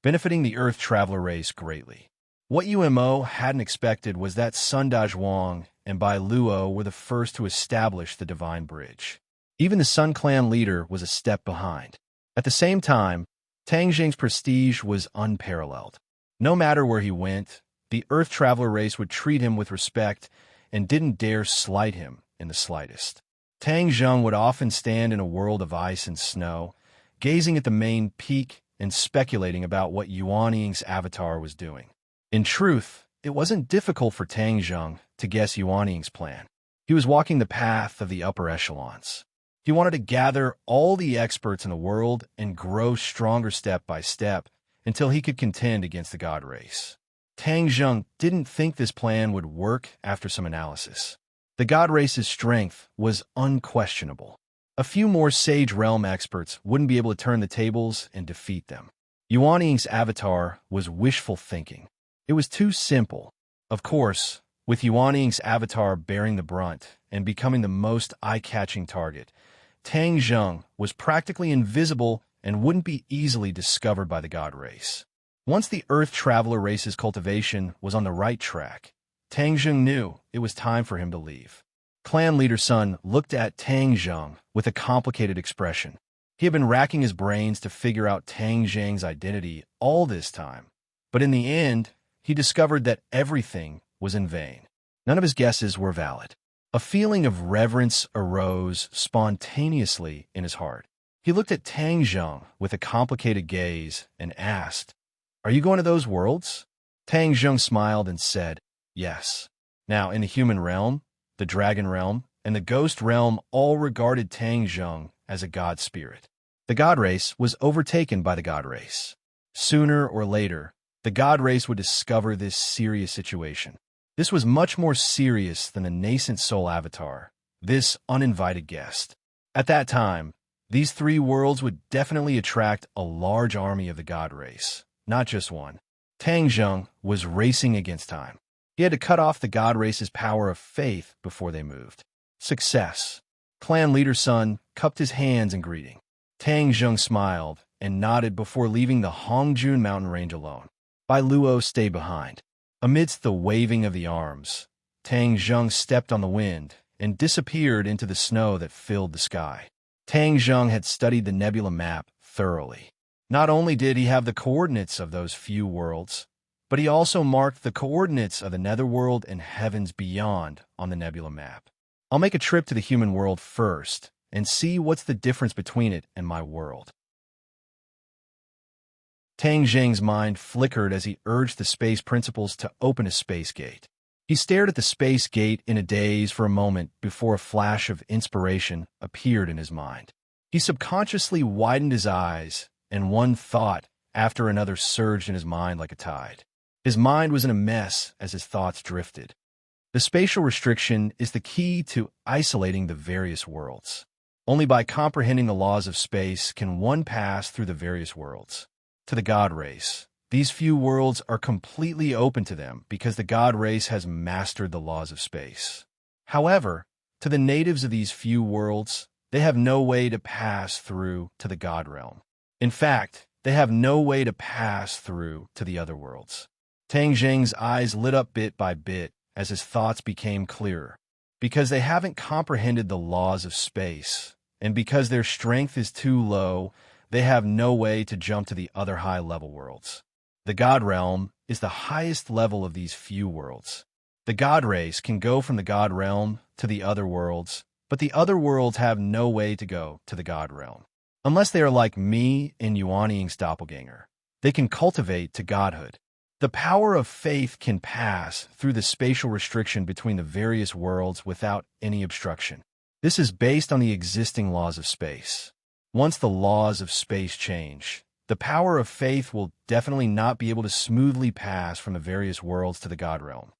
benefiting the Earth Traveler race greatly. What UMO hadn't expected was that Sun Dazhuang and Bai Luo were the first to establish the divine bridge. Even the Sun Clan leader was a step behind. At the same time, Tang Zheng's prestige was unparalleled. No matter where he went, the Earth Traveler race would treat him with respect and didn't dare slight him in the slightest. Tang Zheng would often stand in a world of ice and snow, gazing at the main peak and speculating about what Yuan Ying's avatar was doing. In truth, it wasn't difficult for Tang Zheng to guess Yuan Ying's plan. He was walking the path of the upper echelons. He wanted to gather all the experts in the world and grow stronger step by step until he could contend against the god race. Tang Zheng didn't think this plan would work after some analysis. The god race's strength was unquestionable. A few more Sage Realm experts wouldn't be able to turn the tables and defeat them. Yuan Ying's avatar was wishful thinking. It was too simple. Of course, with Yuan Ying's avatar bearing the brunt and becoming the most eye-catching target, Tang Zheng was practically invisible and wouldn't be easily discovered by the god race. Once the Earth Traveler race's cultivation was on the right track, Tang Zheng knew it was time for him to leave. Clan Leader Sun looked at Tang Zheng with a complicated expression. He had been racking his brains to figure out Tang Zheng's identity all this time, but in the end, he discovered that everything was in vain. None of his guesses were valid. A feeling of reverence arose spontaneously in his heart. He looked at Tang Zheng with a complicated gaze and asked, "Are you going to those worlds?" Tang Zheng smiled and said, "Yes." Now, in the human realm, the dragon realm, and the ghost realm all regarded Tang Zheng as a god spirit. The god race was overtaken by the god race. Sooner or later, the god race would discover this serious situation. This was much more serious than the nascent soul avatar, this uninvited guest. At that time, these three worlds would definitely attract a large army of the god race, not just one. Tang Zheng was racing against time. He had to cut off the god race's power of faith before they moved. Success. Clan Leader Sun cupped his hands in greeting. Tang Zheng smiled and nodded before leaving the Hongjun mountain range alone. Bai Luo stayed behind. Amidst the waving of the arms, Tang Zheng stepped on the wind and disappeared into the snow that filled the sky. Tang Zheng had studied the nebula map thoroughly. Not only did he have the coordinates of those few worlds, but he also marked the coordinates of the netherworld and heavens beyond on the nebula map. I'll make a trip to the human world first and see what's the difference between it and my world. Tang Zheng's mind flickered as he urged the space principals to open a space gate. He stared at the space gate in a daze for a moment before a flash of inspiration appeared in his mind. He subconsciously widened his eyes, and one thought after another surged in his mind like a tide. His mind was in a mess as his thoughts drifted. The spatial restriction is the key to isolating the various worlds. Only by comprehending the laws of space can one pass through the various worlds. To the god race, these few worlds are completely open to them because the god race has mastered the laws of space. However, to the natives of these few worlds, they have no way to pass through to the god realm. In fact, they have no way to pass through to the other worlds. Tang Zheng's eyes lit up bit by bit as his thoughts became clearer. Because they haven't comprehended the laws of space, and because their strength is too low, they have no way to jump to the other high-level worlds. The God Realm is the highest level of these few worlds. The God race can go from the God Realm to the other worlds, but the other worlds have no way to go to the God Realm. Unless they are like me and Yuan Ying's doppelganger, they can cultivate to godhood. The power of faith can pass through the spatial restriction between the various worlds without any obstruction. This is based on the existing laws of space. Once the laws of space change, the power of faith will definitely not be able to smoothly pass from the various worlds to the God Realm.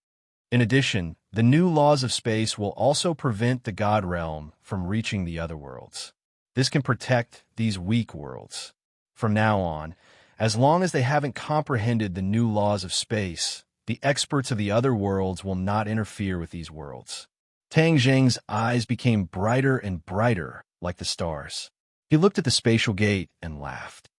In addition, the new laws of space will also prevent the God Realm from reaching the other worlds. This can protect these weak worlds. From now on, as long as they haven't comprehended the new laws of space, the experts of the other worlds will not interfere with these worlds. Tang Zheng's eyes became brighter and brighter like the stars. He looked at the spatial gate and laughed.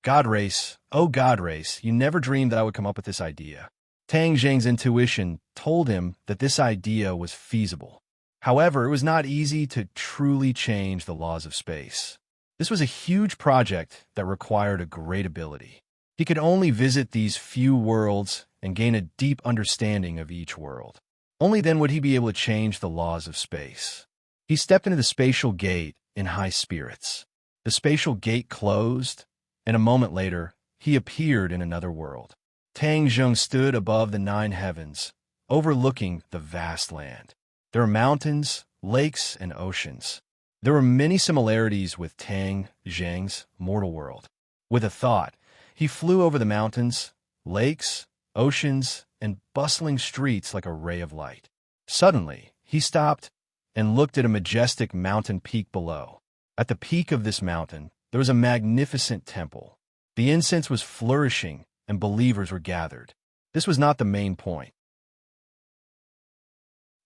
God race, oh God race, you never dreamed that I would come up with this idea. Tang Zheng's intuition told him that this idea was feasible. However, it was not easy to truly change the laws of space. This was a huge project that required a great ability. He could only visit these few worlds and gain a deep understanding of each world. Only then would he be able to change the laws of space. He stepped into the spatial gate in high spirits. The spatial gate closed, and a moment later, he appeared in another world. Tang Zheng stood above the 9 heavens, overlooking the vast land. There were mountains, lakes, and oceans. There were many similarities with Tang Zheng's mortal world. With a thought, he flew over the mountains, lakes, oceans, and bustling streets like a ray of light. Suddenly, he stopped and looked at a majestic mountain peak below. At the peak of this mountain, there was a magnificent temple. The incense was flourishing, and believers were gathered. This was not the main point.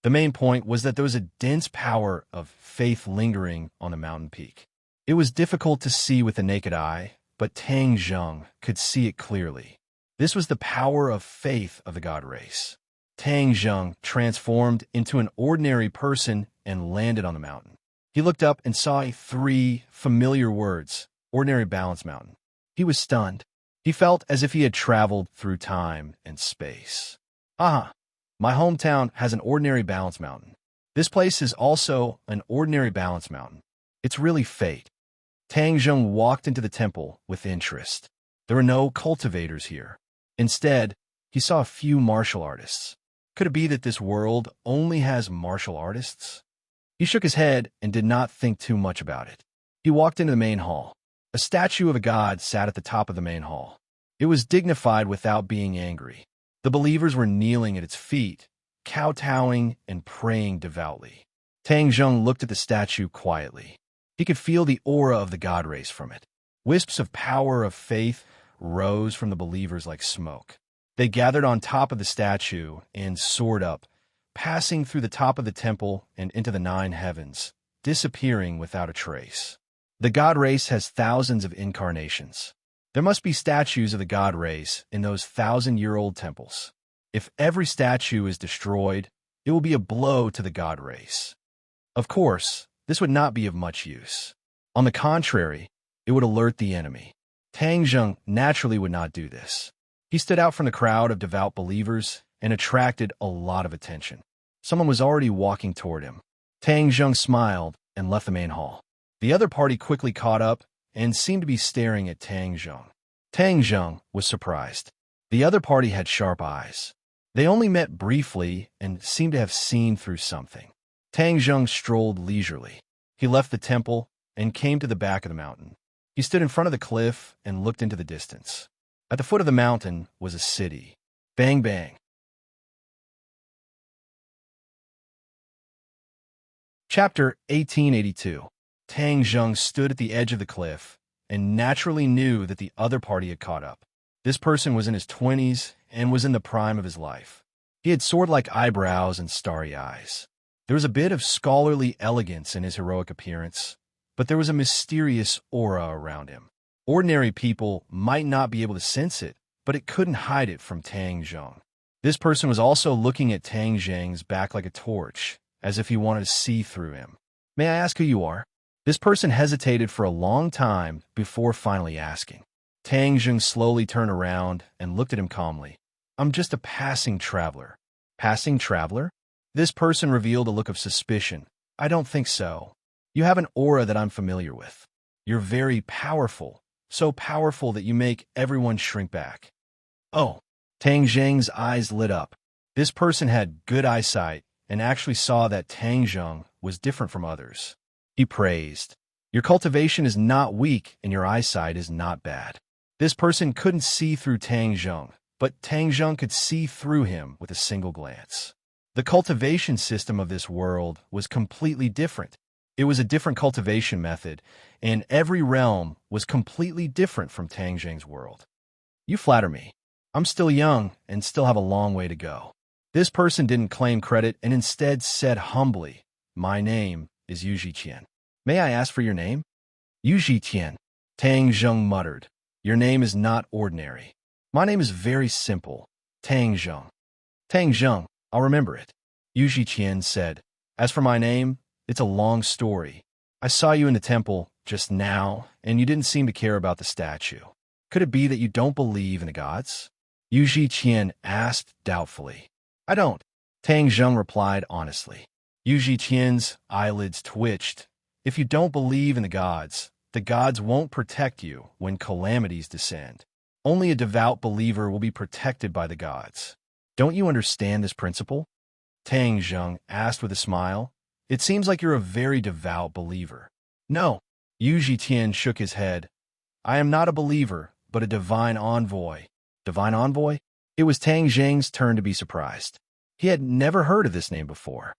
The main point was that there was a dense power of faith lingering on the mountain peak. It was difficult to see with the naked eye, but Tang Zheng could see it clearly. This was the power of faith of the god race. Tang Zheng transformed into an ordinary person and landed on the mountain. He looked up and saw 3 familiar words, ordinary balance mountain. He was stunned. He felt as if he had traveled through time and space. Aha! My hometown has an ordinary balance mountain. This place is also an ordinary balance mountain. It's really fate. Tang Zheng walked into the temple with interest. There were no cultivators here. Instead, he saw a few martial artists. Could it be that this world only has martial artists? He shook his head and did not think too much about it. He walked into the main hall. A statue of a god sat at the top of the main hall. It was dignified without being angry. The believers were kneeling at its feet, kowtowing and praying devoutly. Tang Zheng looked at the statue quietly. He could feel the aura of the god race from it. Wisps of power of faith rose from the believers like smoke. They gathered on top of the statue and soared up, passing through the top of the temple and into the 9 heavens, disappearing without a trace. The god race has thousands of incarnations. There must be statues of the god race in those 1,000-year-old temples. If every statue is destroyed, it will be a blow to the god race. Of course, this would not be of much use. On the contrary, it would alert the enemy. Tang Zheng naturally would not do this. He stood out from the crowd of devout believers and attracted a lot of attention. Someone was already walking toward him. Tang Zheng smiled and left the main hall. The other party quickly caught up and seemed to be staring at Tang Zheng. Tang Zheng was surprised. The other party had sharp eyes. They only met briefly and seemed to have seen through something. Tang Zheng strolled leisurely. He left the temple and came to the back of the mountain. He stood in front of the cliff and looked into the distance. At the foot of the mountain was a city. Bang bang. Chapter 1882. Tang Zheng stood at the edge of the cliff and naturally knew that the other party had caught up. This person was in his 20s and was in the prime of his life. He had sword-like eyebrows and starry eyes. There was a bit of scholarly elegance in his heroic appearance, but there was a mysterious aura around him. Ordinary people might not be able to sense it, but it couldn't hide it from Tang Zheng. This person was also looking at Tang Zheng's back like a torch, as if he wanted to see through him. May I ask who you are? This person hesitated for a long time before finally asking. Tang Zheng slowly turned around and looked at him calmly. I'm just a passing traveler. Passing traveler? This person revealed a look of suspicion. I don't think so. You have an aura that I'm familiar with. You're very powerful, so powerful that you make everyone shrink back. Oh, Tang Zheng's eyes lit up. This person had good eyesight and actually saw that Tang Zheng was different from others. He praised. Your cultivation is not weak and your eyesight is not bad. This person couldn't see through Tang Zheng, but Tang Zheng could see through him with a single glance. The cultivation system of this world was completely different. It was a different cultivation method, and every realm was completely different from Tang Zheng's world. You flatter me. I'm still young and still have a long way to go. This person didn't claim credit and instead said humbly, My name is Yu Qian. May I ask for your name? Yu Qian. Tang Zheng muttered. Your name is not ordinary. My name is very simple. Tang Zheng. Tang Zheng, I'll remember it. Yu Qian said. As for my name, it's a long story. I saw you in the temple just now, and you didn't seem to care about the statue. Could it be that you don't believe in the gods? Yu Qian asked doubtfully. I don't. Tang Zheng replied honestly. Yu Qian's eyelids twitched. If you don't believe in the gods, the gods won't protect you when calamities descend. Only a devout believer will be protected by the gods. Don't you understand this principle? Tang Zheng asked with a smile. It seems like you're a very devout believer. No. Yu Zhitian shook his head. I am not a believer, but a divine envoy. Divine envoy? It was Tang Zheng's turn to be surprised. He had never heard of this name before.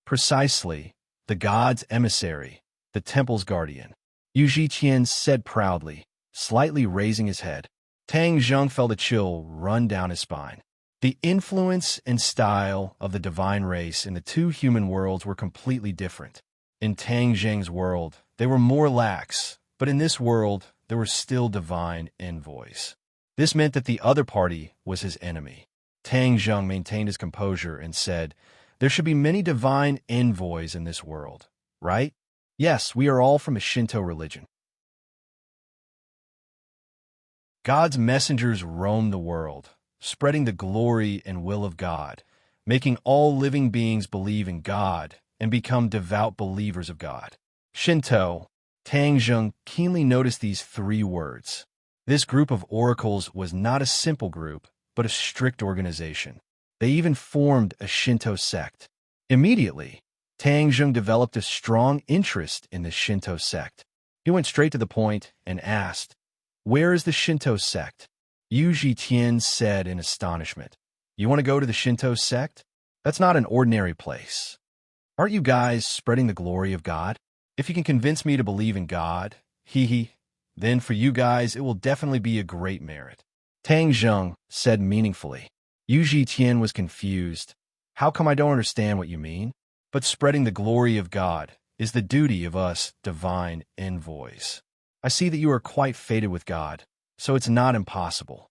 Precisely, the god's emissary, the temple's guardian. Yu Zhitian said proudly, slightly raising his head. Tang Zheng felt a chill run down his spine. The influence and style of the divine race in the two human worlds were completely different. In Tang Zheng's world, they were more lax, but in this world, there were still divine envoys. This meant that the other party was his enemy. Tang Zheng maintained his composure and said, there should be many divine envoys in this world, right? Yes, we are all from a Shinto religion. God's messengers roam the world, spreading the glory and will of God, making all living beings believe in God and become devout believers of God. Shinto. Tang Zheng keenly noticed these three words. This group of oracles was not a simple group, but a strict organization. They even formed a Shinto sect. Immediately, Tang Zheng developed a strong interest in the Shinto sect. He went straight to the point and asked, where is the Shinto sect? Yu Zhitian said in astonishment. You want to go to the Shinto sect? That's not an ordinary place. Aren't you guys spreading the glory of God? If you can convince me to believe in God, then for you guys it will definitely be a great merit. Tang Zheng said meaningfully. Yu Zhitian was confused. How come I don't understand what you mean? But spreading the glory of God is the duty of us divine envoys. I see that you are quite fated with God, so it's not impossible.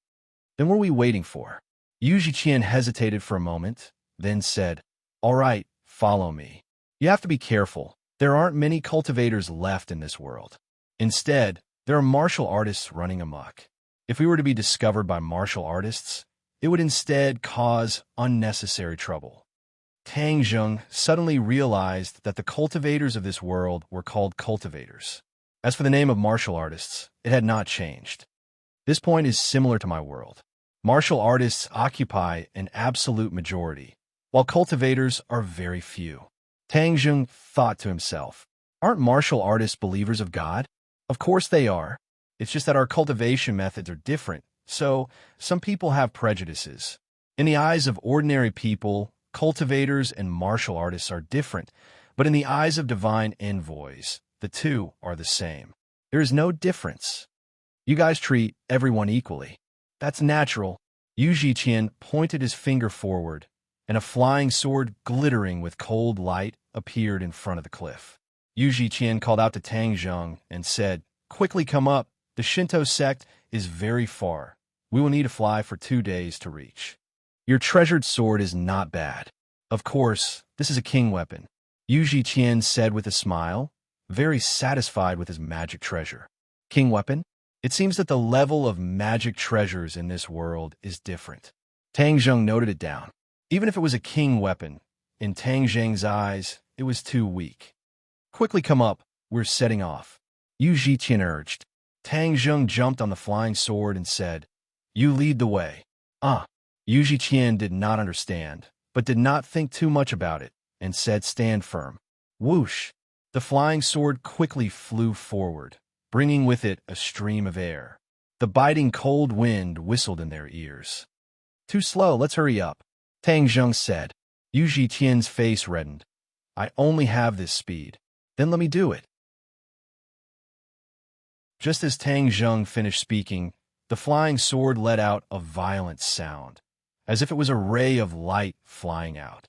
Then what are we waiting for? Yu Zhitian hesitated for a moment, then said, all right, follow me. You have to be careful. There aren't many cultivators left in this world. Instead, there are martial artists running amok. If we were to be discovered by martial artists, it would instead cause unnecessary trouble. Tang Zheng suddenly realized that the cultivators of this world were called cultivators. As for the name of martial artists, it had not changed. This point is similar to my world. Martial artists occupy an absolute majority, while cultivators are very few. Tang Zheng thought to himself, aren't martial artists believers of God? Of course they are. It's just that our cultivation methods are different, so some people have prejudices. In the eyes of ordinary people, cultivators and martial artists are different, but in the eyes of divine envoys, the two are the same. There is no difference. You guys treat everyone equally. That's natural. Yu Zhitian pointed his finger forward, and a flying sword glittering with cold light appeared in front of the cliff. Yu Zhitian called out to Tang Zheng and said, quickly come up. The Shinto sect is very far. We will need to fly for 2 days to reach. Your treasured sword is not bad. Of course, this is a king weapon. Yu Zhitian said with a smile, very satisfied with his magic treasure. King weapon? It seems that the level of magic treasures in this world is different. Tang Zheng noted it down. Even if it was a king weapon, in Tang Zheng's eyes, it was too weak. Quickly come up, we're setting off. Yu Zhitian urged. Tang Zheng jumped on the flying sword and said, you lead the way. Yu Zhitian did not understand, but did not think too much about it, and said stand firm. Whoosh! The flying sword quickly flew forward, bringing with it a stream of air. The biting cold wind whistled in their ears. Too slow, let's hurry up, Tang Zheng said. Yu Zhitian's face reddened. I only have this speed. Then let me do it. Just as Tang Zheng finished speaking, the flying sword let out a violent sound, as if it was a ray of light flying out.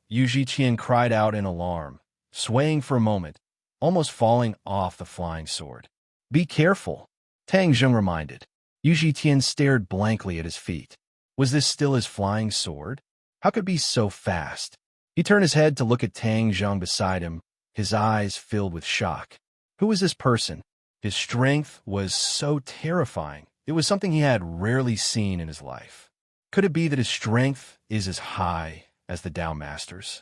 Yu Zhitian cried out in alarm, swaying for a moment, almost falling off the flying sword. Be careful, Tang Zheng reminded. Yu Zhitian stared blankly at his feet. Was this still his flying sword? How could it be so fast? He turned his head to look at Tang Zheng beside him, his eyes filled with shock. Who was this person? His strength was so terrifying. It was something he had rarely seen in his life. Could it be that his strength is as high as the Tao Masters?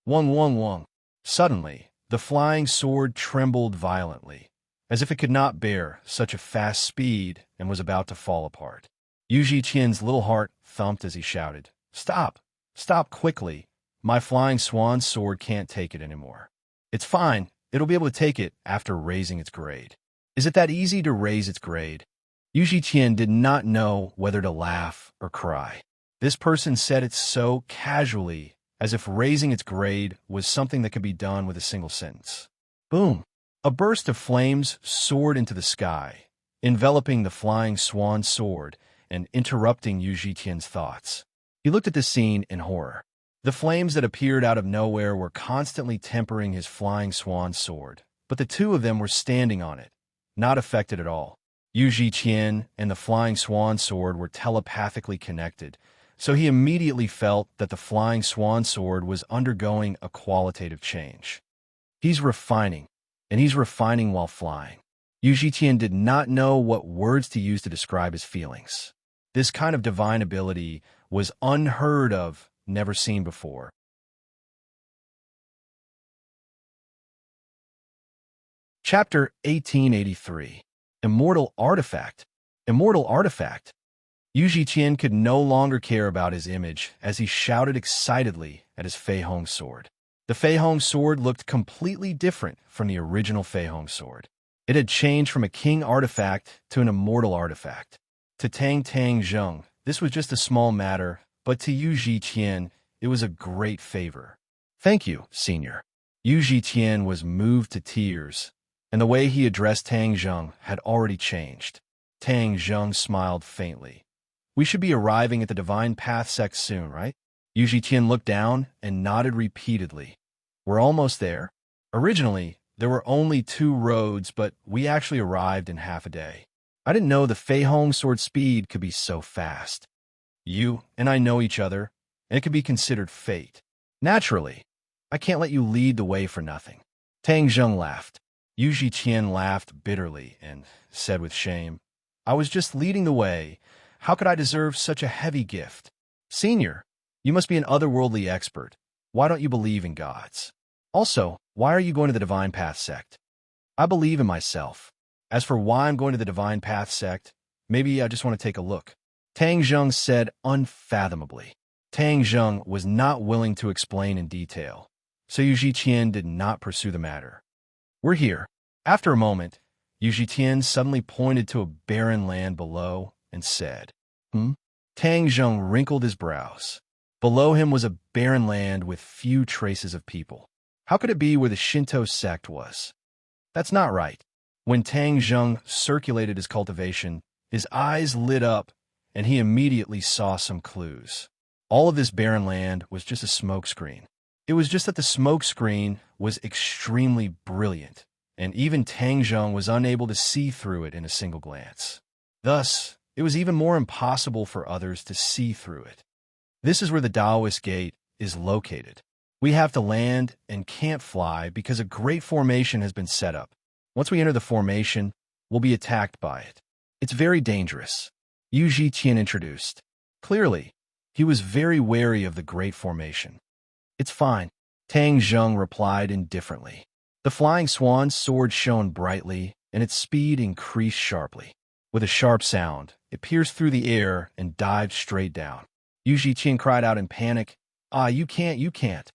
Wong, wong, wong. Suddenly, the flying sword trembled violently, as if it could not bear such a fast speed and was about to fall apart. Yu Qian's little heart thumped as he shouted, "Stop! Stop quickly! My flying swan sword can't take it anymore." "It's fine. It'll be able to take it after raising its grade." "Is it that easy to raise its grade?" Yu Qian did not know whether to laugh or cry. This person said it so casually, as if raising its grade was something that could be done with a single sentence. Boom! A burst of flames soared into the sky, enveloping the flying swan sword and interrupting Yu Qian's thoughts. He looked at the scene in horror. The flames that appeared out of nowhere were constantly tempering his flying swan sword, but the two of them were standing on it, not affected at all. Yu Qian and the flying swan sword were telepathically connected, so he immediately felt that the flying swan sword was undergoing a qualitative change. He's refining, and he's refining while flying. Yu Qian did not know what words to use to describe his feelings. This kind of divine ability was unheard of, never seen before. Chapter 1883. Immortal Artifact. Immortal Artifact. Yu Qian could no longer care about his image as he shouted excitedly at his Fei Hong sword. The Fei Hong sword looked completely different from the original Fei Hong sword. It had changed from a king artifact to an immortal artifact. To Tang Zheng, this was just a small matter, but to Yu Qian, it was a great favor. "Thank you, senior." Yu Qian was moved to tears, and the way he addressed Tang Zheng had already changed. Tang Zheng smiled faintly. "We should be arriving at the Divine Path sect soon, right?" Yu Qian looked down and nodded repeatedly. "We're almost there. Originally, there were only 2 roads, but we actually arrived in half a day. I didn't know the Fei Hong sword speed could be so fast. You and I know each other, and it could be considered fate. Naturally, I can't let you lead the way for nothing." Tang Zheng laughed. Yu Qian laughed bitterly and said with shame, "I was just leading the way. How could I deserve such a heavy gift? Senior, you must be an otherworldly expert. Why don't you believe in gods? Also, why are you going to the Divine Path sect?" "I believe in myself. As for why I'm going to the Divine Path sect, maybe I just want to take a look," Tang Zheng said unfathomably. Tang Zheng was not willing to explain in detail, so Yu Qian did not pursue the matter. "We're here." After a moment, Yu Qian suddenly pointed to a barren land below and said, Tang Zheng wrinkled his brows. Below him was a barren land with few traces of people. How could it be where the Shinto sect was? That's not right. When Tang Zheng circulated his cultivation, his eyes lit up, and he immediately saw some clues. All of this barren land was just a smokescreen. It was just that the smokescreen was extremely brilliant, and even Tang Zheng was unable to see through it in a single glance. Thus, it was even more impossible for others to see through it. This is where the Taoist gate is located. We have to land and can't fly because a great formation has been set up. Once we enter the formation, we'll be attacked by it. It's very dangerous. Yu Qian introduced. Clearly, he was very wary of the great formation. "It's fine," Tang Zheng replied indifferently. The flying swan's sword shone brightly, and its speed increased sharply. With a sharp sound, it pierced through the air and dived straight down. Yu Qian cried out in panic, "Ah, you can't."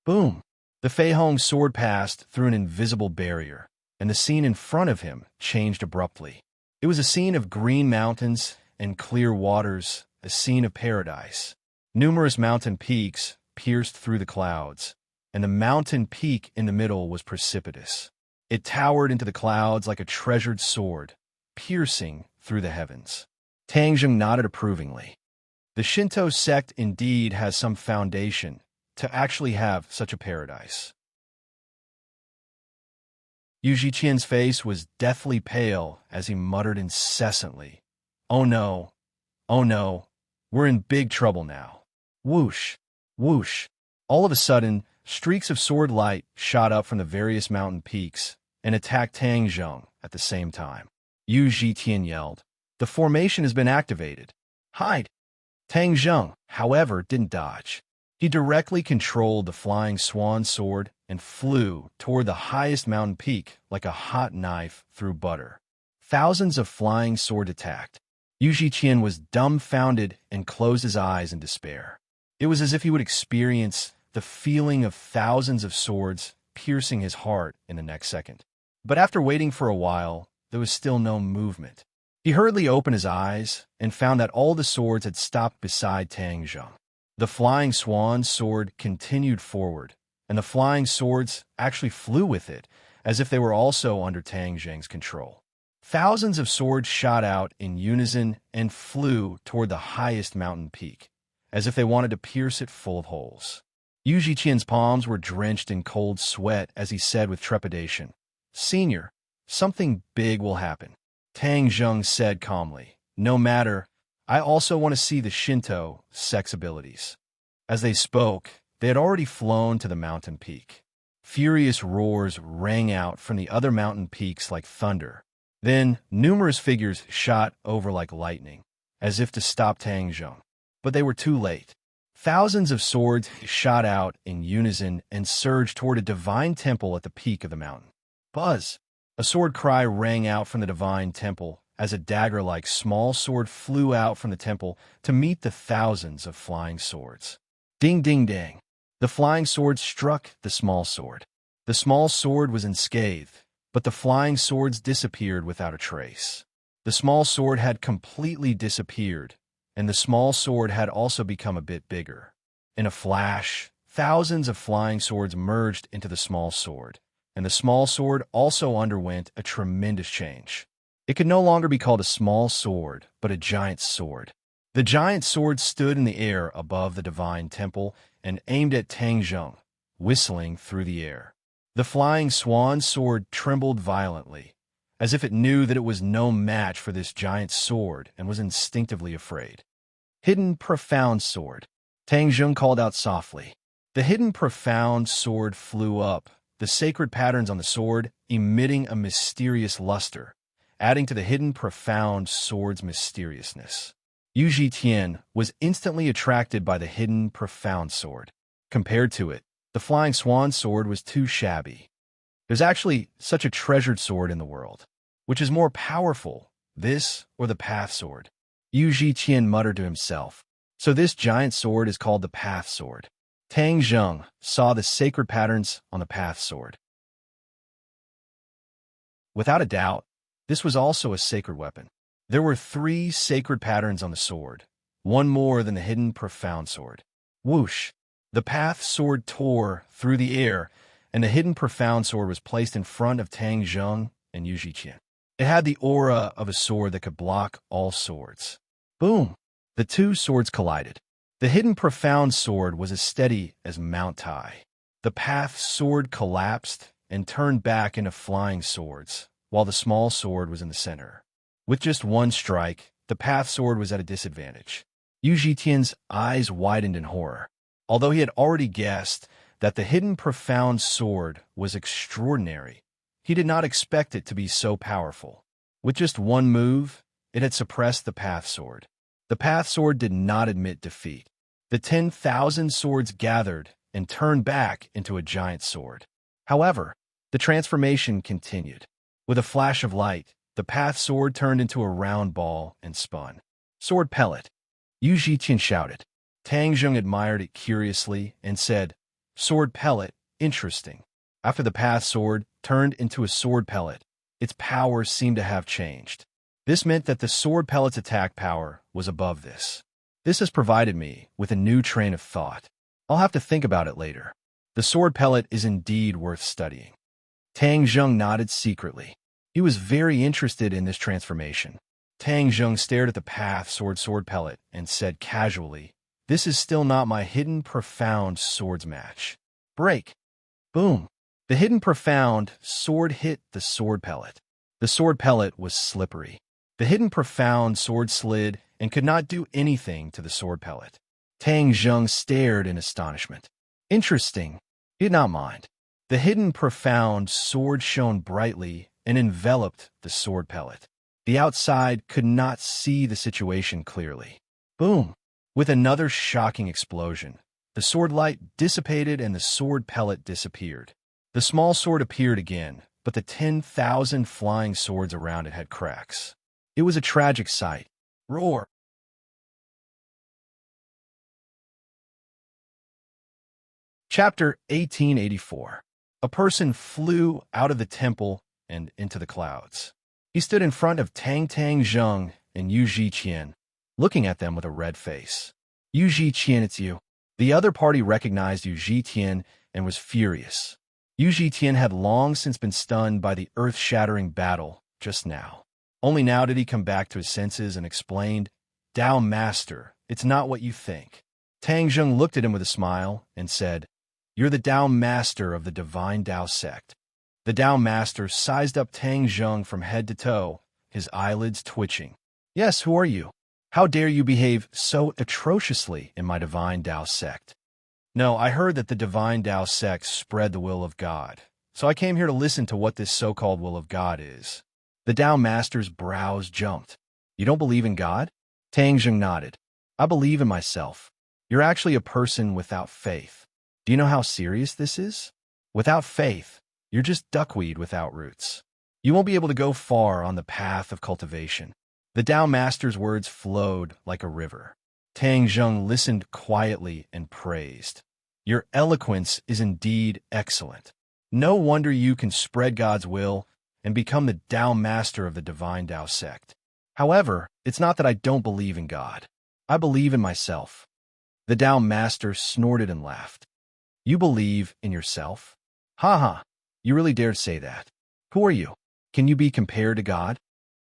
Boom! The Fei Hong sword passed through an invisible barrier, and the scene in front of him changed abruptly. It was a scene of green mountains and clear waters, a scene of paradise. Numerous mountain peaks pierced through the clouds, and the mountain peak in the middle was precipitous. It towered into the clouds like a treasured sword, piercing through the heavens. Tang Zheng nodded approvingly. The Shinto sect indeed has some foundation to actually have such a paradise. Yu Qian's face was deathly pale as he muttered incessantly, "Oh no, we're in big trouble now." Whoosh, whoosh. All of a sudden, streaks of sword light shot up from the various mountain peaks and attacked Tang Zheng at the same time. Yu Qian yelled, "The formation has been activated. Hide!" Tang Zheng, however, didn't dodge. He directly controlled the flying swan sword and flew toward the highest mountain peak like a hot knife through butter. Thousands of flying swords attacked. Yu Qian was dumbfounded and closed his eyes in despair. It was as if he would experience the feeling of thousands of swords piercing his heart in the next second. But after waiting for a while, there was still no movement. He hurriedly opened his eyes and found that all the swords had stopped beside Tang Zheng. The flying swan sword continued forward, and the flying swords actually flew with it, as if they were also under Tang Zheng's control. Thousands of swords shot out in unison and flew toward the highest mountain peak, as if they wanted to pierce it full of holes. Yu Qian's palms were drenched in cold sweat as he said with trepidation, "Senior, something big will happen." Tang Zheng said calmly, "No matter, I also want to see the Shinto sex abilities." As they spoke, they had already flown to the mountain peak. Furious roars rang out from the other mountain peaks like thunder. Then, numerous figures shot over like lightning, as if to stop Tang Zheng. But they were too late. Thousands of swords shot out in unison and surged toward a divine temple at the peak of the mountain. Buzz! A sword cry rang out from the divine temple as a dagger-like small sword flew out from the temple to meet the thousands of flying swords. Ding, ding, ding. The flying sword struck the small sword. The small sword was unscathed, but the flying swords disappeared without a trace. The small sword had completely disappeared, and the small sword had also become a bit bigger. In a flash, thousands of flying swords merged into the small sword, and the small sword also underwent a tremendous change. It could no longer be called a small sword, but a giant sword. The giant sword stood in the air above the divine temple and aimed at Tang Zheng, whistling through the air. The flying swan sword trembled violently, as if it knew that it was no match for this giant sword and was instinctively afraid. Hidden profound sword. Tang Zheng called out softly. The hidden profound sword flew up, the sacred patterns on the sword emitting a mysterious luster, adding to the hidden profound sword's mysteriousness. Yu Qian was instantly attracted by the hidden profound sword. Compared to it, the flying swan sword was too shabby. There's actually such a treasured sword in the world. Which is more powerful, this or the path sword? Yu Qian muttered to himself. So this giant sword is called the path sword. Tang Zheng saw the sacred patterns on the path sword. Without a doubt, this was also a sacred weapon. There were 3 sacred patterns on the sword, one more than the hidden profound sword. Whoosh! The path sword tore through the air, and the hidden profound sword was placed in front of Tang Zheng and Yu Qian. It had the aura of a sword that could block all swords. Boom! The 2 swords collided. The hidden profound sword was as steady as Mount Tai. The path sword collapsed and turned back into flying swords, while the small sword was in the center. With just one strike, the path sword was at a disadvantage. Yu Qian's eyes widened in horror. Although he had already guessed that the hidden profound sword was extraordinary, he did not expect it to be so powerful. With just one move, it had suppressed the path sword. The path sword did not admit defeat. The 10,000 swords gathered and turned back into a giant sword. However, the transformation continued. With a flash of light, the path sword turned into a round ball and spun. Sword pellet. Yu Qian shouted. Tang Zheng admired it curiously and said, "Sword pellet, interesting." After the path sword turned into a sword pellet, its power seemed to have changed. This meant that the sword pellet's attack power was above this. This has provided me with a new train of thought. I'll have to think about it later. The sword pellet is indeed worth studying. Tang Zheng nodded secretly. He was very interested in this transformation. Tang Zheng stared at the path sword pellet and said casually, "This is still not my hidden profound swords match." Break. Boom. The hidden profound sword hit the sword pellet. The sword pellet was slippery. The hidden profound sword slid and could not do anything to the sword pellet. Tang Zheng stared in astonishment. Interesting. He did not mind. The hidden profound sword shone brightly and enveloped the sword pellet. The outside could not see the situation clearly. Boom! With another shocking explosion, The sword light dissipated and the sword pellet disappeared. The small sword appeared again, but the 10,000 flying swords around it had cracks. It was a tragic sight. Roar! Chapter 1884. A person flew out of the temple and into the clouds. He stood in front of Tang Zheng and Yu Zhiqian, looking at them with a red face. Yu Zhiqian, it's you. The other party recognized Yu Zhiqian and was furious. Yu Zhiqian had long since been stunned by the earth-shattering battle just now. Only now did he come back to his senses and explained, "Tao Master, it's not what you think." Tang Zheng looked at him with a smile and said, "You're the Tao Master of the Divine Tao sect." The Tao Master sized up Tang Zheng from head to toe, his eyelids twitching. "Yes, who are you? How dare you behave so atrociously in my Divine Tao sect?" "No, I heard that the Divine Tao sect spread the will of God, so I came here to listen to what this so-called will of God is." The Tao Master's brows jumped. "You don't believe in God?" Tang Zheng nodded. "I believe in myself. You're actually a person without faith. Do you know how serious this is? Without faith, you're just duckweed without roots. You won't be able to go far on the path of cultivation." The Tao Master's words flowed like a river. Tang Zheng listened quietly and praised. "Your eloquence is indeed excellent. No wonder you can spread God's will and become the Tao Master of the Divine Tao sect. However, it's not that I don't believe in God. I believe in myself." The Tao Master snorted and laughed. "You believe in yourself? Ha ha, you really dare say that. Who are you? Can you be compared to God?"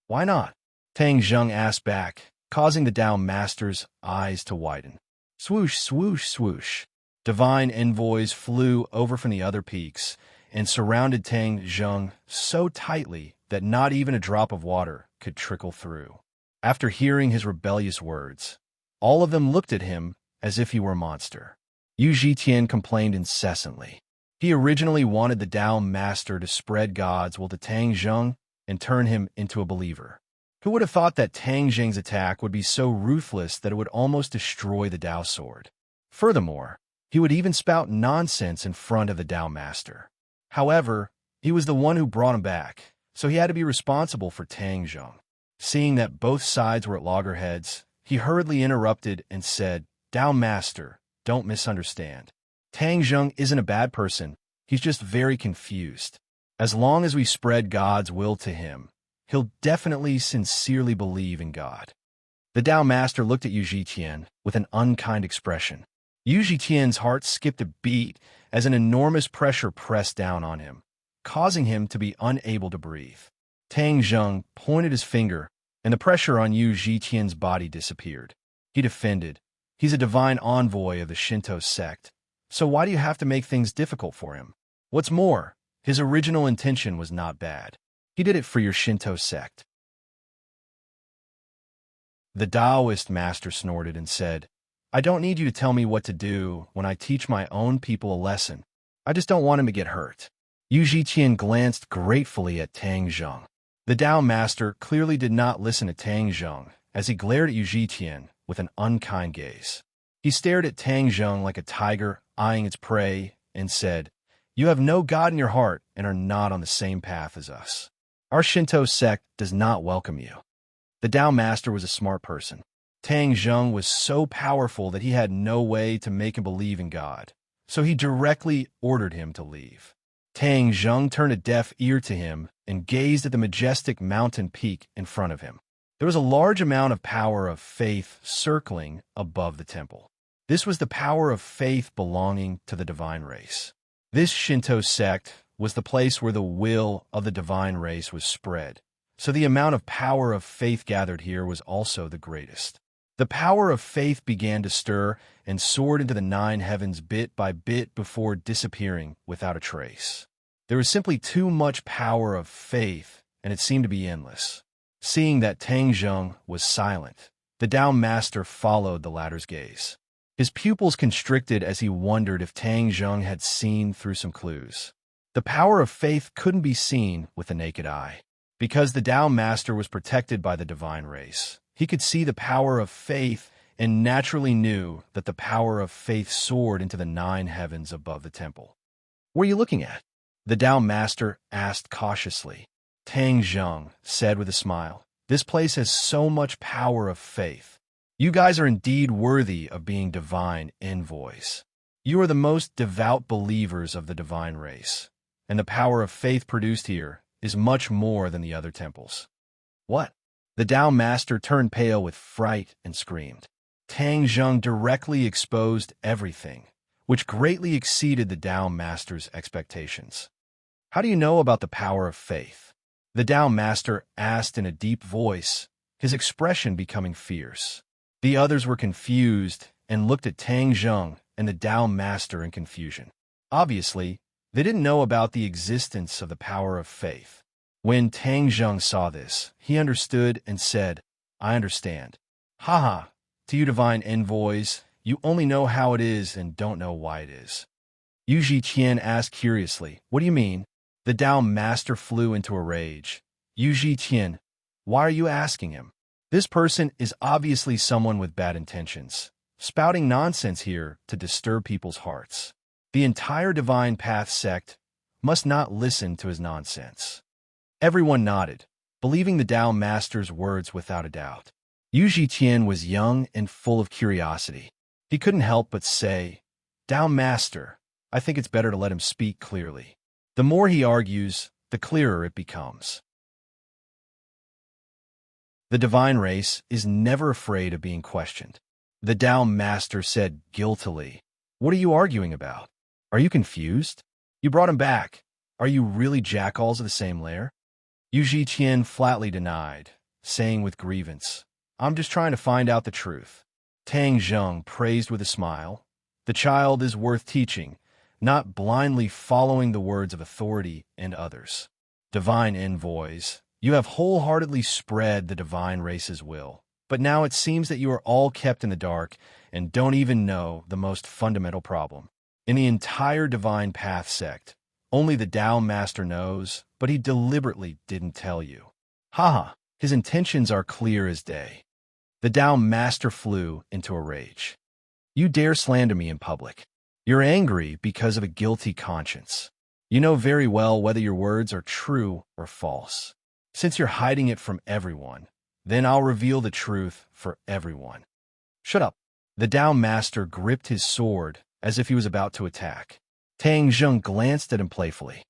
"Why not?" Tang Zheng asked back, causing the Tao Master's eyes to widen. Swoosh, swoosh, swoosh. Divine envoys flew over from the other peaks and surrounded Tang Zheng so tightly that not even a drop of water could trickle through. After hearing his rebellious words, all of them looked at him as if he were a monster. Yu Zhiqian complained incessantly. He originally wanted the Tao Master to spread God's will to Tang Zheng and turn him into a believer. Who would have thought that Tang Zheng's attack would be so ruthless that it would almost destroy the Tao sword? Furthermore, he would even spout nonsense in front of the Tao Master. However, he was the one who brought him back, so he had to be responsible for Tang Zheng. Seeing that both sides were at loggerheads, he hurriedly interrupted and said, "Tao Master, don't misunderstand. Tang Zheng isn't a bad person, he's just very confused. As long as we spread God's will to him, he'll definitely sincerely believe in God." The Tao Master looked at Yu Zhiqian with an unkind expression. Yu Zhiqian's heart skipped a beat as an enormous pressure pressed down on him, causing him to be unable to breathe. Tang Zheng pointed his finger, and the pressure on Yu Zhiqian's body disappeared. He defended, "He's a divine envoy of the Shinto sect, so why do you have to make things difficult for him? What's more, his original intention was not bad. He did it for your Shinto sect." The Taoist master snorted and said, "I don't need you to tell me what to do when I teach my own people a lesson. I just don't want him to get hurt." Yu Zhiqian glanced gratefully at Tang Zheng. The Tao Master clearly did not listen to Tang Zheng as he glared at Yu Zhiqian with an unkind gaze. He stared at Tang Zheng like a tiger eyeing its prey and said, "You have no God in your heart and are not on the same path as us. Our Shinto sect does not welcome you." The Tao Master was a smart person. Tang Zheng was so powerful that he had no way to make him believe in God, so he directly ordered him to leave. Tang Zheng turned a deaf ear to him and gazed at the majestic mountain peak in front of him. There was a large amount of power of faith circling above the temple. This was the power of faith belonging to the divine race. This Shinto sect was the place where the will of the divine race was spread, so the amount of power of faith gathered here was also the greatest. The power of faith began to stir and soared into the 9 heavens bit by bit before disappearing without a trace. There was simply too much power of faith, and it seemed to be endless. Seeing that Tang Zheng was silent, the Tao Master followed the latter's gaze. His pupils constricted as he wondered if Tang Zheng had seen through some clues. The power of faith couldn't be seen with the naked eye. Because the Tao Master was protected by the divine race, he could see the power of faith and naturally knew that the power of faith soared into the 9 heavens above the temple. "What are you looking at?" the Tao Master asked cautiously. Tang Zheng said with a smile, "This place has so much power of faith. You guys are indeed worthy of being divine envoys. You are the most devout believers of the divine race, and the power of faith produced here is much more than the other temples." "What?" The Tao Master turned pale with fright and screamed. Tang Zheng directly exposed everything, which greatly exceeded the Tao Master's expectations. "How do you know about the power of faith?" the Tao Master asked in a deep voice, his expression becoming fierce. The others were confused and looked at Tang Zheng and the Tao Master in confusion. Obviously, they didn't know about the existence of the power of faith. When Tang Zheng saw this, he understood and said, "I understand." "Haha, to you divine envoys, you only know how it is and don't know why it is." Yu Zhiqian asked curiously, "What do you mean?" The Tao Master flew into a rage. "Yu Zhiqian, why are you asking him? This person is obviously someone with bad intentions, spouting nonsense here to disturb people's hearts. The entire Divine Path sect must not listen to his nonsense." Everyone nodded, believing the Tao Master's words without a doubt. Yu Zhiqian was young and full of curiosity. He couldn't help but say, "Tao Master, I think it's better to let him speak clearly. The more he argues, the clearer it becomes." The divine race is never afraid of being questioned. The Tao Master said guiltily, "What are you arguing about? Are you confused? You brought him back. Are you really jackals of the same lair?" Yu Zhiqian flatly denied, saying with grievance, "I'm just trying to find out the truth." Tang Zheng praised with a smile, "The child is worth teaching, not blindly following the words of authority and others. Divine envoys, you have wholeheartedly spread the divine race's will, but now it seems that you are all kept in the dark and don't even know the most fundamental problem. In the entire Divine Path sect, only the Tao Master knows, but he deliberately didn't tell you. Haha, his intentions are clear as day." The Tao Master flew into a rage. "You dare slander me in public. You're angry because of a guilty conscience. You know very well whether your words are true or false. Since you're hiding it from everyone, then I'll reveal the truth for everyone." "Shut up." The Tao Master gripped his sword as if he was about to attack. Tang Zheng glanced at him playfully.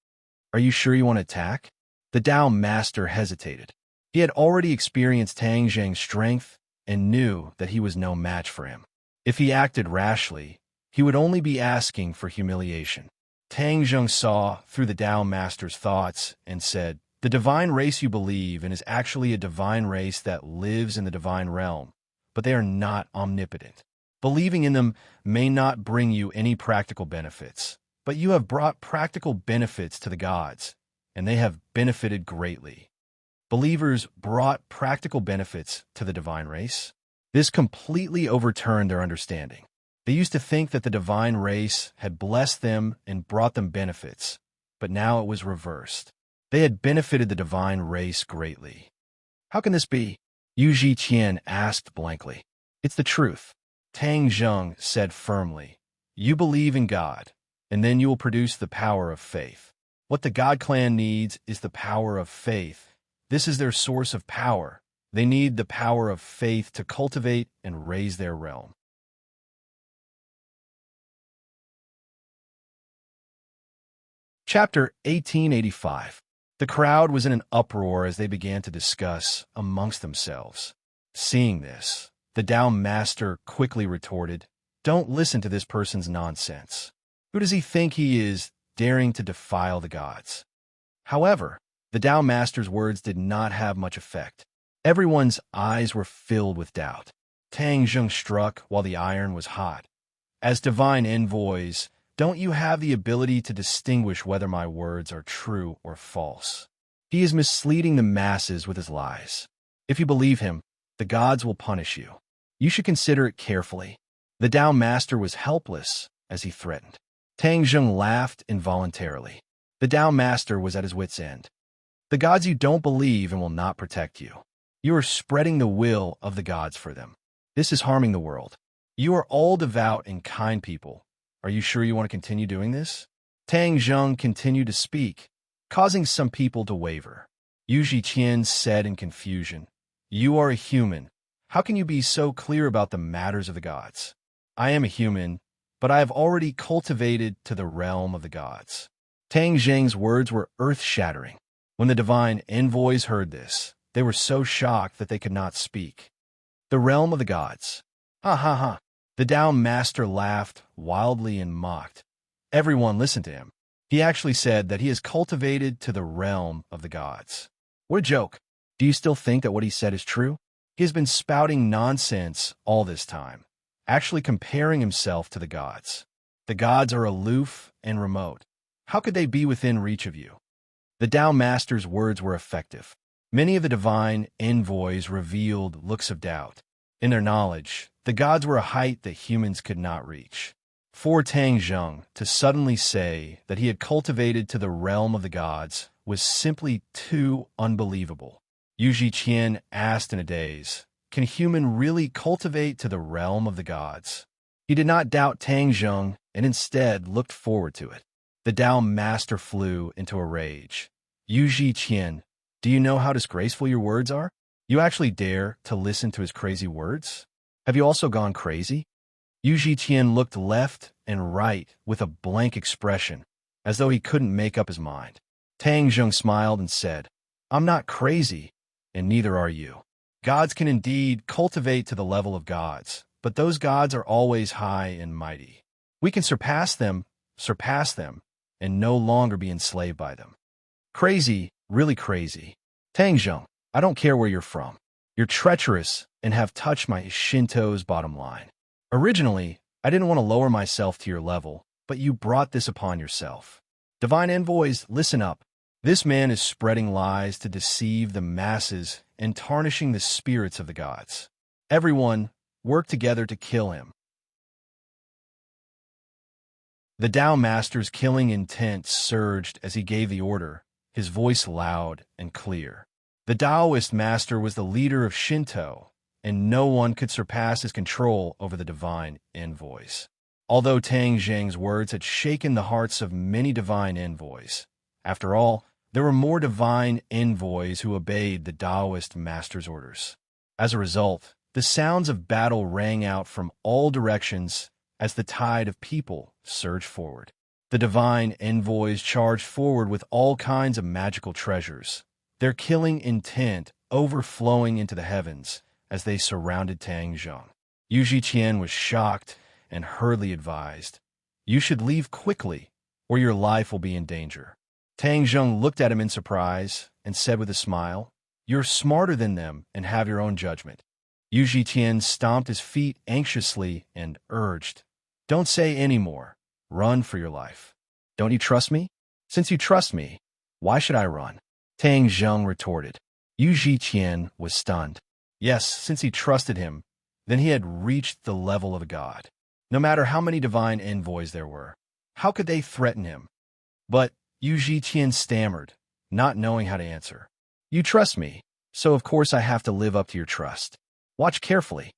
"Are you sure you want to attack?" The Tao Master hesitated. He had already experienced Tang Zheng's strength and knew that he was no match for him. If he acted rashly, he would only be asking for humiliation. Tang Zheng saw through the Tao Master's thoughts and said, "The divine race you believe in is actually a divine race that lives in the divine realm, but they are not omnipotent. Believing in them may not bring you any practical benefits, but you have brought practical benefits to the gods, and they have benefited greatly." Believers brought practical benefits to the divine race. This completely overturned their understanding. They used to think that the divine race had blessed them and brought them benefits, but now it was reversed. They had benefited the divine race greatly. "How can this be?" Yu Zhiqian asked blankly. "It's the truth." Tang Zheng said firmly, "You believe in God, and then you will produce the power of faith. What the God clan needs is the power of faith. This is their source of power. They need the power of faith to cultivate and raise their realm." Chapter 1885. The crowd was in an uproar as they began to discuss amongst themselves. Seeing this, the Tao Master quickly retorted, "Don't listen to this person's nonsense. Who does he think he is, daring to defile the gods?" However, the Tao Master's words did not have much effect. Everyone's eyes were filled with doubt. Tang Zheng struck while the iron was hot. "As divine envoys, don't you have the ability to distinguish whether my words are true or false? He is misleading the masses with his lies. If you believe him, the gods will punish you. You should consider it carefully." The Tao Master was helpless as he threatened. Tang Zheng laughed involuntarily. The Tao Master was at his wit's end. "The gods you don't believe and will not protect you. You are spreading the will of the gods for them. This is harming the world. You are all devout and kind people. Are you sure you want to continue doing this? Tang Zheng continued to speak, causing some people to waver. Yu Qian said in confusion, "You are a human. How can you be so clear about the matters of the gods? I am a human, but I have already cultivated to the realm of the gods." Tang Zheng's words were earth-shattering. When the divine envoys heard this, they were so shocked that they could not speak. The realm of the gods. Ha ha ha. The Tao master laughed wildly and mocked. Everyone listened to him. He actually said that he has cultivated to the realm of the gods. What a joke. Do you still think that what he said is true? He has been spouting nonsense all this time, actually comparing himself to the gods. The gods are aloof and remote. How could they be within reach of you? The Tao master's words were effective. Many of the divine envoys revealed looks of doubt. In their knowledge, the gods were a height that humans could not reach. For Tang Zheng to suddenly say that he had cultivated to the realm of the gods was simply too unbelievable. Yu Qian asked in a daze, "Can human really cultivate to the realm of the gods?" He did not doubt Tang Zheng and instead looked forward to it. The Tao master flew into a rage. "Yu Qian, do you know how disgraceful your words are? You actually dare to listen to his crazy words? Have you also gone crazy?" Yu Qian looked left and right with a blank expression, as though he couldn't make up his mind. Tang Zheng smiled and said, "I'm not crazy, and neither are you. Gods can indeed cultivate to the level of gods, but those gods are always high and mighty. We can surpass them, and no longer be enslaved by them. Crazy, really crazy. Tang Zheng, I don't care where you're from. You're treacherous and have touched my Shinto's bottom line. Originally, I didn't want to lower myself to your level, but you brought this upon yourself. Divine envoys, listen up. This man is spreading lies to deceive the masses and tarnishing the spirits of the gods. Everyone, work together to kill him." The Tao master's killing intent surged as he gave the order, his voice loud and clear. The Taoist master was the leader of Shinto, and no one could surpass his control over the divine envoys. Although Tang Zheng's words had shaken the hearts of many divine envoys, after all, there were more divine envoys who obeyed the Taoist master's orders. As a result, the sounds of battle rang out from all directions as the tide of people surged forward. The divine envoys charged forward with all kinds of magical treasures, their killing intent overflowing into the heavens as they surrounded Tang Zheng. Yu Qian was shocked and hurriedly advised, "You should leave quickly, or your life will be in danger." Tang Zheng looked at him in surprise and said with a smile, "You're smarter than them and have your own judgment." Yu Qian stomped his feet anxiously and urged, "Don't say any more. Run for your life. Don't you trust me? Since you trust me, why should I run?" Tang Zheng retorted. Yu Qian was stunned. Yes, since he trusted him, then he had reached the level of a god. No matter how many divine envoys there were, how could they threaten him? But Yu Qian stammered, not knowing how to answer. "You trust me, so of course I have to live up to your trust. Watch carefully."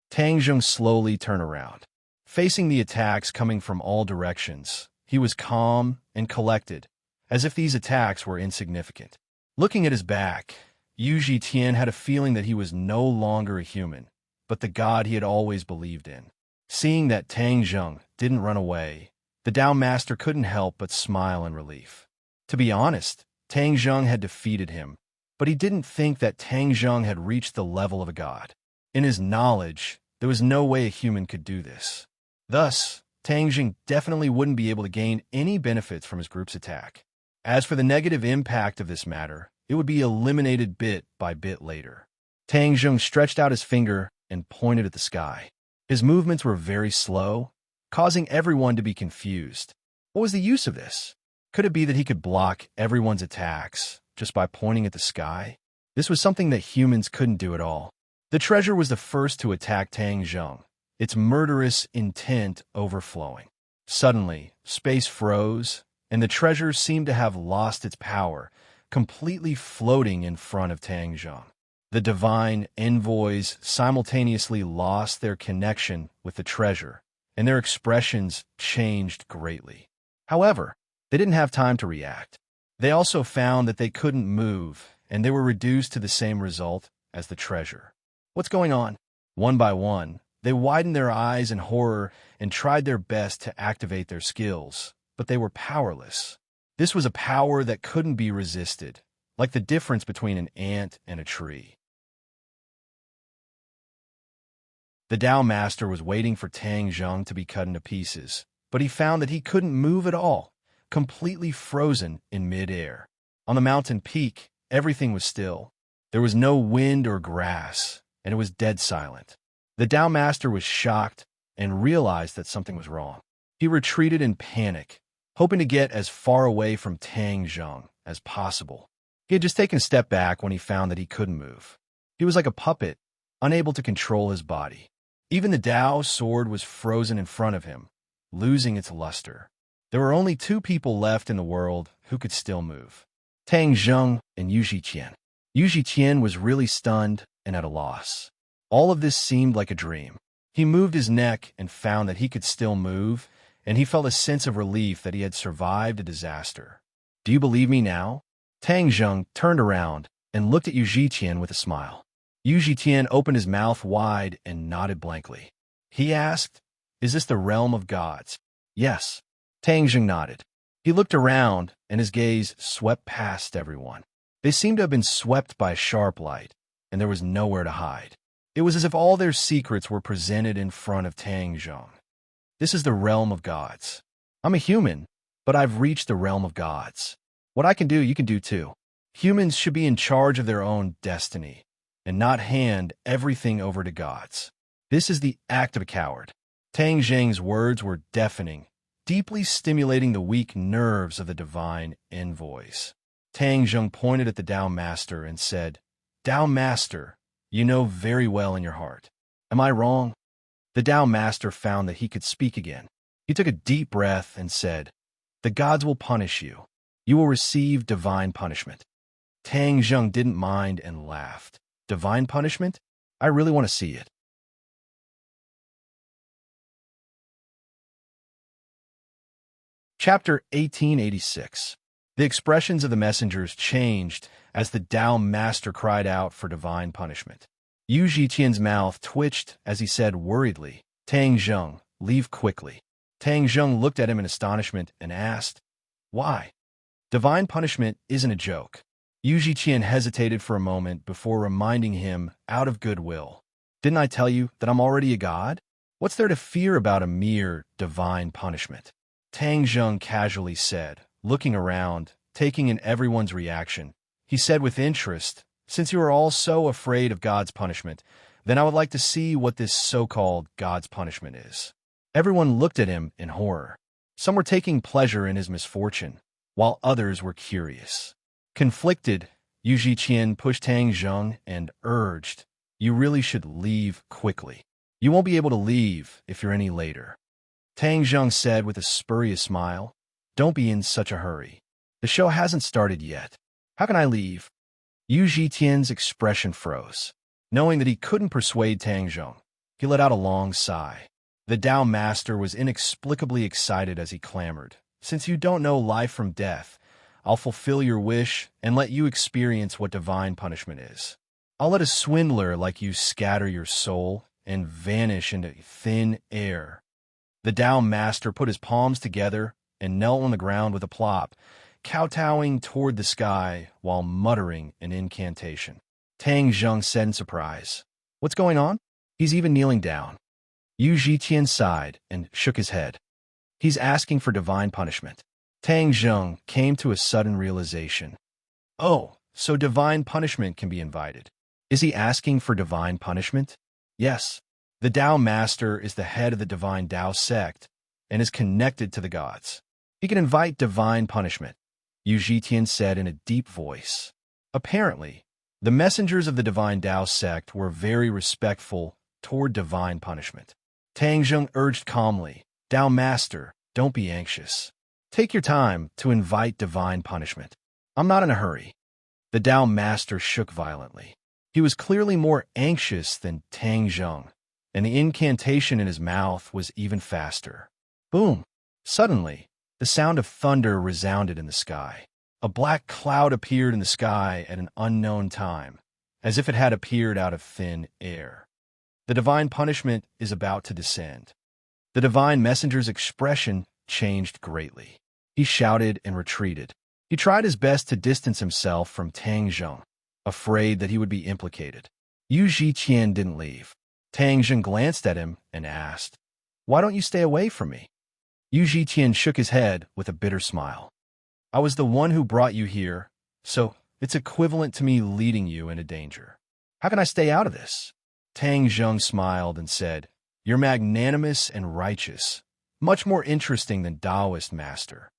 Tang Zheng slowly turned around. Facing the attacks coming from all directions, he was calm and collected, as if these attacks were insignificant. Looking at his back, Yu Qian had a feeling that he was no longer a human, but the god he had always believed in. Seeing that Tang Zheng didn't run away, the Tao master couldn't help but smile in relief. To be honest, Tang Zheng had defeated him, but he didn't think that Tang Zheng had reached the level of a god. In his knowledge, there was no way a human could do this. Thus, Tang Zheng definitely wouldn't be able to gain any benefits from his group's attack. As for the negative impact of this matter, it would be eliminated bit by bit later. Tang Zheng stretched out his finger and pointed at the sky. His movements were very slow, causing everyone to be confused. What was the use of this? Could it be that he could block everyone's attacks just by pointing at the sky? This was something that humans couldn't do at all. The treasure was the first to attack Tang Zheng, its murderous intent overflowing. Suddenly, space froze, and the treasure seemed to have lost its power, completely floating in front of Tang Zheng. The divine envoys simultaneously lost their connection with the treasure, and their expressions changed greatly. However, they didn't have time to react. They also found that they couldn't move, and they were reduced to the same result as the treasure. What's going on? One by one, they widened their eyes in horror and tried their best to activate their skills, but they were powerless. This was a power that couldn't be resisted, like the difference between an ant and a tree. The Tao Master was waiting for Tang Zheng to be cut into pieces, but he found that he couldn't move at all, completely frozen in mid-air. On the mountain peak, everything was still. There was no wind or grass, and it was dead silent. The Tao Master was shocked and realized that something was wrong. He retreated in panic, hoping to get as far away from Tang Zheng as possible. He had just taken a step back when he found that he couldn't move. He was like a puppet, unable to control his body. Even the Tao sword was frozen in front of him, losing its luster. There were only two people left in the world who could still move: Tang Zheng and Yu Zhiqian. Yu Zhiqian was really stunned and at a loss. All of this seemed like a dream. He moved his neck and found that he could still move, and he felt a sense of relief that he had survived a disaster. "Do you believe me now?" Tang Zheng turned around and looked at Yu Zhiqian with a smile. Yu Zhiqian opened his mouth wide and nodded blankly. He asked, "Is this the realm of gods?" "Yes." Tang Zheng nodded. He looked around, and his gaze swept past everyone. They seemed to have been swept by a sharp light, and there was nowhere to hide. It was as if all their secrets were presented in front of Tang Zheng. "This is the realm of gods. I'm a human, but I've reached the realm of gods. What I can do, you can do too. Humans should be in charge of their own destiny, and not hand everything over to gods. This is the act of a coward." Tang Zheng's words were deafening, deeply stimulating the weak nerves of the divine envoys. Tang Zheng pointed at the Tao Master and said, "Tao Master, you know very well in your heart. Am I wrong?" The Tao Master found that he could speak again. He took a deep breath and said, "The gods will punish you. You will receive divine punishment." Tang Zheng didn't mind and laughed. "Divine punishment? I really want to see it." Chapter 1886. The expressions of the messengers changed as the Tao Master cried out for divine punishment. Yu Zhiqian's mouth twitched as he said worriedly, "Tang Zheng, leave quickly." Tang Zheng looked at him in astonishment and asked, "Why?" "Divine punishment isn't a joke." Yu Zhiqian hesitated for a moment before reminding him out of goodwill, "Didn't I tell you that I'm already a god? What's there to fear about a mere divine punishment?" Tang Zheng casually said, looking around, taking in everyone's reaction. He said with interest, "Since you are all so afraid of God's punishment, then I would like to see what this so-called God's punishment is." Everyone looked at him in horror. Some were taking pleasure in his misfortune, while others were curious. Conflicted, Yu Zhiqian pushed Tang Zheng and urged, "You really should leave quickly. You won't be able to leave if you're any later." Tang Zheng said with a spurious smile, "Don't be in such a hurry. The show hasn't started yet. How can I leave?" Yu Zhiqian's expression froze. Knowing that he couldn't persuade Tang Zheng, he let out a long sigh. The Tao Master was inexplicably excited as he clamored, "Since you don't know life from death, I'll fulfill your wish and let you experience what divine punishment is. I'll let a swindler like you scatter your soul and vanish into thin air." The Tao Master put his palms together and knelt on the ground with a plop, kowtowing toward the sky while muttering an incantation. Tang Zheng said in surprise, "What's going on?" "He's even kneeling down." Yu Zhiqian sighed and shook his head. "He's asking for divine punishment." Tang Zheng came to a sudden realization. "Oh, so divine punishment can be invited. Is he asking for divine punishment?" "Yes. The Tao Master is the head of the divine Tao sect and is connected to the gods. He can invite divine punishment," Yu Zhiqian said in a deep voice. Apparently, the messengers of the divine Tao sect were very respectful toward divine punishment. Tang Zheng urged calmly, "Tao Master, don't be anxious. Take your time to invite divine punishment. I'm not in a hurry." The Tao Master shook violently. He was clearly more anxious than Tang Zheng, and the incantation in his mouth was even faster. Boom! Suddenly, the sound of thunder resounded in the sky. A black cloud appeared in the sky at an unknown time, as if it had appeared out of thin air. The divine punishment is about to descend. The divine messenger's expression changed greatly. He shouted and retreated. He tried his best to distance himself from Tang Zheng, afraid that he would be implicated. Yu Zhiqian didn't leave. Tang Zheng glanced at him and asked, "Why don't you stay away from me?" Yu Zhiqian shook his head with a bitter smile. "I was the one who brought you here, so it's equivalent to me leading you into danger. How can I stay out of this?" Tang Zheng smiled and said, "You're magnanimous and righteous, much more interesting than Taoist master."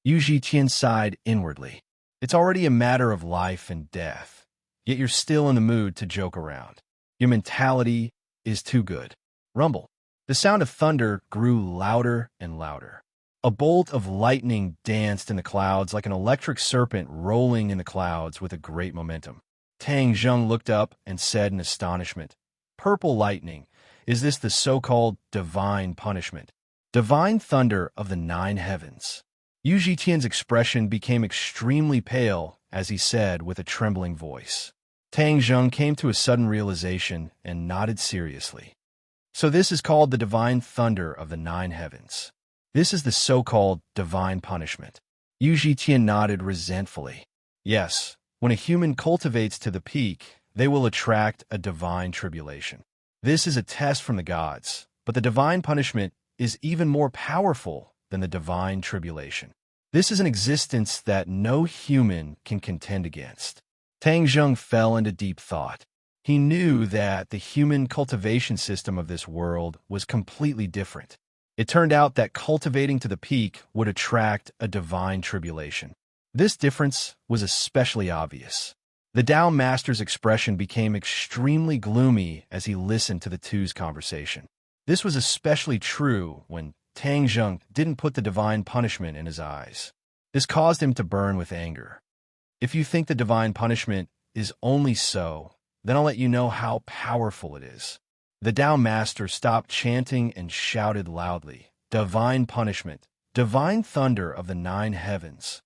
Yu Zhiqian sighed inwardly. It's already a matter of life and death, yet you're still in the mood to joke around. Your mentality is too good. Rumble. The sound of thunder grew louder and louder. A bolt of lightning danced in the clouds like an electric serpent rolling in the clouds with a great momentum. Tang Zheng looked up and said in astonishment, "Purple lightning, is this the so-called divine punishment? Divine thunder of the 9 heavens?" Yu Zhiqian's expression became extremely pale as he said with a trembling voice. Tang Zheng came to a sudden realization and nodded seriously. "So this is called the divine thunder of the 9 heavens. This is the so-called divine punishment." Yu Zhiqian nodded resentfully. "Yes, when a human cultivates to the peak, they will attract a divine tribulation. This is a test from the gods, but the divine punishment is even more powerful than the divine tribulation. This is an existence that no human can contend against." Tang Zheng fell into deep thought. He knew that the human cultivation system of this world was completely different. It turned out that cultivating to the peak would attract a divine tribulation. This difference was especially obvious. The Tao Master's expression became extremely gloomy as he listened to the two's conversation. This was especially true when Tang Zheng didn't put the divine punishment in his eyes. This caused him to burn with anger. "If you think the divine punishment is only so, then I'll let you know how powerful it is." The Tao Master stopped chanting and shouted loudly, "Divine punishment, divine thunder of the 9 heavens."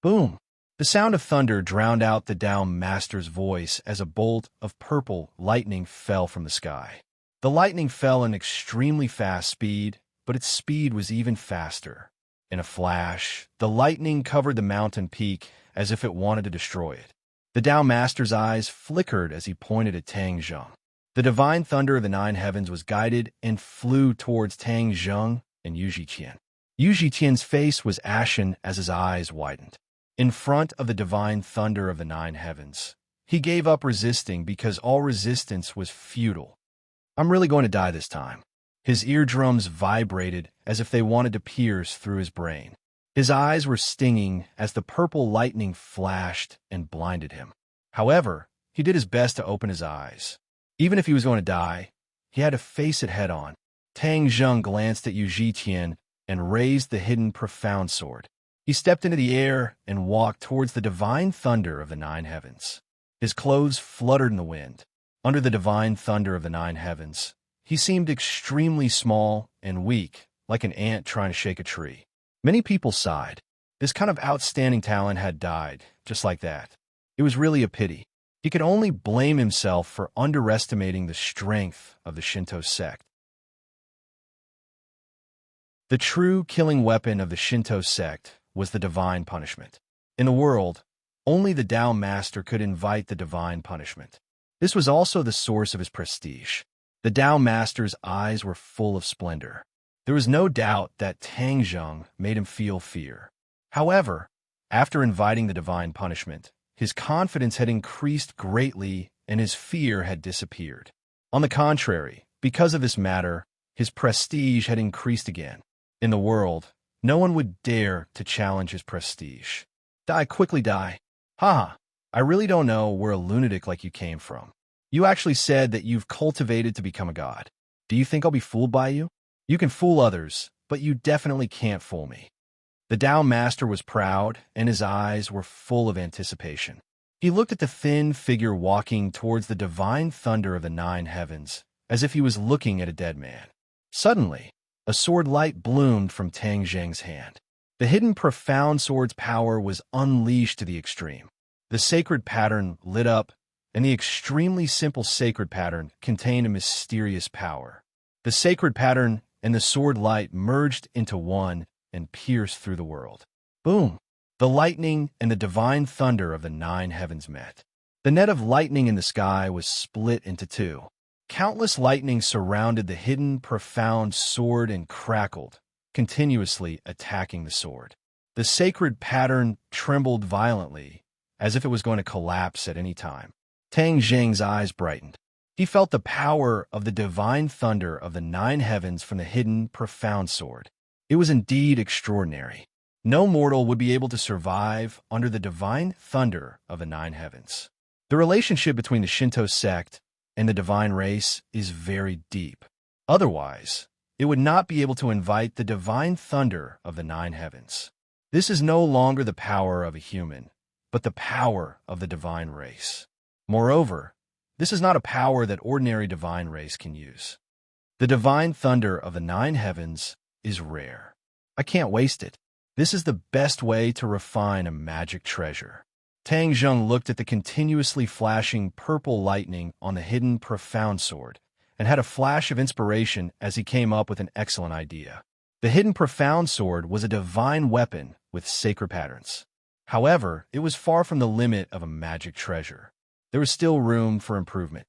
Boom! The sound of thunder drowned out the Tao Master's voice as a bolt of purple lightning fell from the sky. The lightning fell in extremely fast speed, but its speed was even faster. In a flash, the lightning covered the mountain peak as if it wanted to destroy it. The Tao Master's eyes flickered as he pointed at Tang Zheng. The divine thunder of the 9 heavens was guided and flew towards Tang Zheng and Yu Zhiqian. Yu Zhiqian's face was ashen as his eyes widened. In front of the divine thunder of the 9 heavens, he gave up resisting because all resistance was futile. "I'm really going to die this time." His eardrums vibrated as if they wanted to pierce through his brain. His eyes were stinging as the purple lightning flashed and blinded him. However, he did his best to open his eyes. Even if he was going to die, he had to face it head-on. Tang Zheng glanced at Yu Zhiqian and raised the hidden profound sword. He stepped into the air and walked towards the divine thunder of the 9 heavens. His clothes fluttered in the wind. Under the divine thunder of the 9 heavens, he seemed extremely small and weak, like an ant trying to shake a tree. Many people sighed. This kind of outstanding talent had died, just like that. It was really a pity. He could only blame himself for underestimating the strength of the Shinto sect. The true killing weapon of the Shinto sect was the divine punishment. In the world, only the Tao Master could invite the divine punishment. This was also the source of his prestige. The Tao Master's eyes were full of splendor. There was no doubt that Tang Zheng made him feel fear. However, after inviting the divine punishment, his confidence had increased greatly and his fear had disappeared. On the contrary, because of this matter, his prestige had increased again. In the world, no one would dare to challenge his prestige. "Die, quickly die." "Haha, I really don't know where a lunatic like you came from. You actually said that you've cultivated to become a god. Do you think I'll be fooled by you? You can fool others, but you definitely can't fool me." The Tao Master was proud, and his eyes were full of anticipation. He looked at the thin figure walking towards the divine thunder of the nine heavens, as if he was looking at a dead man. Suddenly, a sword light bloomed from Tang Zheng's hand. The hidden profound sword's power was unleashed to the extreme. The sacred pattern lit up, and the extremely simple sacred pattern contained a mysterious power. The sacred pattern and the sword light merged into one and pierced through the world. Boom! The lightning and the divine thunder of the nine heavens met. The net of lightning in the sky was split into two. Countless lightnings surrounded the hidden, profound sword and crackled, continuously attacking the sword. The sacred pattern trembled violently, as if it was going to collapse at any time. Tang Zheng's eyes brightened. He felt the power of the divine thunder of the nine heavens from the hidden, profound sword. It was indeed extraordinary. No mortal would be able to survive under the divine thunder of the nine heavens. The relationship between the Shinto sect and the divine race is very deep. Otherwise, it would not be able to invite the divine thunder of the nine heavens. This is no longer the power of a human, but the power of the divine race. Moreover, this is not a power that ordinary divine race can use. The divine thunder of the nine heavens is rare. I can't waste it. This is the best way to refine a magic treasure. Tang Zheng looked at the continuously flashing purple lightning on the hidden profound sword and had a flash of inspiration as he came up with an excellent idea. The hidden profound sword was a divine weapon with sacred patterns. However, it was far from the limit of a magic treasure. There was still room for improvement.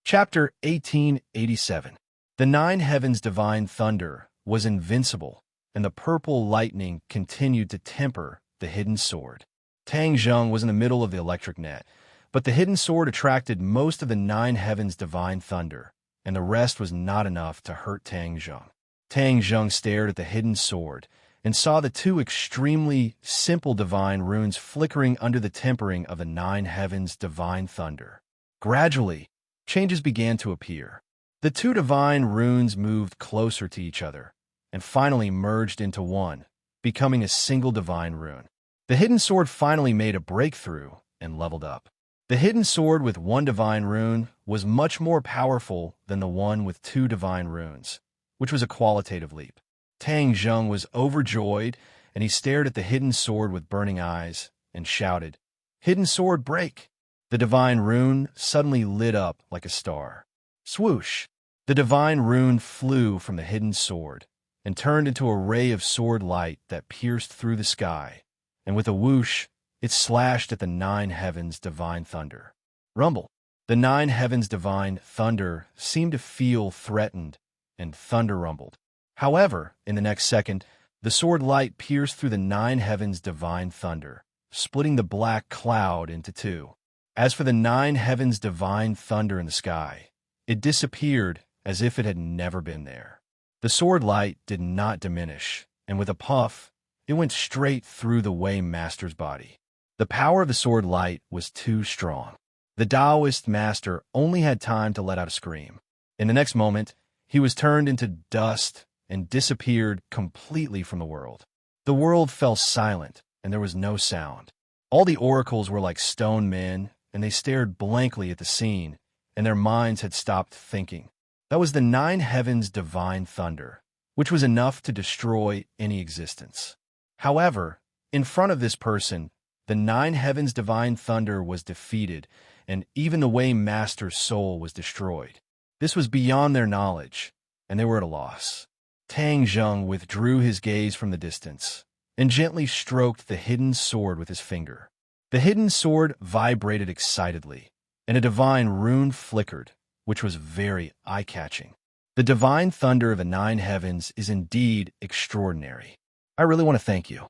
Chapter 1887. The nine heavens' divine thunder was invincible, and the purple lightning continued to temper the hidden sword. Tang Zheng was in the middle of the electric net, but the hidden sword attracted most of the nine heavens' divine thunder, and the rest was not enough to hurt Tang Zheng. Tang Zheng stared at the hidden sword and saw the two extremely simple divine runes flickering under the tempering of the nine heavens' divine thunder. Gradually, changes began to appear. The two divine runes moved closer to each other and finally merged into one, becoming a single divine rune. The hidden sword finally made a breakthrough and leveled up. The hidden sword with one divine rune was much more powerful than the one with two divine runes, which was a qualitative leap. Tang Zheng was overjoyed, and he stared at the hidden sword with burning eyes and shouted, "Hidden sword, break!" The divine rune suddenly lit up like a star. Swoosh! The divine rune flew from the hidden sword and turned into a ray of sword light that pierced through the sky, and with a whoosh, it slashed at the nine heavens' divine thunder. Rumble! The nine heavens' divine thunder seemed to feel threatened, and thunder rumbled. However, in the next second, the sword light pierced through the nine heavens' divine thunder, splitting the black cloud into two. As for the nine heavens' divine thunder in the sky, it disappeared as if it had never been there. The sword light did not diminish, and with a puff, it went straight through the Way Master's body. The power of the sword light was too strong. The Taoist master only had time to let out a scream. In the next moment, he was turned into dust and disappeared completely from the world. The world fell silent, and there was no sound. All the oracles were like stone men, and they stared blankly at the scene, and their minds had stopped thinking. That was the nine heavens' divine thunder, which was enough to destroy any existence. However, in front of this person, the nine heavens' divine thunder was defeated, and even the Way Master's soul was destroyed. This was beyond their knowledge, and they were at a loss. Tang Zheng withdrew his gaze from the distance and gently stroked the hidden sword with his finger. The hidden sword vibrated excitedly, and a divine rune flickered, which was very eye-catching. The divine thunder of the nine heavens is indeed extraordinary. I really want to thank you.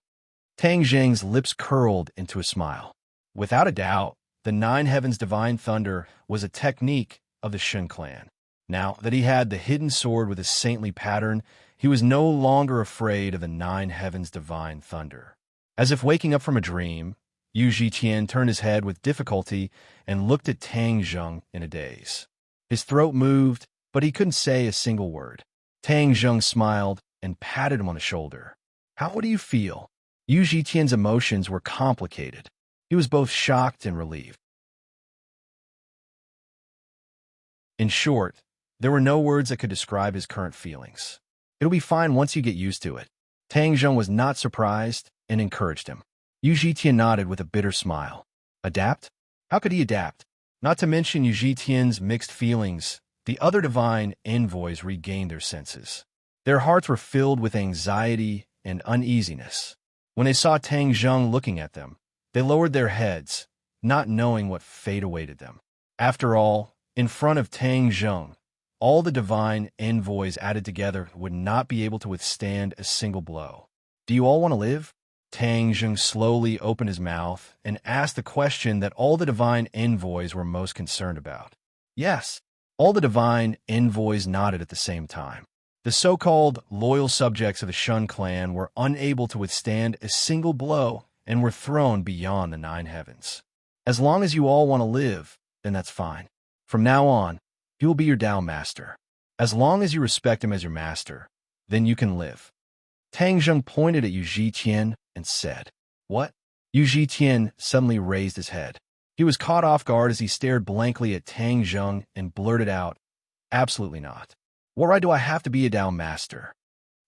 Tang Zheng's lips curled into a smile. Without a doubt, the nine heavens' divine thunder was a technique of the Shun clan. Now that he had the hidden sword with his saintly pattern, he was no longer afraid of the nine heavens' divine thunder. As if waking up from a dream, Yu Zhiqian turned his head with difficulty and looked at Tang Zheng in a daze. His throat moved, but he couldn't say a single word. Tang Zheng smiled and patted him on the shoulder. How do you feel? Yu Zhitian's emotions were complicated. He was both shocked and relieved. In short, there were no words that could describe his current feelings. It'll be fine once you get used to it. Tang Zheng was not surprised and encouraged him. Yu Zhitian nodded with a bitter smile. Adapt? How could he adapt? Not to mention Yu Zhitian's mixed feelings, the other divine envoys regained their senses. Their hearts were filled with anxiety and uneasiness. When they saw Tang Zheng looking at them, they lowered their heads, not knowing what fate awaited them. After all, in front of Tang Zheng, all the divine envoys added together would not be able to withstand a single blow. Do you all want to live? Tang Zheng slowly opened his mouth and asked the question that all the divine envoys were most concerned about. Yes, all the divine envoys nodded at the same time. The so-called loyal subjects of the Shun clan were unable to withstand a single blow and were thrown beyond the 9 heavens. As long as you all want to live, then that's fine. From now on, he will be your Tao master. As long as you respect him as your master, then you can live. Tang Zheng pointed at Yu Zhitian and said, What? Yu Zhitian suddenly raised his head. He was caught off guard as he stared blankly at Tang Zheng and blurted out, Absolutely not. What right do I have to be a Tao master?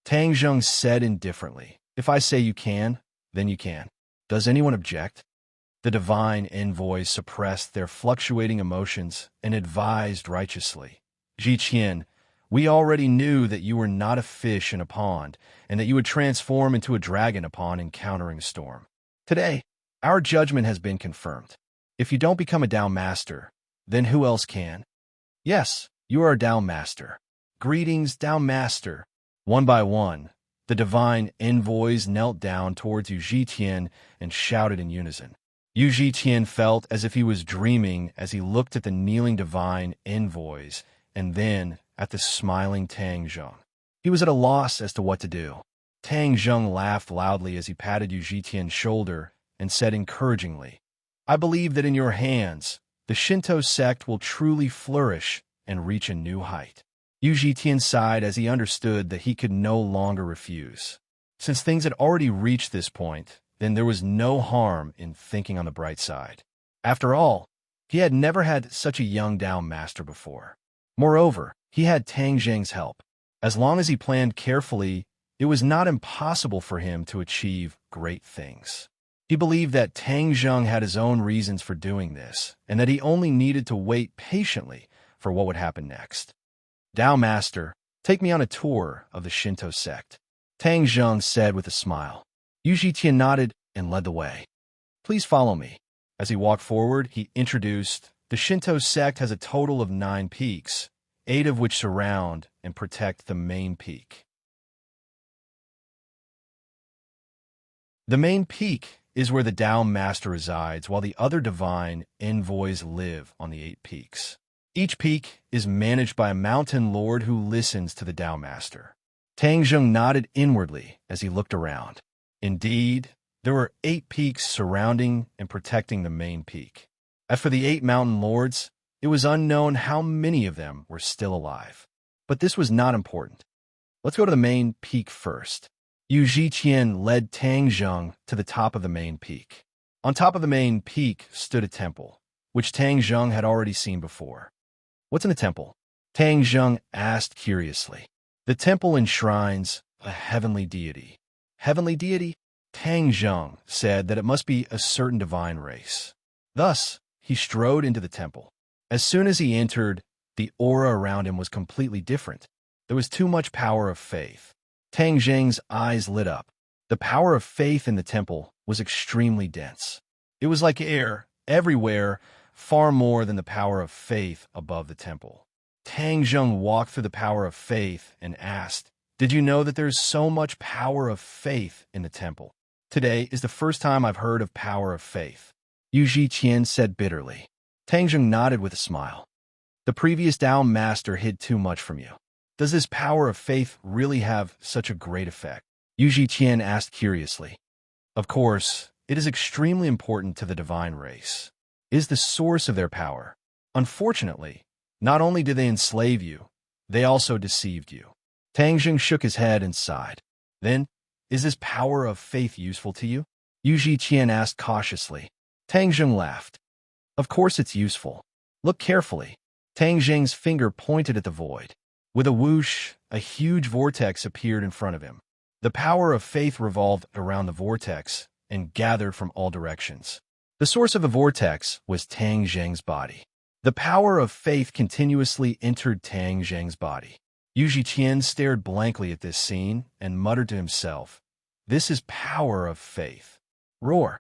Tang Zheng said indifferently, If I say you can, then you can. Does anyone object? The divine envoys suppressed their fluctuating emotions and advised righteously. Zhiqian, we already knew that you were not a fish in a pond, and that you would transform into a dragon upon encountering a storm. Today, our judgment has been confirmed. If you don't become a Tao master, then who else can? Yes, you are a Tao master. Greetings, Tao master. One by one, the divine envoys knelt down towards Yu Zhitian and shouted in unison. Yu Zhitian felt as if he was dreaming as he looked at the kneeling divine envoys and then at the smiling Tang Zheng. He was at a loss as to what to do. Tang Zheng laughed loudly as he patted Yu Zhitian's shoulder and said encouragingly, I believe that in your hands, the Shinto sect will truly flourish and reach a new height. Yu Zhitian sighed as he understood that he could no longer refuse. Since things had already reached this point, then there was no harm in thinking on the bright side. After all, he had never had such a young Tao master before. Moreover, he had Tang Zheng's help. As long as he planned carefully, it was not impossible for him to achieve great things. He believed that Tang Zheng had his own reasons for doing this, and that he only needed to wait patiently for what would happen next. Tao master, take me on a tour of the Shinto sect, Tang Zheng said with a smile. Yu Zhitian nodded and led the way. Please follow me. As he walked forward, he introduced, the Shinto sect has a total of 9 peaks, 8 of which surround and protect the main peak. The main peak is where the Tao master resides, while the other divine envoys live on the 8 peaks. Each peak is managed by a mountain lord who listens to the Tao master. Tang Zheng nodded inwardly as he looked around. Indeed, there were 8 peaks surrounding and protecting the main peak. As for the 8 mountain lords, it was unknown how many of them were still alive. But this was not important. Let's go to the main peak first. Yu Zhitian led Tang Zheng to the top of the main peak. On top of the main peak stood a temple, which Tang Zheng had already seen before. What's in the temple? Tang Zheng asked curiously. The temple enshrines a heavenly deity. Heavenly deity? Tang Zheng said that it must be a certain divine race. Thus, he strode into the temple. As soon as he entered, the aura around him was completely different. There was too much power of faith. Tang Zheng's eyes lit up. The power of faith in the temple was extremely dense. It was like air, everywhere, far more than the power of faith above the temple. Tang Zheng walked through the power of faith and asked, Did you know that there's so much power of faith in the temple? Today is the first time I've heard of power of faith. Yu Zhitian said bitterly. Tang Zheng nodded with a smile. The previous Tao master hid too much from you. Does this power of faith really have such a great effect? Yu Zhitian asked curiously. Of course, it is extremely important to the divine race. It is the source of their power. Unfortunately, not only do they enslave you, They also deceived you. Tang Jing shook his head and sighed. Then, is this power of faith useful to you? Yu Qian asked cautiously. Tang Jing laughed. Of course it's useful. Look carefully. Tang Jing's finger pointed at the void. With a whoosh, a huge vortex appeared in front of him. The power of faith revolved around the vortex and gathered from all directions. The source of the vortex was Tang Jing's body. The power of faith continuously entered Tang Jing's body. Yu Qian stared blankly at this scene and muttered to himself, "This is power of faith." Roar.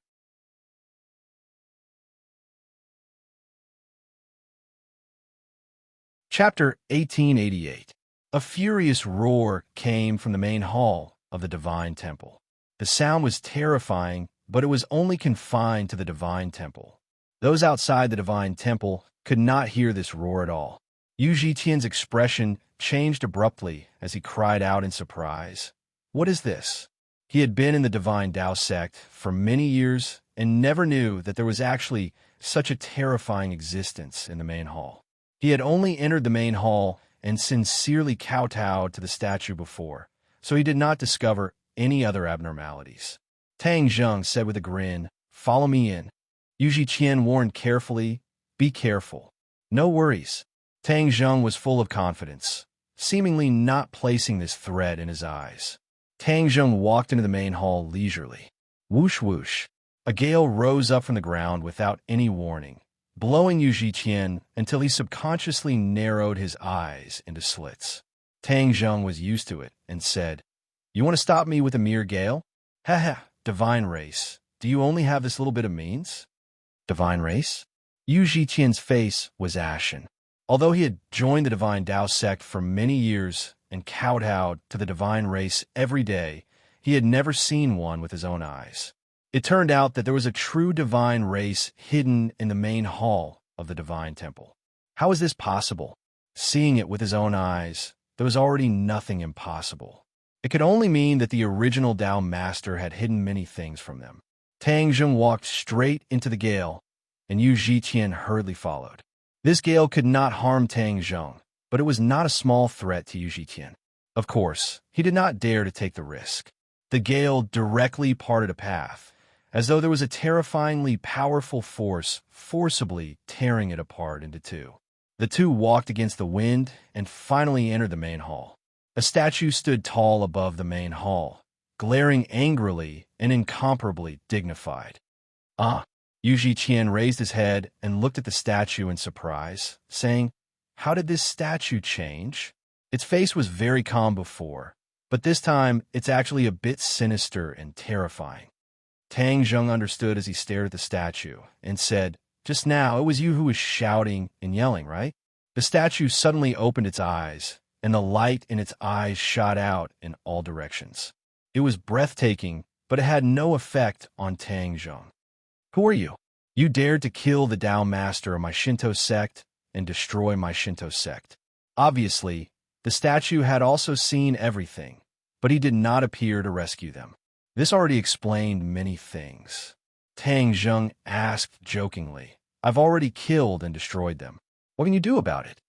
Chapter 1888. A furious roar came from the main hall of the Divine Temple. The sound was terrifying, but it was only confined to the Divine Temple. Those outside the Divine Temple could not hear this roar at all. Yu Qian's expression changed abruptly as he cried out in surprise. What is this? He had been in the Divine Tao sect for many years and never knew that there was actually such a terrifying existence in the main hall. He had only entered the main hall and sincerely kowtowed to the statue before, so he did not discover any other abnormalities. Tang Jing said with a grin, "Follow me in." Yu Qian warned carefully, "Be careful." "No worries." Tang Jing was full of confidence, seemingly not placing this threat in his eyes. Tang Jing walked into the main hall leisurely. Whoosh whoosh. A gale rose up from the ground without any warning, blowing Yu Qian until he subconsciously narrowed his eyes into slits. Tang Jing was used to it and said, "You want to stop me with a mere gale? Ha ha, divine race. Do you only have this little bit of means?" Divine race? Yu Qian's face was ashen. Although he had joined the Divine Tao sect for many years and kowtowed to the divine race every day, he had never seen one with his own eyes. It turned out that there was a true divine race hidden in the main hall of the Divine Temple. How is this possible? Seeing it with his own eyes, there was already nothing impossible. It could only mean that the original Tao Master had hidden many things from them. Tang Jing walked straight into the gale, and Yu Qian hurriedly followed. This gale could not harm Tang Jing, but it was not a small threat to Yu Qian. Of course, he did not dare to take the risk. The gale directly parted a path, as though there was a terrifyingly powerful force forcibly tearing it apart into two. The two walked against the wind and finally entered the main hall. A statue stood tall above the main hall, glaring angrily and incomparably dignified. "Ah!" Yu Qian raised his head and looked at the statue in surprise, saying, "How did this statue change?" Its face was very calm before, but this time it's actually a bit sinister and terrifying. Tang Jing understood as he stared at the statue and said, "Just now, it was you who was shouting and yelling, right?" The statue suddenly opened its eyes, and the light in its eyes shot out in all directions. It was breathtaking, but it had no effect on Tang Jing. "Who are you? You dared to kill the Tao Master of my Shinto sect and destroy my Shinto sect." Obviously, the statue had also seen everything, but he did not appear to rescue them. This already explained many things. Tang Jing asked jokingly, "I've already killed and destroyed them. What can you do about it?"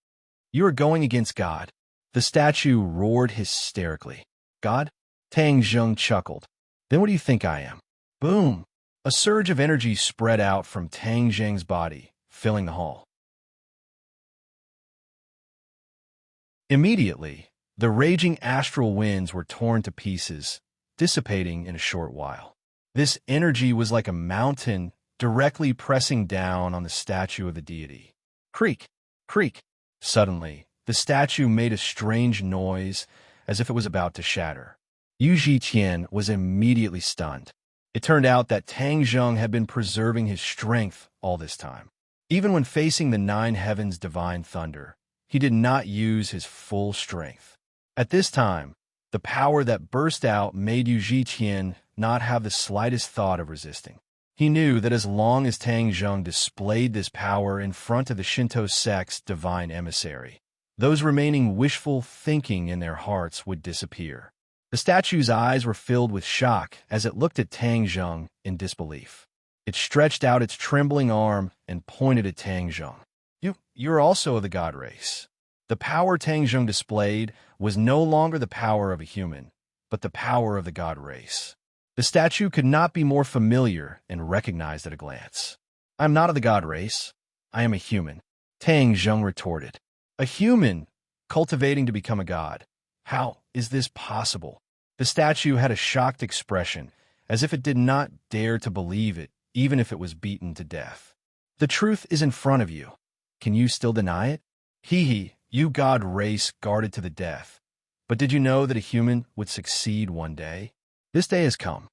"You are going against God." The statue roared hysterically. "God?" Tang Jing chuckled. "Then what do you think I am?" Boom! A surge of energy spread out from Tang Jing's body, filling the hall. Immediately, the raging astral winds were torn to pieces, dissipating in a short while. This energy was like a mountain directly pressing down on the statue of the deity. Creak! Creak! Suddenly, the statue made a strange noise as if it was about to shatter. Yu Qian was immediately stunned. It turned out that Tang Jing had been preserving his strength all this time. Even when facing the nine heavens' divine thunder, he did not use his full strength. At this time, the power that burst out made Yu Qian not have the slightest thought of resisting. He knew that as long as Tang Jing displayed this power in front of the Shinto sect's divine emissary, those remaining wishful thinking in their hearts would disappear. The statue's eyes were filled with shock as it looked at Tang Jing in disbelief. It stretched out its trembling arm and pointed at Tang Jing. You're also of the god race." The power Tang Zheng displayed was no longer the power of a human, but the power of the god race. The statue could not be more familiar and recognized at a glance. I am not of the god race. I am a human, Tang Zheng retorted. A human, cultivating to become a god. How is this possible? The statue had a shocked expression, as if it did not dare to believe it, even if it was beaten to death. The truth is in front of you. Can you still deny it? Hee, you god race guarded to the death. But did you know that a human would succeed one day? This day has come.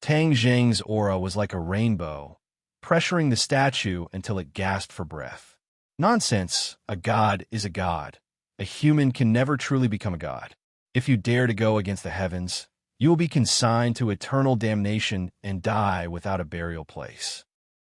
Tang Zheng's aura was like a rainbow, pressuring the statue until it gasped for breath. Nonsense. A god is a god. A human can never truly become a god. If you dare to go against the heavens, you will be consigned to eternal damnation and die without a burial place.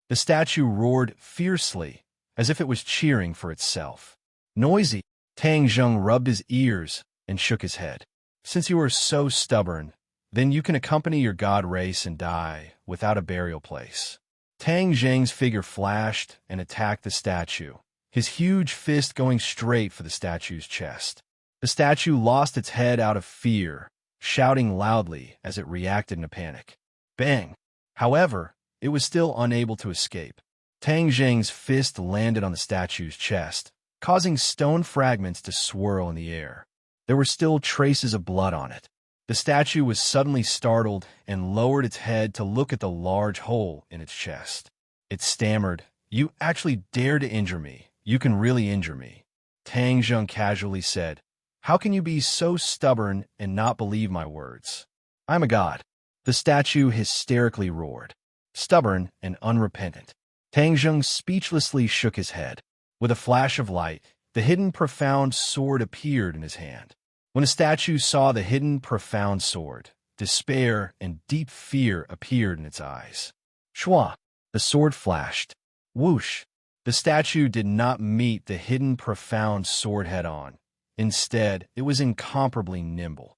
The statue roared fiercely, as if it was cheering for itself. Noisy, Tang Zheng rubbed his ears and shook his head. Since you are so stubborn, then you can accompany your god race and die without a burial place. Tang Zheng's figure flashed and attacked the statue, his huge fist going straight for the statue's chest. The statue lost its head out of fear, shouting loudly as it reacted in a panic. Bang! However, it was still unable to escape. Tang Zheng's fist landed on the statue's chest, causing stone fragments to swirl in the air. There were still traces of blood on it. The statue was suddenly startled and lowered its head to look at the large hole in its chest. It stammered, "You actually dare to injure me. You can really injure me." Tang Zheng casually said, "How can you be so stubborn and not believe my words? I'm a god." The statue hysterically roared. Stubborn and unrepentant. Tang Zheng speechlessly shook his head. With a flash of light, the hidden profound sword appeared in his hand. When the statue saw the hidden profound sword, despair and deep fear appeared in its eyes. Shwa! The sword flashed. Whoosh! The statue did not meet the hidden profound sword head-on. Instead, it was incomparably nimble.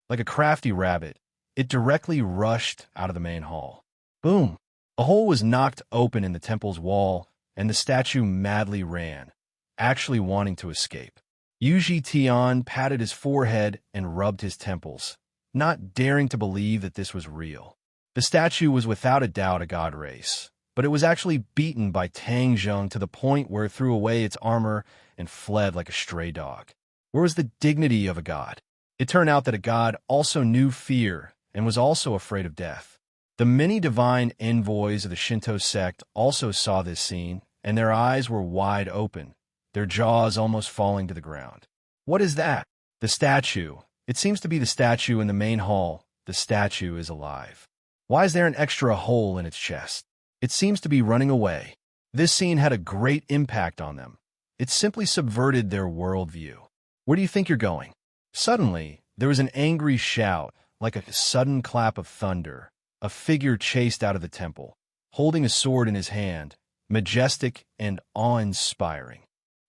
Like a crafty rabbit, it directly rushed out of the main hall. Boom! A hole was knocked open in the temple's wall, and the statue madly ran, actually wanting to escape. Yuji Tian patted his forehead and rubbed his temples, not daring to believe that this was real. The statue was without a doubt a god race, but it was actually beaten by Tang Zheng to the point where it threw away its armor and fled like a stray dog. Where was the dignity of a god? It turned out that a god also knew fear and was also afraid of death. The many divine envoys of the Shinto sect also saw this scene, and their eyes were wide open, their jaws almost falling to the ground. What is that? The statue. It seems to be the statue in the main hall. The statue is alive. Why is there an extra hole in its chest? It seems to be running away. This scene had a great impact on them. It simply subverted their worldview. Where do you think you're going? Suddenly, there was an angry shout, like a sudden clap of thunder. A figure chased out of the temple, holding a sword in his hand, majestic and awe-inspiring.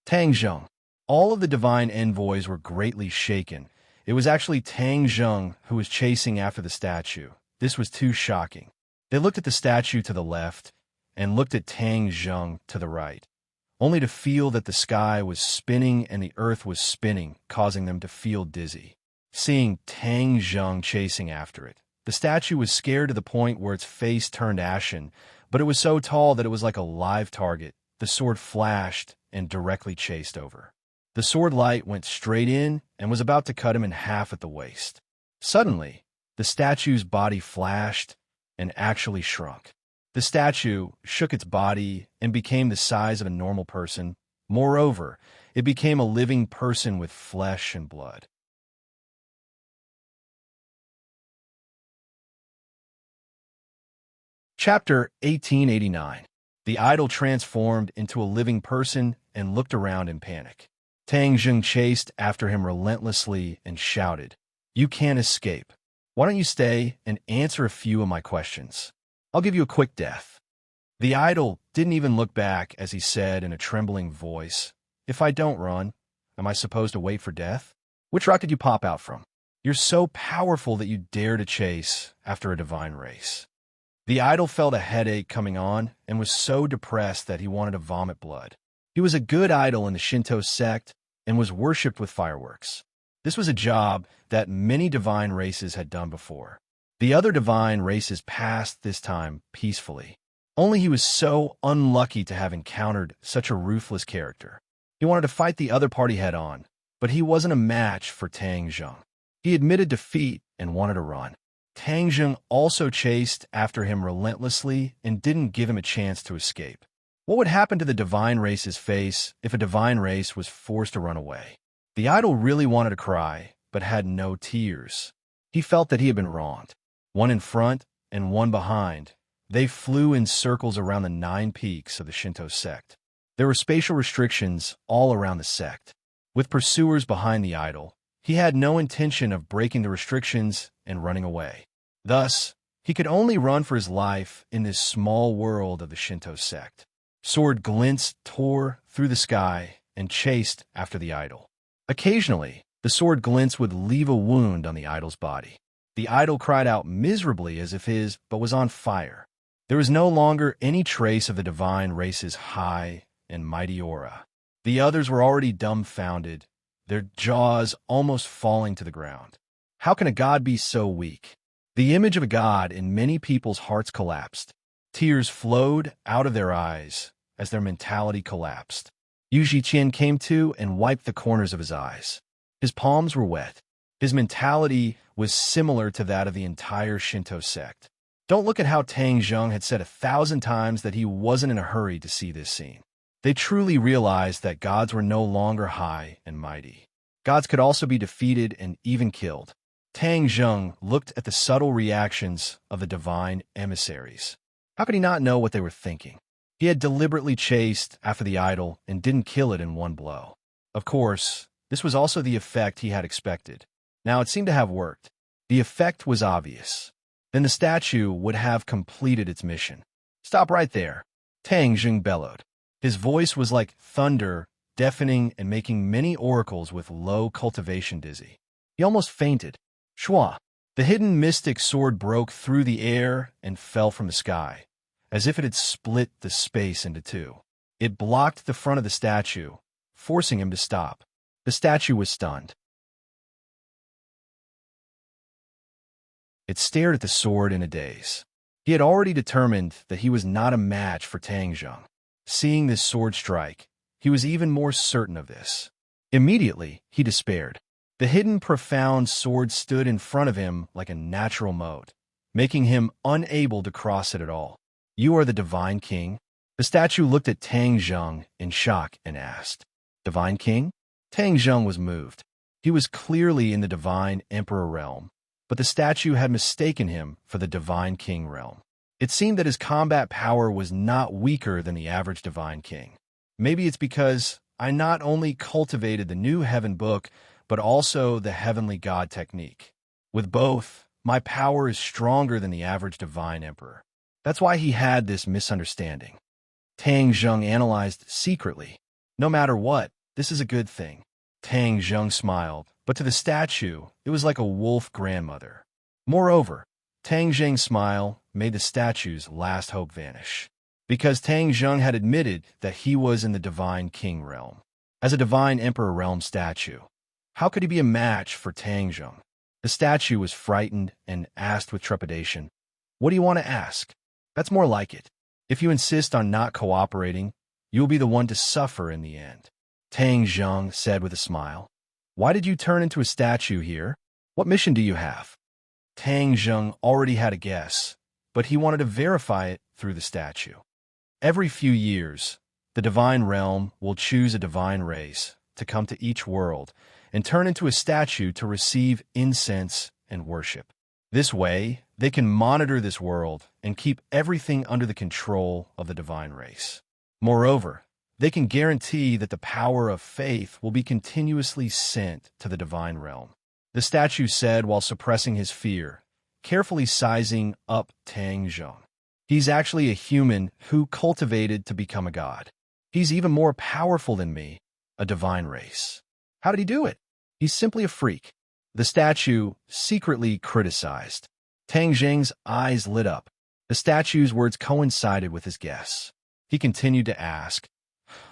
Tang Zheng. All of the divine envoys were greatly shaken. It was actually Tang Zheng who was chasing after the statue. This was too shocking. They looked at the statue to the left and looked at Tang Zheng to the right, only to feel that the sky was spinning and the earth was spinning, causing them to feel dizzy. Seeing Tang Zheng chasing after it, the statue was scared to the point where its face turned ashen, but it was so tall that it was like a live target. The sword flashed and directly chased over. The sword light went straight in and was about to cut him in half at the waist. Suddenly, the statue's body flashed and actually shrunk. The statue shook its body and became the size of a normal person. Moreover, it became a living person with flesh and blood. Chapter 1889. The idol transformed into a living person and looked around in panic. Tang Zheng chased after him relentlessly and shouted, "You can't escape. Why don't you stay and answer a few of my questions? I'll give you a quick death." The idol didn't even look back as he said in a trembling voice, "If I don't run, am I supposed to wait for death? Which rock did you pop out from? You're so powerful that you dare to chase after a divine race." The idol felt a headache coming on and was so depressed that he wanted to vomit blood. He was a good idol in the Shinto sect and was worshipped with fireworks. This was a job that many divine races had done before. The other divine races passed this time peacefully. Only he was so unlucky to have encountered such a ruthless character. He wanted to fight the other party head-on, but he wasn't a match for Tang Zheng. He admitted defeat and wanted to run. Tang Zheng also chased after him relentlessly and didn't give him a chance to escape. What would happen to the divine race's face if a divine race was forced to run away? The idol really wanted to cry, but had no tears. He felt that he had been wronged. One in front and one behind, they flew in circles around the 9 peaks of the Shinto sect. There were spatial restrictions all around the sect. With pursuers behind the idol, he had no intention of breaking the restrictions and running away. Thus, he could only run for his life in this small world of the Shinto sect. Sword glints tore through the sky and chased after the idol. Occasionally, the sword glints would leave a wound on the idol's body. The idol cried out miserably as if his but was on fire. There was no longer any trace of the divine race's high and mighty aura. The others were already dumbfounded, their jaws almost falling to the ground. How can a god be so weak? The image of a god in many people's hearts collapsed. Tears flowed out of their eyes as their mentality collapsed. Yu Qian came to and wiped the corners of his eyes. His palms were wet. His mentality was similar to that of the entire Shinto sect. Don't look at how Tang Zheng had said 1,000 times that he wasn't in a hurry to see this scene. They truly realized that gods were no longer high and mighty. Gods could also be defeated and even killed. Tang Zheng looked at the subtle reactions of the divine emissaries. How could he not know what they were thinking? He had deliberately chased after the idol and didn't kill it in one blow. Of course, this was also the effect he had expected. Now it seemed to have worked. The effect was obvious. Then the statue would have completed its mission. Stop right there, Tang Zheng bellowed. His voice was like thunder, deafening and making many oracles with low cultivation dizzy. He almost fainted. Shua! The hidden mystic sword broke through the air and fell from the sky, as if it had split the space into two. It blocked the front of the statue, forcing him to stop. The statue was stunned. It stared at the sword in a daze. He had already determined that he was not a match for Tang Zheng. Seeing this sword strike, he was even more certain of this. Immediately, he despaired. The hidden profound sword stood in front of him like a natural moat, making him unable to cross it at all. You are the Divine King? The statue looked at Tang Zheng in shock and asked, Divine King? Tang Zheng was moved. He was clearly in the Divine Emperor realm, but the statue had mistaken him for the Divine King realm. It seemed that his combat power was not weaker than the average Divine King. Maybe it's because I not only cultivated the new Heaven book, but also the Heavenly God technique. With both, my power is stronger than the average Divine Emperor. That's why he had this misunderstanding. Tang Zheng analyzed secretly. No matter what, this is a good thing. Tang Zheng smiled, but to the statue, it was like a wolf grandmother. Moreover, Tang Zheng's smile made the statue's last hope vanish, because Tang Zheng had admitted that he was in the Divine King realm. As a Divine Emperor realm statue, how could he be a match for Tang Zheng? The statue was frightened and asked with trepidation, What do you want to ask? That's more like it. If you insist on not cooperating, you'll be the one to suffer in the end. Tang Zheng said with a smile, Why did you turn into a statue here? What mission do you have? Tang Zheng already had a guess, but he wanted to verify it through the statue. Every few years, the divine realm will choose a divine race to come to each world and turn into a statue to receive incense and worship. This way, they can monitor this world and keep everything under the control of the divine race. Moreover, they can guarantee that the power of faith will be continuously sent to the divine realm. The statue said while suppressing his fear, carefully sizing up Tang Zheng. He's actually a human who cultivated to become a god. He's even more powerful than me, a divine race. How did he do it? He's simply a freak. The statue secretly criticized. Tang Zheng's eyes lit up. The statue's words coincided with his guess. He continued to ask,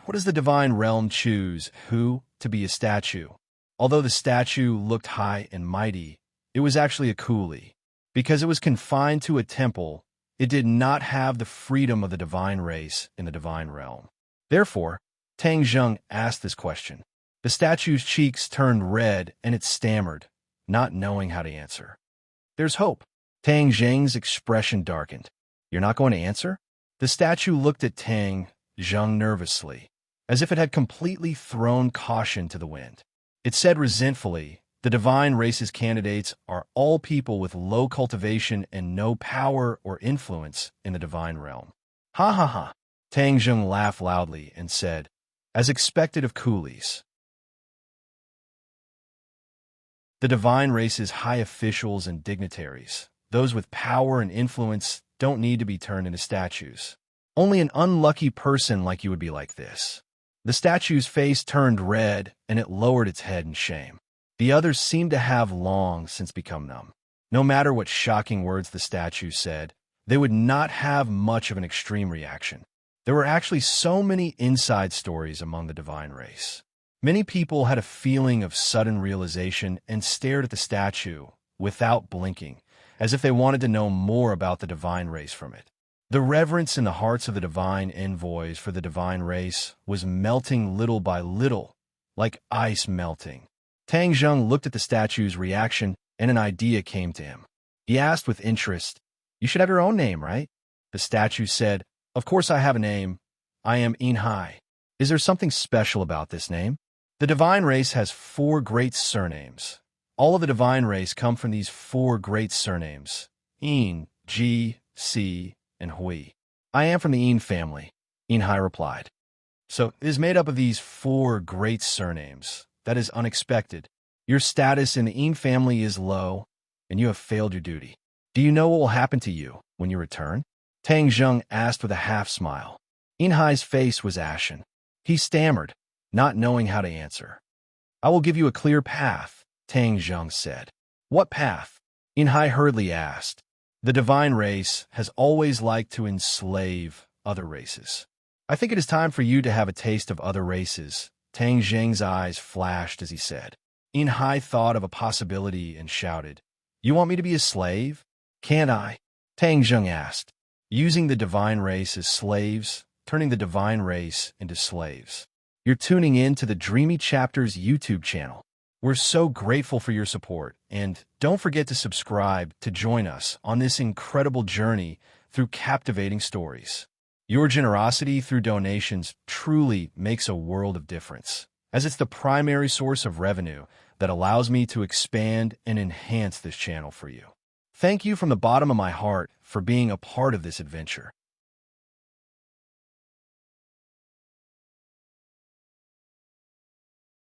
what does the divine realm choose who to be a statue? Although the statue looked high and mighty, it was actually a coolie. Because it was confined to a temple, it did not have the freedom of the divine race in the divine realm. Therefore, Tang Zheng asked this question. The statue's cheeks turned red and it stammered, not knowing how to answer. There's hope. Tang Zheng's expression darkened. You're not going to answer? The statue looked at Tang Zheng nervously, as if it had completely thrown caution to the wind. It said resentfully, the divine race's candidates are all people with low cultivation and no power or influence in the divine realm. Ha ha ha. Tang Zheng laughed loudly and said, as expected of coolies. The divine race's high officials and dignitaries, those with power and influence, don't need to be turned into statues. Only an unlucky person like you would be like this. The statue's face turned red and it lowered its head in shame. The others seemed to have long since become numb. No matter what shocking words the statue said, they would not have much of an extreme reaction. There were actually so many inside stories among the divine race. Many people had a feeling of sudden realization and stared at the statue without blinking, as if they wanted to know more about the divine race from it. The reverence in the hearts of the divine envoys for the divine race was melting little by little, like ice melting. Tang Zheng looked at the statue's reaction, and an idea came to him. He asked with interest, "You should have your own name, right?" The statue said, "Of course I have a name. I am Enrich. Is there something special about this name?" The divine race has 4 great surnames. All of the divine race come from these 4 great surnames: En, Ji, Si, and Hui. I am from the En family, Enrich replied. So it is made up of these 4 great surnames. That is unexpected. Your status in the En family is low, and you have failed your duty. Do you know what will happen to you when you return? Tang Zheng asked with a half-smile. Enrich's face was ashen. He stammered, not knowing how to answer. I will give you a clear path, Tang Zheng said. What path? Enrich hurriedly asked. The divine race has always liked to enslave other races. I think it is time for you to have a taste of other races. Tang Zheng's eyes flashed as he said. Enrich thought of a possibility and shouted, You want me to be a slave? Can't I? Tang Zheng asked. Using the divine race as slaves, turning the divine race into slaves. You're tuning in to the Dreamy Chapters YouTube channel. We're so grateful for your support, and don't forget to subscribe to join us on this incredible journey through captivating stories. Your generosity through donations truly makes a world of difference, as it's the primary source of revenue that allows me to expand and enhance this channel for you. Thank you from the bottom of my heart for being a part of this adventure.